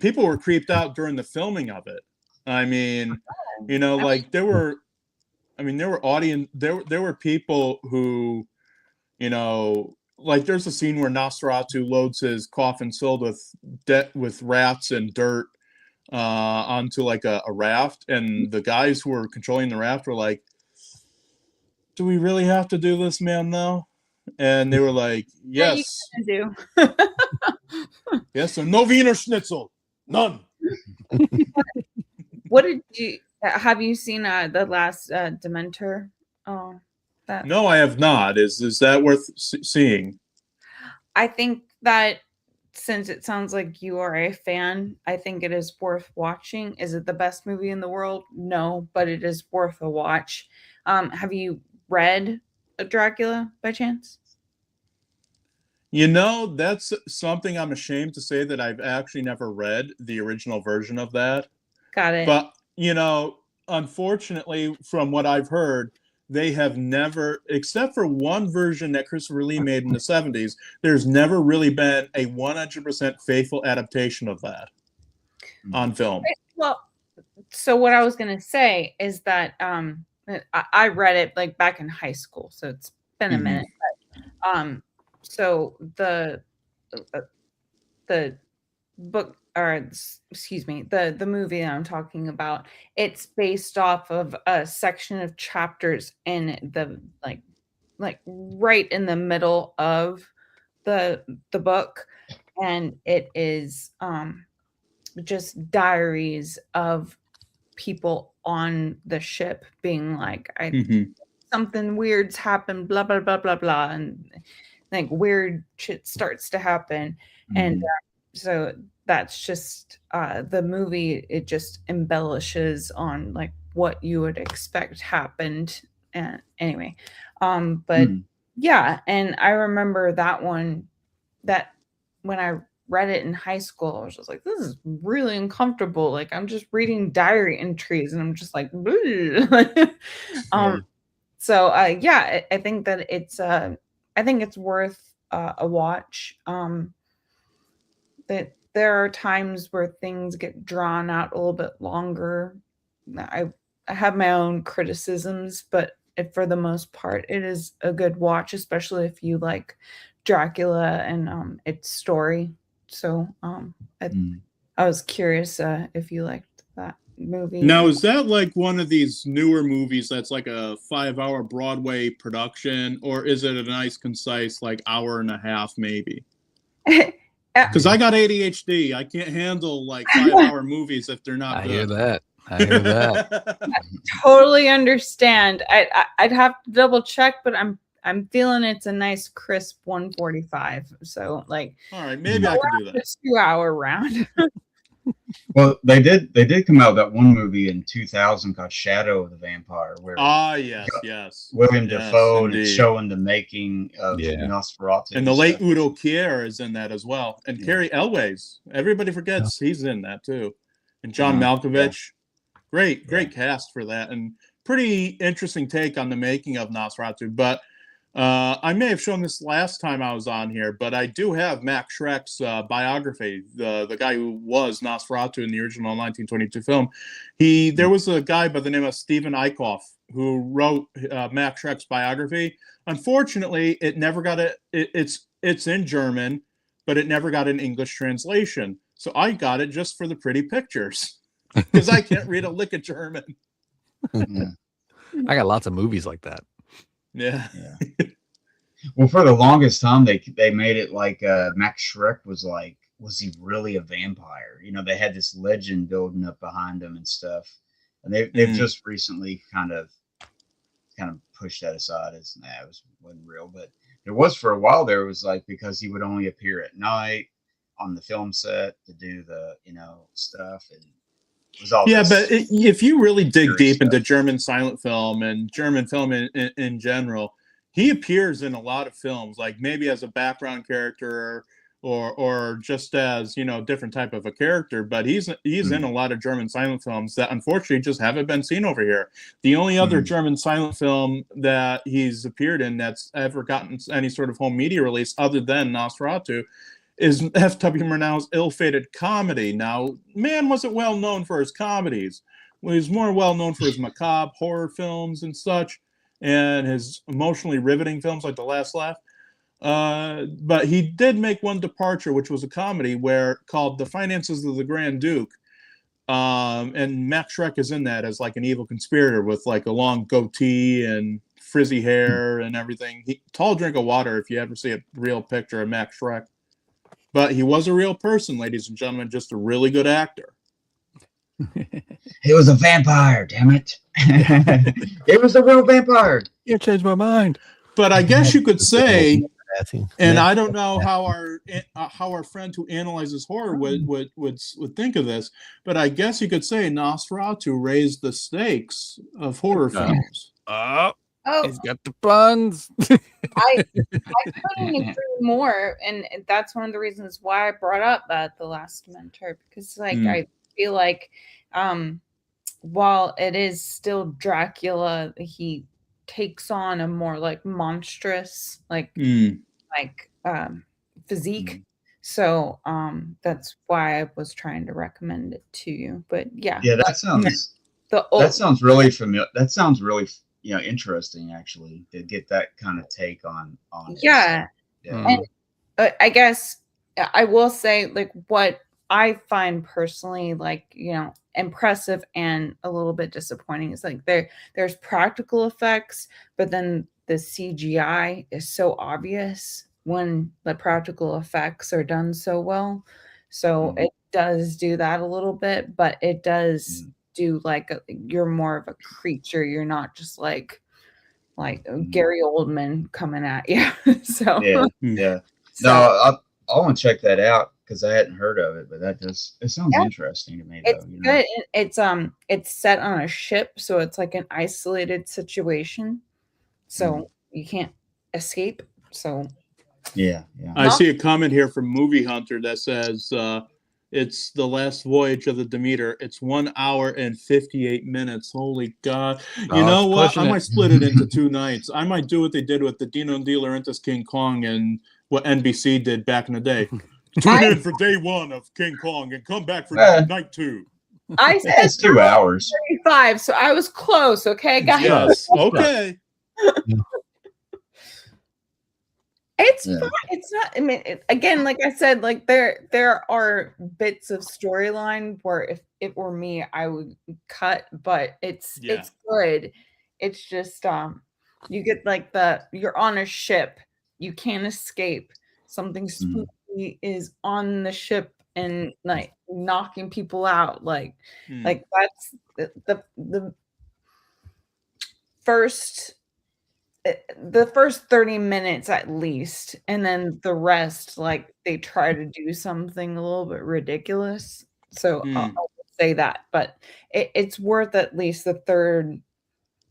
people were creeped out during the filming of it. I mean, like there were people who, like there's a scene where Nosferatu loads his coffin filled with rats and dirt onto like a raft, and the guys who were controlling the raft were like, "Do we really have to do this, man? Now?" And they were like, "Yes, yeah, you do." Yes, so no Wiener Schnitzel, none. What have you seen the last Dementor? No, I have not. Is that worth seeing? I think that since it sounds like you are a fan, I think it is worth watching. Is it the best movie in the world? No, but it is worth a watch. Have you read Dracula by chance? That's something I'm ashamed to say that I've actually never read the original version of that. Got it. But, unfortunately, from what I've heard, they have never, except for one version that Christopher Lee made in the 70s, there's never really been a 100% faithful adaptation of that on film. Well, so what I was going to say is that I read it like back in high school, so it's been a minute. But, so the book, or excuse me, the movie that I'm talking about, it's based off of a section of chapters in the like right in the middle of the book, and it is just diaries of people on the ship being like, something weird's happened, blah blah blah blah blah, and like weird shit starts to happen. And so that's just the movie. It just embellishes on like what you would expect happened. And anyway, but yeah, and I remember that one, that when I read it in high school, I was just like, this is really uncomfortable. Like I'm just reading diary entries and I'm just like, so yeah, I think that it's I think it's worth a watch. That there are times where things get drawn out a little bit longer. I have my own criticisms, but for the most part, it is a good watch, especially if you like Dracula and its story. So I was curious if you liked that movie. Now, is that like one of these newer movies that's like a 5-hour Broadway production, or is it a nice, concise, like hour and a half maybe? Because I got ADHD. I can't handle like 5-hour movies if they're not good. I hear that. I hear that. Totally understand. I'd have to double check, but I'm feeling it's a nice crisp 145. So like, all right, maybe I can do that. 2-hour round. Well, they did come out with that one movie in 2000 called Shadow of the Vampire, where yes. William Yes, Dafoe, and indeed. it's showing the making of Yeah. Nosferatu. And the late Udo Kier is in that as well. And Yeah. Cary Elwes. Everybody forgets he's in that too. And John Uh-huh. Malkovich. Great cast for that. And pretty interesting take on the making of Nosferatu. But I may have shown this last time I was on here, but I do have Max Schreck's biography, the guy who was Nosferatu in the original 1922 film. There was a guy by the name of Stephen Eickhoff who wrote Max Schreck's biography. Unfortunately, it never got it's in German, but it never got an English translation. So I got it just for the pretty pictures because I can't read a lick of German. Yeah. I got lots of movies like that. Yeah. Well, for the longest time, they made it like Max Schreck was he really a vampire? You know, they had this legend building up behind him and stuff, and they've just recently kind of pushed that aside as it wasn't real. But it was for a while there. It was like because he would only appear at night on the film set to do the stuff, and it was all but if you really dig deep stuff into German silent film and German film in general, he appears in a lot of films, like maybe as a background character or just as different type of a character. But he's in a lot of German silent films that unfortunately just haven't been seen over here. The only other German silent film that he's appeared in that's ever gotten any sort of home media release other than Nosferatu is F.W. Murnau's ill-fated comedy. Now, man wasn't well known for his comedies. He was more well known for his macabre horror films and such, and his emotionally riveting films like The Last Laugh. But he did make one departure, which was a comedy called The Finances of the Grand Duke. And Max Schreck is in that as like an evil conspirator with like a long goatee and frizzy hair and everything. Tall drink of water if you ever see a real picture of Max Schreck. But he was a real person, ladies and gentlemen, just a really good actor. He was a vampire, damn it. It was a real vampire. You changed my mind. But I guess you could say, and I don't know how our friend who analyzes horror would think of this, but I guess you could say Nosferatu raised the stakes of horror films. He's got the puns. I couldn't agree more, and that's one of the reasons why I brought up The Last Mentor, because I feel like while it is still Dracula, he takes on a more like monstrous physique. So that's why I was trying to recommend it to you. But yeah, that sounds really familiar. That sounds really interesting, actually, to get that kind of take on yeah. And I guess I will say, like, what I find personally impressive and a little bit disappointing is like there's practical effects, but then the CGI is so obvious when the practical effects are done so well. So it does do that a little bit, but it does do you're more of a creature. You're not just like Gary Oldman coming at you. So yeah. No, I want to check that out because I hadn't heard of it, but it sounds interesting to me. It's good. It's set on a ship, so it's like an isolated situation, so you can't escape. So yeah. I see a comment here from Movie Hunter that says it's The Last Voyage of the Demeter. It's 1 hour and 58 minutes. Holy God! You know what? I might split it into 2 nights. I might do what they did with the Dino De Laurentiis King Kong and what NBC did back in the day. Tune in for day 1 of King Kong and come back for night 2. I said it's 2 hours. 35, so I was close. Okay, guys. Yes. Okay. It's fun. It's not. I mean, again, like I said, like there are bits of storyline where if it were me, I would cut. But it's good. It's just you get you're on a ship, you can't escape. Something spooky is on the ship and like knocking people out. Like that's the first 30 minutes at least, and then the rest, like they try to do something a little bit ridiculous. So I'll say that, but it's worth at least the third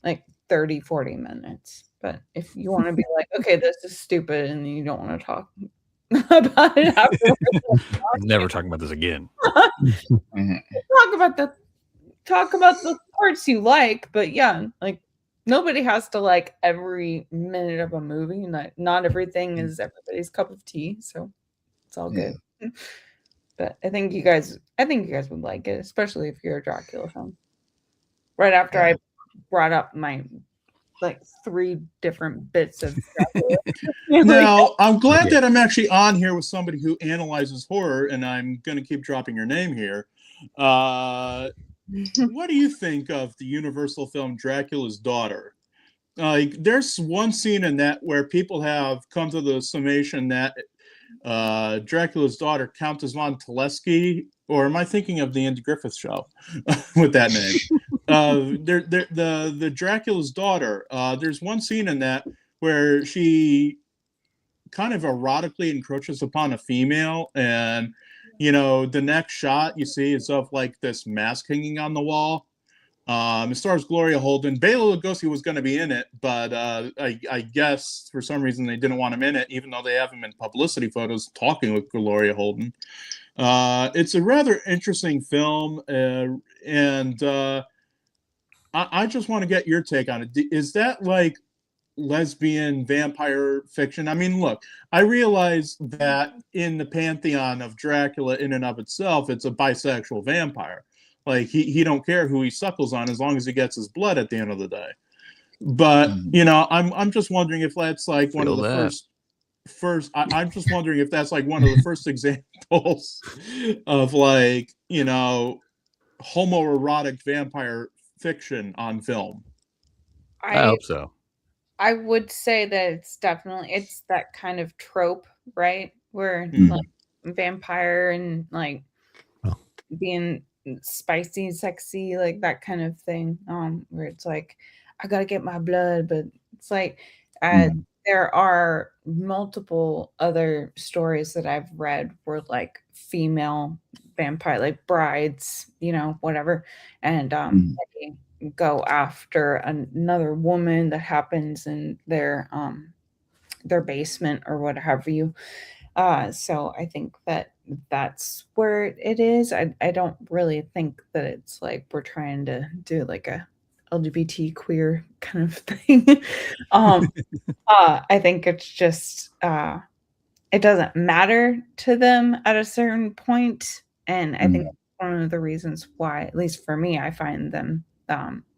like 30-40 minutes. But if you want to be like, okay, this is stupid, and you don't want to talk about it afterwards, never talking about this again. talk about the parts you like, but yeah, like nobody has to like every minute of a movie. Not everything is everybody's cup of tea, so it's all good. But I think you guys would like it, especially if you're a Dracula fan. Right after I brought up my like 3 different bits of Dracula. Now, I'm glad that I'm actually on here with somebody who analyzes horror, and I'm going to keep dropping your name here. What do you think of the Universal film Dracula's Daughter? There's one scene in that where people have come to the summation that Dracula's daughter, Countess von Telesky, or am I thinking of the Andy Griffith Show with that name? The Dracula's daughter. There's one scene in that where she kind of erotically encroaches upon a female, and the next shot you see is of like this mask hanging on the wall. It stars Gloria Holden. Bela Lugosi was going to be in it, but I guess for some reason they didn't want him in it, even though they have him in publicity photos talking with Gloria Holden. It's a rather interesting film, and I just want to get your take on it. Is that like lesbian vampire fiction? I mean, look, I realize that in the pantheon of Dracula in and of itself, it's a bisexual vampire. Like he don't care who he suckles on as long as he gets his blood at the end of the day. But I'm just wondering if that's like one of the first. I'm just wondering if that's like one of the first examples of like homoerotic vampire fiction on film. I hope so. I would say that it's that kind of trope, right? Where like vampire and like being spicy, sexy, like that kind of thing. Where it's like, I gotta get my blood, but it's like there are multiple other stories that I've read where like female vampire, like brides, whatever, and they go after another woman that happens in their basement or what have you. So I think that's where it is. I don't really think that it's like we're trying to do like a LGBT queer kind of thing. I think it's just it doesn't matter to them at a certain point, and I think that's one of the reasons why, at least for me, I find them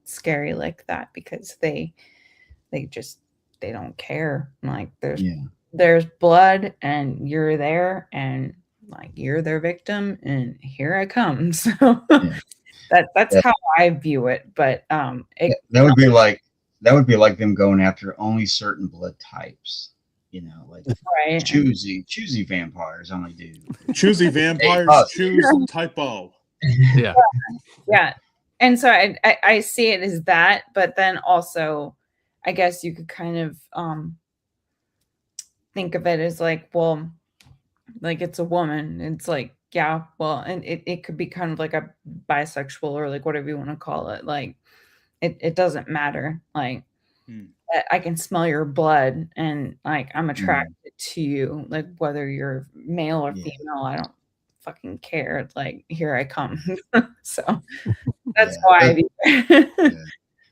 scary like that, because they don't care. Like there's blood and you're there, and like you're their victim, and here I come. So that's how I view it. But that would be like them going after only certain blood types. Like choosy vampires only do. Choosy vampires choose type O. Yeah. And so I see it as that, but then also I guess you could kind of think of it as like, well, like it's a woman. It's like, yeah, well, and it could be kind of like a bisexual or like whatever you want to call it. Like it doesn't matter. Like I can smell your blood, and like I'm attracted to you, like whether you're male or female, I don't fucking care. It's like, here I come. So that's why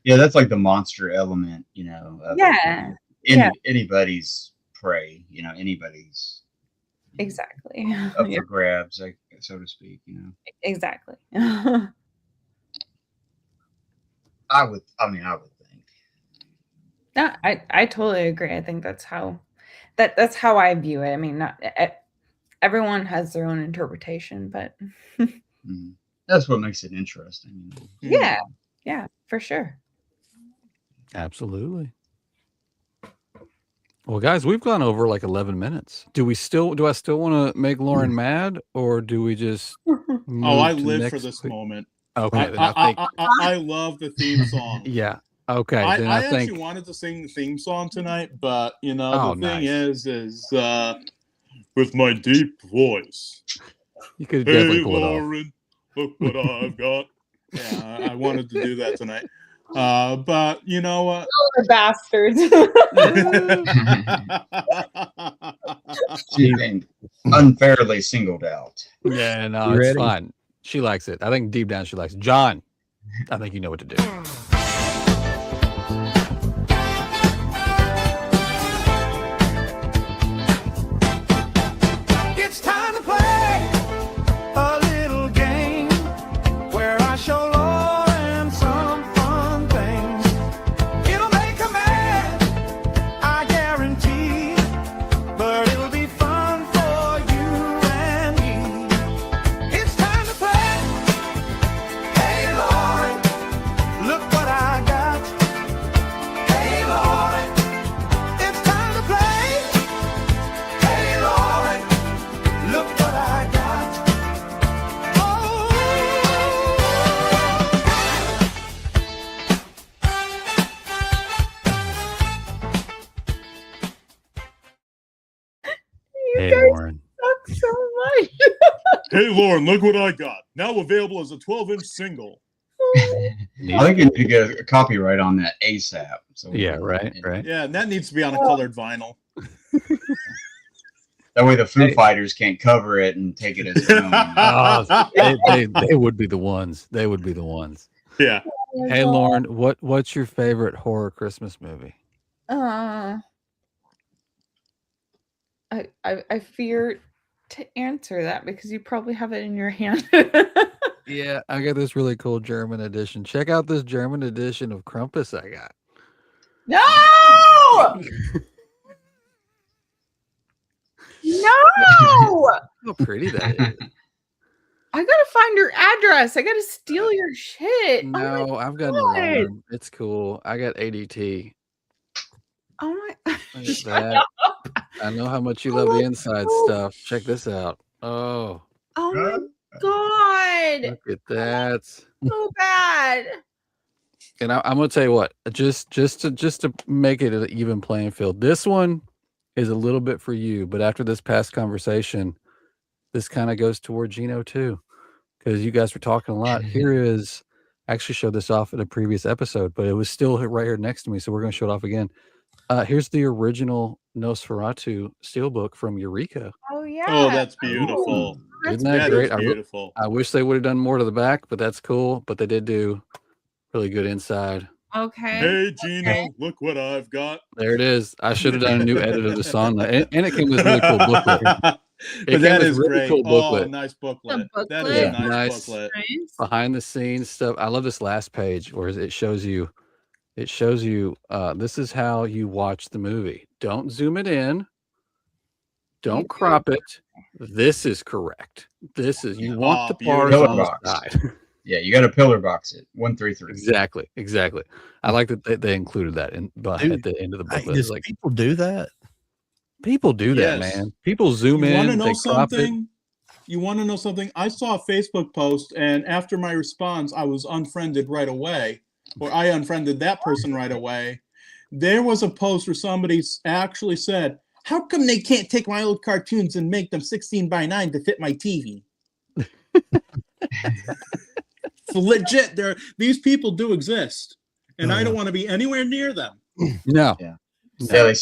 that's like the monster element, anybody's prey, anybody's exactly up for grabs, like, so to speak, exactly. I would think. No, I totally agree. I think that's how I view it. I mean, not everyone has their own interpretation, but that's what makes it interesting. Yeah, for sure. Absolutely. Well, guys, we've gone over like 11 minutes. Do I still want to make Lauren mad, or do we just Oh, I move to live for next this week? moment. Okay, then I think I love the theme song. yeah. Okay, then I think actually wanted to sing the theme song tonight, but you know Oh, the thing nice. is with my deep voice. you could Hey definitely pull it off. Lauren, look what I've got. Yeah, I wanted to do that tonight. But you know what? Oh, the bastards. She's been unfairly singled out. Yeah, no, You it's ready? fine. She likes it. I think deep down she likes it. John, I think you know what to do. It's time to play a little game where I show Lauren some fun things. It'll make her mad, I guarantee, but it'll be fun for you and me. It's time to play. Hey Lauren, look what I got. Hey Lauren, it's time to play. Hey Lauren, look what I got. Oh. You Hey, guys Lauren. suck so much. Hey Lauren, look what I got. Now available as a 12-inch single. I think you need to get a copyright on that ASAP. So we Yeah, can- right, right. Yeah, and that needs to be on a colored vinyl. That way the Foo Hey. Fighters can't cover it and take it as their own. Oh, they would be the ones. They would be the ones. Yeah. Hey, Lauren, what's your favorite horror Christmas movie? I fear to answer that because you probably have it in your hand. Yeah, I got this really cool German edition. Check out this German edition of Krampus I got. No! No! How pretty that is. I gotta find your address. I gotta steal your shit. No, I've got an God. alarm. It's cool. I got ADT. Oh my Look at that. I know how much you love the inside stuff. Check this out. Oh, Oh my god. look at that. So bad. And I'm gonna tell you what, just to make it an even playing field. This one is a little bit for you, but after this past conversation, this kind of goes toward Geno too, because you guys were talking a lot. Here is, I actually showed this off in a previous episode, but it was still right here next to me, so we're gonna show it off again. Here's the original Nosferatu steelbook from Eureka. Oh yeah. Oh, that's beautiful. That's Isn't that That great? is beautiful. I wish they would have done more to the back, but that's cool. But they did do really good inside. okay. Hey Geno, look what I've got. There it is. I should have done a new edit of the song, and it came with a really cool booklet. But came that with is really great. cool Oh, booklet. nice booklet. The That is booklet. a nice, Nice. booklet. Nice. Behind the scenes stuff. I love this last page where it shows you. It shows you. This is how you watch the movie. Don't zoom it in. Don't crop it. This is correct. This is you want the bars beautiful. on the Box. side. Yeah, you got to pillar box it. 133. Exactly. I like that they included that but at the end of the booklet. Does It's like people do that? people do that, Yes. man. People zoom You want to in. know They crop it. something? You want to know something? I saw a Facebook post, and after my response, I was unfriended right away, or I unfriended that person right away. There was a post where somebody actually said, "How come they can't take my old cartoons and make them 16:9 to fit my TV?" Legit, these people do exist, and I don't want to be anywhere near them. No. Yeah. Yeah, they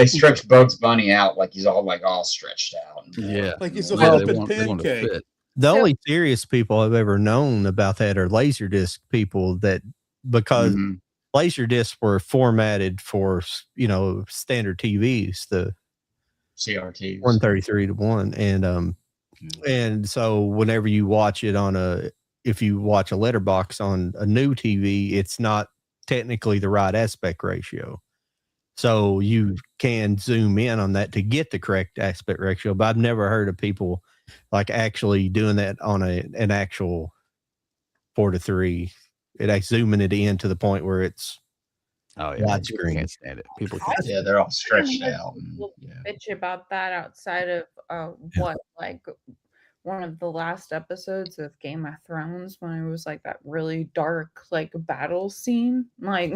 stretch Bugs Bunny out like he's all stretched out. Yeah. Like he's a Yeah, flippin' they want to pancake. fit. The only serious people I've ever known about that are Laserdisc people that because Mhm. Laserdiscs were formatted for, standard TVs, the CRTs. 133:1. And so whenever you watch it if you watch a letterbox on a new TV, it's not technically the right aspect ratio. So you can zoom in on that to get the correct aspect ratio. But I've never heard of people like actually doing that on an actual 4:3. Zooming it in to the point where it's Oh yeah, Widescreen. people can't stand it. People can't. Yeah, they're all stretched out. People Yeah. bitch about that outside of what, like one of the last episodes of Game of Thrones when it was like that really dark like battle scene. Like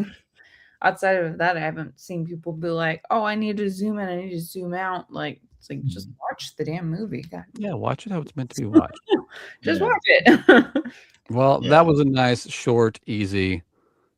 outside of that, I haven't seen people be like, "Oh, I need to zoom in, I need to zoom out." Like it's like just watch the damn movie, God. Yeah, watch it how it's meant to be watched. Just Yeah. watch it. Well, Yeah. that was a nice, short, easy.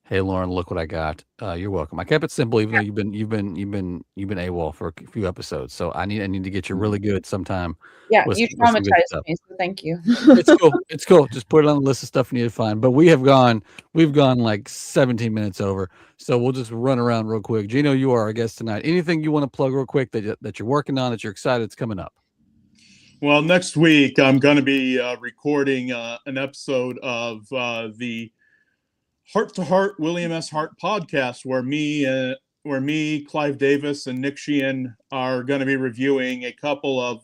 Hey, Lauren, look what I got. You're welcome. I kept it simple, even though you've been AWOL for a few episodes. So I need to get you really good sometime. Yeah, with you some good traumatized stuff. me, so thank you. It's cool. It's cool. Just put it on the list of stuff you need to find. But we've gone like 17 minutes over. So we'll just run around real quick. Geno, you are our guest tonight. Anything you want to plug real quick that you're working on, that you're excited it's coming up? Well, next week I'm going to be recording an episode of the Heart to Heart William S. Hart podcast, where me, Clive Davis, and Nick Sheehan are going to be reviewing a couple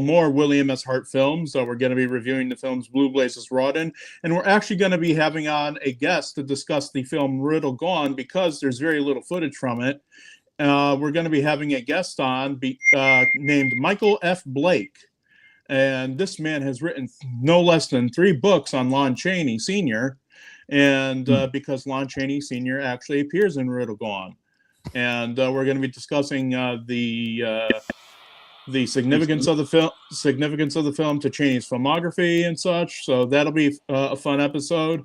more William S. Hart films. So we're going to be reviewing the films Blue Blazes Rawdon, and we're actually going to be having on a guest to discuss the film Riddle Gone because there's very little footage from it. We're going to be having a guest on named Michael F. Blake. And this man has written no less than 3 books on Lon Chaney Sr., and because Lon Chaney Sr. actually appears in Riddle Gone. And we're going to be discussing the significance of the film to Chaney's filmography and such. So that'll be a fun episode.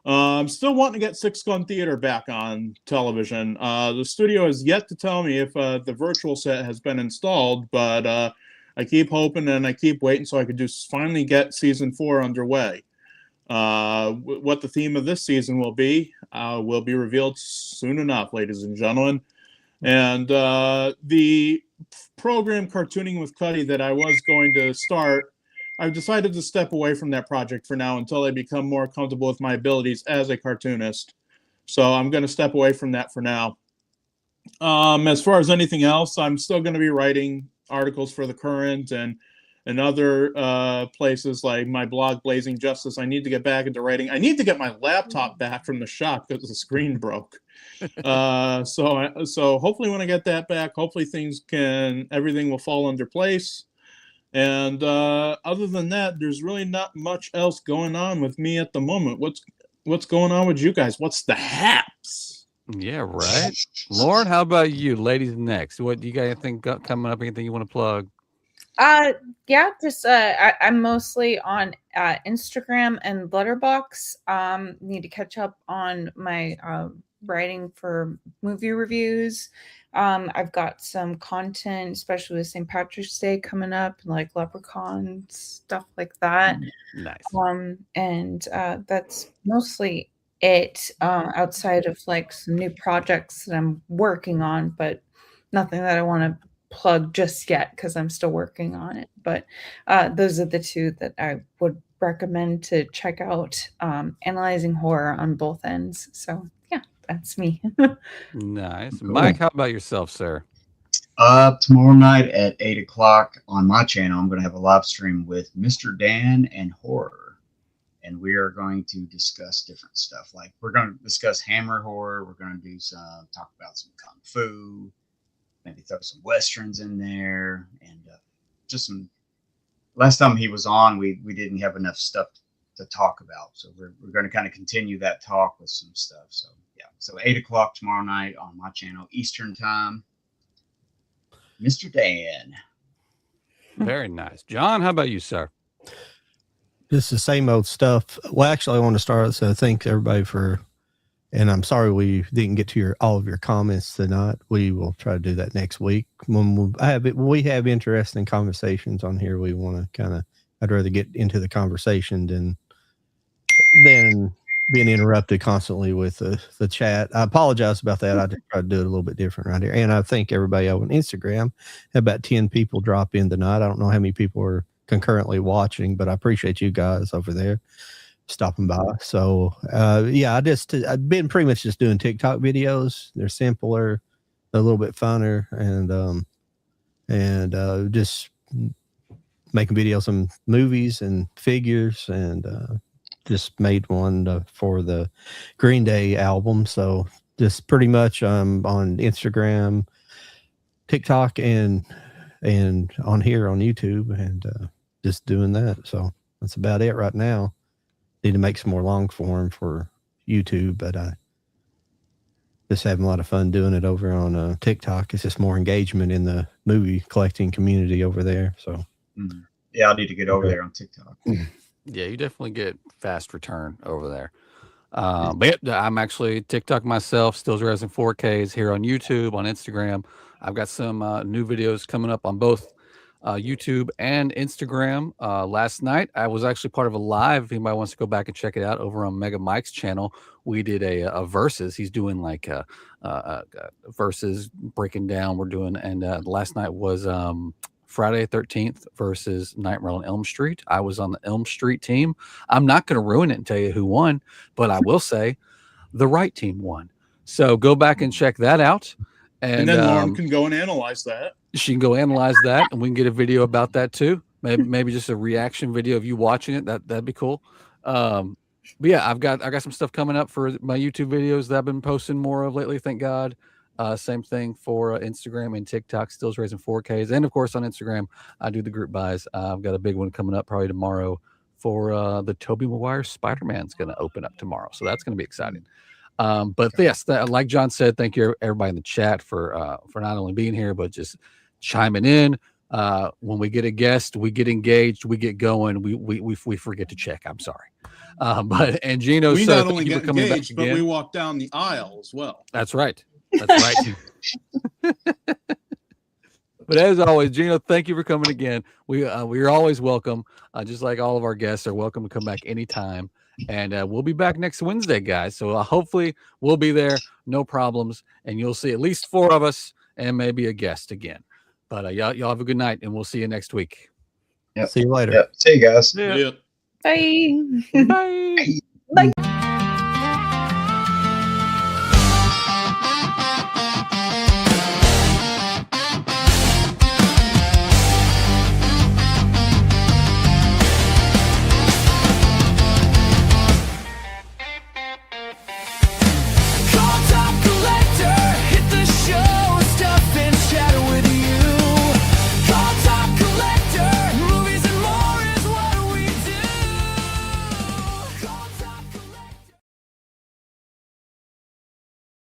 I'm still wanting to get Six Gun Theater back on television. The studio has yet to tell me if the virtual set has been installed, but I keep hoping and I keep waiting so I could just finally get season 4 underway. What the theme of this season will be revealed soon enough, ladies and gentlemen. And the program Cartooning with Cuddy that I was going to start, I've decided to step away from that project for now until I become more comfortable with my abilities as a cartoonist. So I'm going to step away from that for now. As far as anything else, I'm still going to be writing articles for The Current and other places like my blog Blazing Justice. I need to get back into writing. I need to get my laptop back from the shop because the screen broke. So hopefully when I get that back, hopefully everything will fall under place. And other than that, there's really not much else going on with me at the moment. What's going on with you guys? What's the haps? Yeah, right. Lauren, how about you? Ladies next. What do you guys think coming up? Anything you want to plug? Yeah, just I'm mostly on Instagram and Letterboxd. Need to catch up on my writing for movie reviews. I've got some content, especially with St. Patrick's Day coming up, like Leprechaun stuff like that. Nice. And that's mostly it. Outside of like some new projects that I'm working on, but nothing that I want to plug just yet because I'm still working on it. But those are the 2 that I would recommend to check out. Analyzing horror on both ends. So yeah, that's me. Nice. Cool. Mike, how about yourself, sir? Tomorrow night at 8:00 on my channel, I'm going to have a live stream with Mr. Dan and horror. And we are going to discuss different stuff. Like we're going to discuss Hammer horror. We're going to talk about some Kung Fu. Maybe throw some Westerns in there, and just some. Last time he was on, we didn't have enough stuff to talk about, so we're going to kind of continue that talk with some stuff. So yeah, so 8:00 tomorrow night on my channel, Eastern Time. Mr. Dan. Very nice. John, how about you, sir? Just the same old stuff. Well, actually, I want to start. So thanks everybody and I'm sorry we didn't get to all of your comments tonight. We will try to do that next week. When we have interesting conversations on here. We want to I'd rather get into the conversation than being interrupted constantly with the chat. I apologize about that. I just try to do it a little bit different right here. And I thank everybody on Instagram. Had about 10 people drop in tonight. I don't know how many people are concurrently watching, but I appreciate you guys over there stopping by. So I've been pretty much just doing TikTok videos. They're simpler, a little bit funner, and just making videos on movies and figures, and just made one for the Green Day album. So just pretty much on Instagram, TikTok, and on here on YouTube, and just doing that. So that's about it right now. Need to make some more long form for YouTube, but I just having a lot of fun doing it over on TikTok. It's just more engagement in the movie collecting community over there. So yeah, I'll need to get over there on TikTok. Yeah, you definitely get fast return over there. But yeah, I'm actually TikTok myself, Stills Resin 4Ks here on YouTube, on Instagram. I've got some new videos coming up on both YouTube and Instagram. Last night, I was actually part of a live. If anybody wants to go back and check it out over on Mega Mike's channel, we did a versus. He's doing like a versus breaking down. We're doing, and last night was Friday 13th versus Nightmare on Elm Street. I was on the Elm Street team. I'm not going to ruin it and tell you who won, but I will say the right team won. So go back and check that out. And then Lauren can go and analyze that. She can go analyze that, and we can get a video about that too. Maybe just a reaction video of you watching it. That'd be cool. But yeah, I got some stuff coming up for my YouTube videos that I've been posting more of lately. Thank God. Same thing for Instagram and TikTok, Stills Raising 4Ks. And of course on Instagram, I do the group buys. I've got a big one coming up probably tomorrow for the Tobey Maguire Spider-Man's going to open up tomorrow. So that's going to be exciting. But yes, like John said, thank you everybody in the chat for not only being here, but just chiming in. When we get a guest, we get engaged, we get going, we forget to check. I'm sorry. And Geno, we so not only get engaged, but we walk down the aisle as well. That's right. That's right. But as always, Geno, thank you for coming again. We are always welcome. Just like all of our guests are welcome to come back anytime. And we'll be back next Wednesday, guys. So hopefully we'll be there, no problems, and you'll see at least 4 of us and maybe a guest again. But y'all have a good night, and we'll see you next week. Yep. See you later. Yep. See you guys. Yeah. Bye. Bye. Bye.